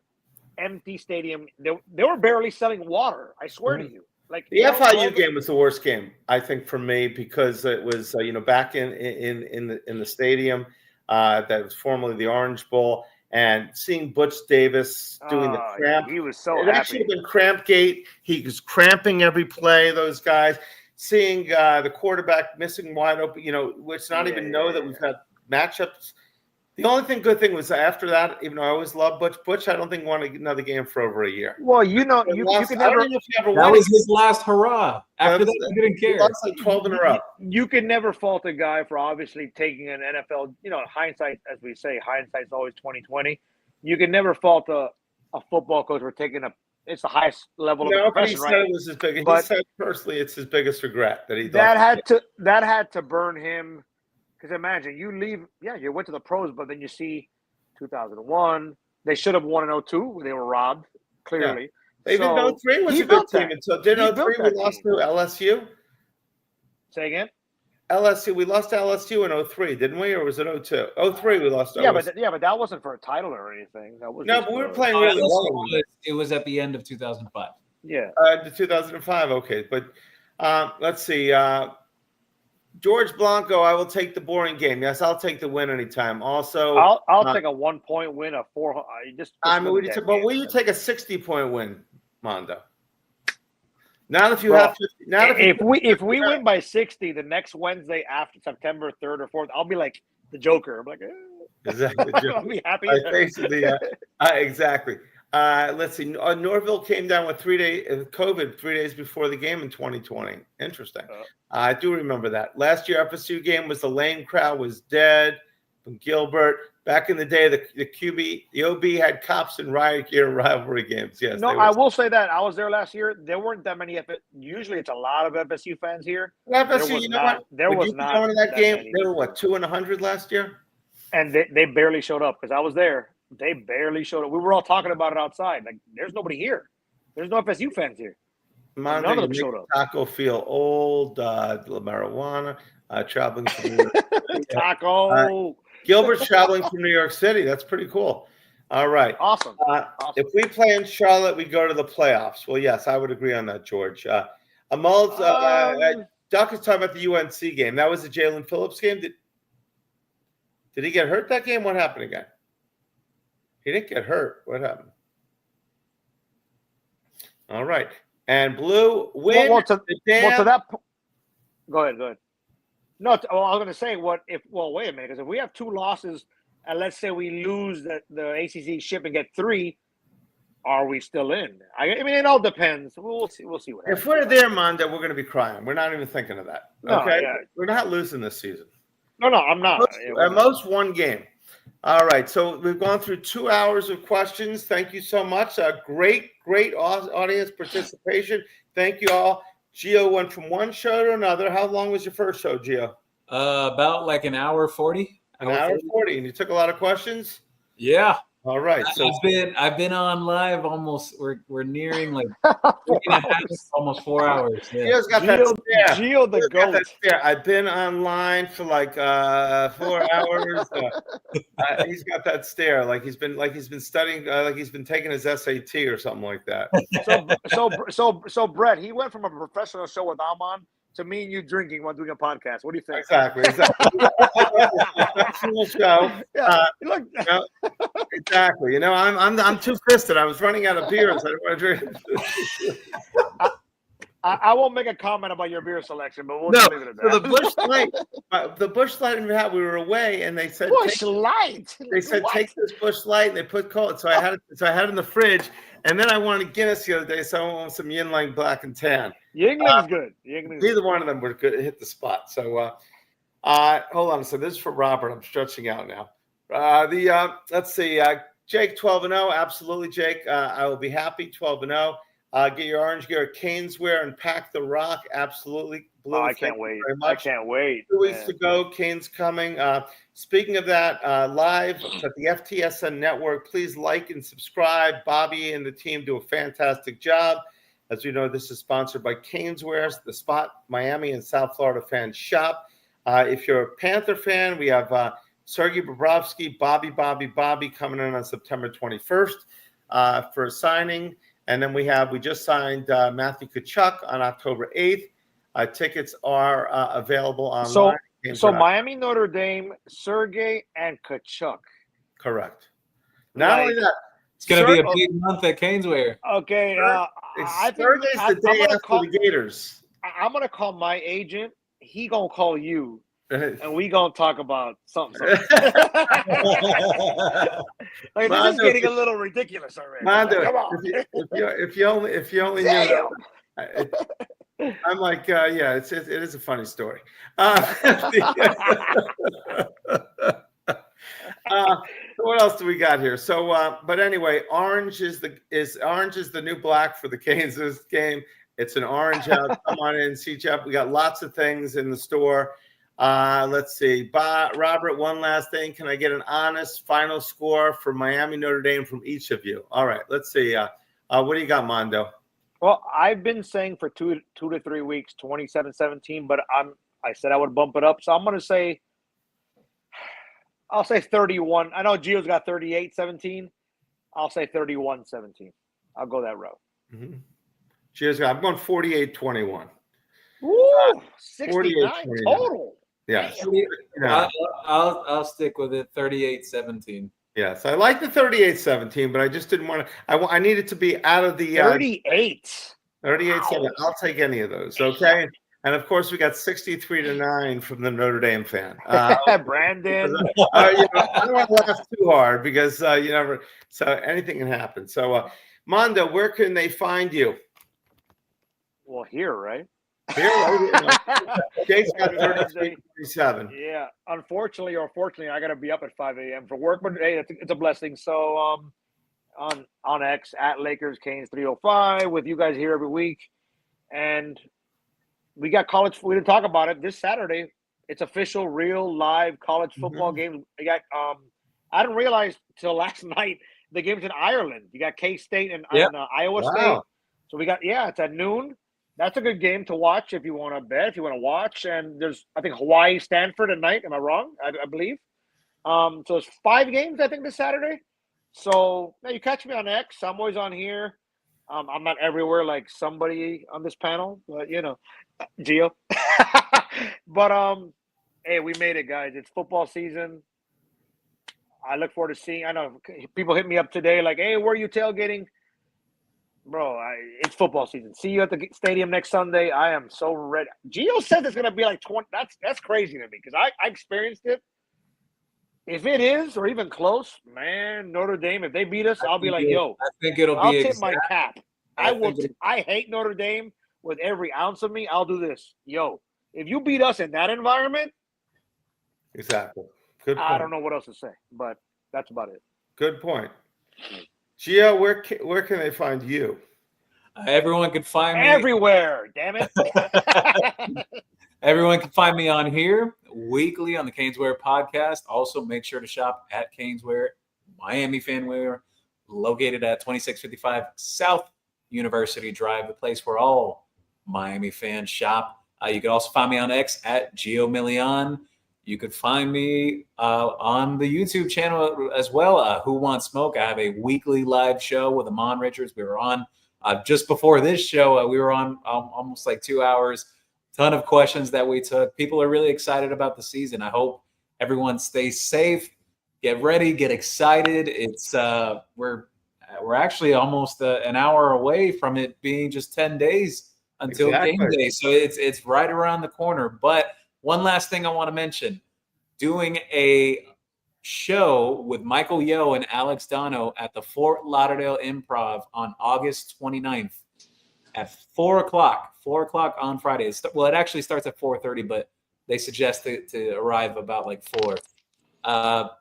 empty stadium. They were barely selling water. I swear to you. Like, the FIU game was the worst game, I think, for me, because it was back in the stadium that was formerly the Orange Bowl, and seeing Butch Davis doing the cramp. He was so happy. It actually had been cramp gate. He was cramping every play. Those guys seeing the quarterback missing wide open. Let's not even know that we've had matchups. The only good thing was after that, even though I always loved Butch, I don't think won another game for over a year. Well, you can never. That was his last hurrah. After that, he didn't care. He lost like 12 in a row. You can never fault a guy for obviously taking an NFL. Hindsight, as we say, hindsight's always 20/20. You can never fault a football coach for taking it's the highest level of the profession, right? It was his biggest. He said personally, it's his biggest regret that he had to burn him. Because imagine you leave, you went to the pros, but then you see 2001. They should have won in 02. They were robbed, clearly. Yeah. Even 03 was a good team until 03 we lost to LSU. Say again? LSU. We lost to LSU in 03, didn't we? Or was it 02? 03 we lost to LSU. But that wasn't for a title or anything. That was but we were playing really well. It was at the end of 2005. Yeah. The 2005, okay. But let's see. George Blanco, I will take the boring game. Yes, I'll take the win anytime. Also, I'll take a 1-point win, a 4. Will you take a 60-point win, Mondo? Now, if we win by 60, the next Wednesday after September 3rd or 4th, I'll be like the Joker. I'm like, exactly. I'll be happy. Exactly. Let's see. Norville came down with 3 days COVID 3 days before the game in 2020. Interesting. I do remember that. Last year, FSU game was the lame crowd was dead from Gilbert. Back in the day, the OB had cops in riot gear rivalry games. Yes. No, I will say that I was there last year. There weren't that many. Usually, it's a lot of FSU fans here. FSU, you know what? There was not going to that game. They were 200 last year. And they barely showed up because I was there. They barely showed up. We were all talking about it outside. Like, there's nobody here. There's no FSU fans here. Mondo, None of them you showed make up. Taco feel old. Marijuana. Traveling from New York. Taco. Gilbert's traveling from New York City. That's pretty cool. All right. Awesome. If we play in Charlotte, we go to the playoffs. Well, yes, I would agree on that, George. Duck is talking about the UNC game. That was the Jalen Phillips game. Did he get hurt that game? What happened again? He didn't get hurt. What happened? All right. And Blue win. Well, to that go ahead. No, I was going to say, wait a minute, because if we have 2 losses, and let's say we lose the ACC ship and get 3, are we still in? I mean, it all depends. We'll see. We'll see what happens. If we're there, Mondo, we're going to be crying. We're not even thinking of that. Okay, we're not losing this season. No, I'm not. At most 1 game. All right, so we've gone through 2 hours of questions. Thank you so much. Great audience participation. Thank you all. Gio went from one show to another. How long was your first show, Gio? About like an hour 40. An hour 40, and you took a lot of questions? Yeah. All right. So I've been on live almost. We're nearing like 3.5, almost 4 hours. Yeah. Gio's got that stare. Gio the goat. I've been online for like 4 hours. He's got that stare, like he's been studying, like he's been taking his SAT or something like that. So Brett, he went from a professional show with Almond to me and you drinking while doing a podcast. What do you think? Exactly. Professional show. Yeah. Exactly. I'm two-fisted. I was running out of beers. I didn't want to drink. I won't make a comment about your beer selection, but we'll just leave it at that. So the Busch Light we were away, and they said Busch Light. They said take this Busch Light, and they put cold. So I had it in the fridge, and then I wanted Guinness the other day, so I wanted some Yingling Black and Tan. Yingling's good. Neither one of them were good. Hit the spot. So hold on. So this is for Robert. I'm stretching out now. Let's see. Jake 12-0. Absolutely, Jake. I will be happy 12-0. Get your orange gear at CanesWear and pack the rock. Absolutely. Blue, I can't wait. I can't wait. 2 weeks to go. Canes coming. Speaking of that, live at the FTSN network, please like and subscribe. Bobby and the team do a fantastic job. As we know, this is sponsored by CanesWear, the spot Miami and South Florida fans shop. If you're a Panther fan, we have Sergei Bobrovsky, Bobby coming in on September 21st for a signing. And then we just signed Matthew Tkachuk on October 8th. Tickets are available online. So Miami, Notre Dame, Sergei, and Tkachuk. Correct. Not only that. It's going to be a big month at CanesWear. Okay. I think Sergei's the day after the Gators. I'm going to call my agent. He going to call you. And we gonna talk about something. Like, this is getting a little ridiculous already. Mondo, come on. If you only knew. I'm like, yeah, it is a funny story. What else do we got here? So, but anyway, orange is the new black for the Kansas game. It's an orange out. Come on in, CJ. We got lots of things in the store. Let's see. Robert, one last thing. Can I get an honest final score for Miami Notre Dame from each of you? All right. Let's see. What do you got, Mondo? Well, I've been saying for 2 to 3 weeks, 27-17, but I said I would bump it up. So I'm going to say, I'll say 31. I know Gio's got 38-17. I'll say 31-17. I'll go that route. Mm-hmm. Gio's got, I'm going 48-21. Woo! 69 total. Yeah. I'll stick with it. 38-17. Yes, I like the 38-17, but I just didn't want to. I needed to be out of the 38. 38-7. Wow. I'll take any of those. Okay. And of course, we got 63-9 from the Notre Dame fan. Brandon. I don't want to laugh too hard because you never. So anything can happen. So, Mondo, where can they find you? Well, here, right? Here, Jake's got 37. Yeah, unfortunately or fortunately, I got to be up at 5 a.m. for work, but hey, it's a blessing. So on X at Lakers Canes 305 with you guys here every week, and we got college. We didn't talk about it this Saturday. It's official, real, live college football game. You got I didn't realize till last night the game's in Ireland. You got K-State and Iowa State. So we got it's at noon. That's a good game to watch if you want to bet, if you want to watch. And there's, I think, Hawaii, Stanford at night. Am I wrong? I believe. So it's 5 games, I think, this Saturday. So now you catch me on X. I'm always on here. I'm not everywhere like somebody on this panel, but Gio. But hey, we made it, guys. It's football season. I look forward to seeing. I know people hit me up today, like, "Hey, where are you tailgating?" Bro, it's football season. See you at the stadium next Sunday. I am so ready. Gio says it's going to be like 20. That's crazy to me because I experienced it. If it is, or even close, man, Notre Dame, if they beat us, I'll be like, yo. I think it'll I'll be tip my cap. I hate Notre Dame with every ounce of me. I'll do this. Yo, if you beat us in that environment. Exactly. Good point. I don't know what else to say, but that's about it. Good point. Gio, where can they find you? Everyone can find me everywhere. Damn it! Everyone can find me on here weekly on the CanesWear Podcast. Also, make sure to shop at CanesWear, Miami Fanwear, located at 2655 South University Drive, the place where all Miami fans shop. You can also find me on X at Gio Milian. You could find me on the YouTube channel as well, Who Wants Smoke. I have a weekly live show with Amon Richards. We were on just before this show. We were on almost like 2 hours. Ton of questions that we took. People are really excited about the season. I hope everyone stays safe. Get ready. Get excited. It's we're actually almost an hour away from it being just 10 days until game day. So it's right around the corner. But one last thing I want to mention, doing a show with Michael Yo and Alex Dono at the Fort Lauderdale Improv on August 29th at 4 o'clock on Friday. It actually starts at 4:30, but they suggest to arrive about like 4.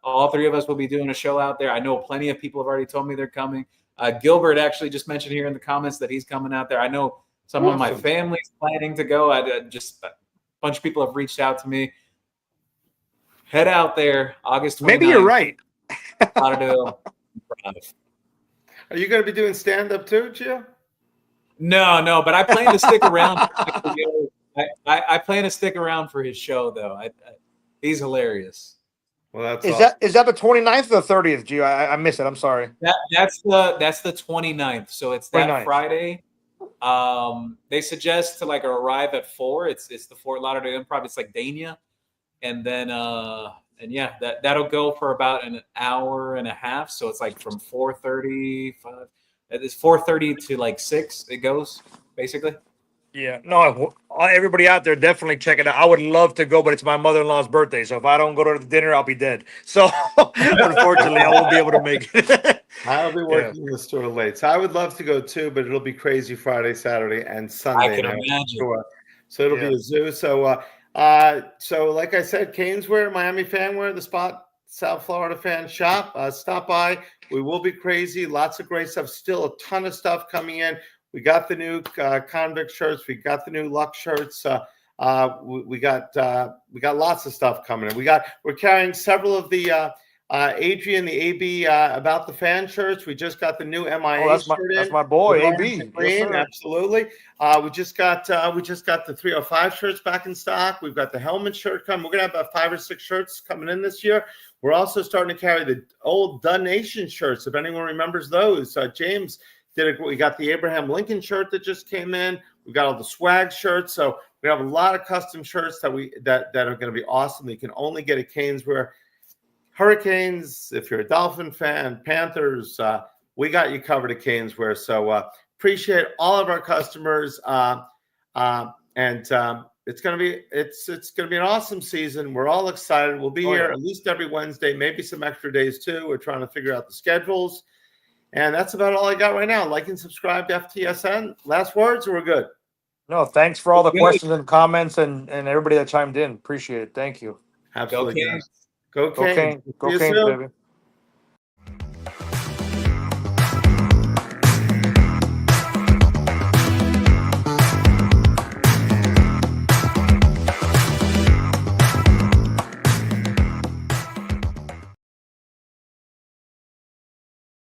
All 3 of us will be doing a show out there. I know plenty of people have already told me they're coming. Gilbert actually just mentioned here in the comments that he's coming out there. I know some of my family's planning to go. Bunch of people have reached out to me. Head out there, August 29th. Maybe you're right. Lauderdale. Are you going to be doing stand-up too, Gio? No, but I plan to stick around. I plan to stick around for his show, though. He's hilarious. Well, is that the 29th or the 30th, Gio? I missed it. I'm sorry. That's the 29th. So it's that 29th. Friday. They suggest to arrive at 4. It's the Fort Lauderdale Improv. It's like Dania, and then that'll go for about an hour and a half. So it's like from 4:35. It's 4:30 to 6. It goes basically. Yeah, no, everybody out there, definitely check it out. I would love to go, but it's my mother-in-law's birthday, so if I don't go to the dinner, I'll be dead. So unfortunately, I won't be able to make it. I'll be working in the store late. So I would love to go too, but it'll be crazy Friday, Saturday, and Sunday. I can imagine. Sure. So it'll be a zoo. So like I said, CanesWear, Miami Fanwear, the spot, South Florida fan shop. Stop by. We will be crazy. Lots of great stuff. Still a ton of stuff coming in. We got the new convict shirts. We got the new Luck shirts. We got lots of stuff coming in. We're carrying several of the Adrian, the AB About the Fan shirts. We just got the new MIA shirt in. That's my boy, AB. Yes, absolutely. We just got the 305 shirts back in stock. We've got the helmet shirt coming. We're gonna have about 5 or 6 shirts coming in this year. We're also starting to carry the old Dun Nation shirts. If anyone remembers those, James. We got the Abraham Lincoln shirt that just came in. We got all the swag shirts. So we have a lot of custom shirts that are going to be awesome. You can only get at CanesWear. Hurricanes, if you're a Dolphin fan, Panthers, we got you covered at CanesWear. So appreciate all of our customers. And it's going to be an awesome season. We're all excited. We'll be here at least every Wednesday, maybe some extra days too. We're trying to figure out the schedules. And that's about all I got right now. Like and subscribe to FTSN. Last words, or we're good? No, thanks for all the questions and comments and everybody that chimed in. Appreciate it. Thank you. Absolutely. Go Canes. Go Canes. Go Canes, baby.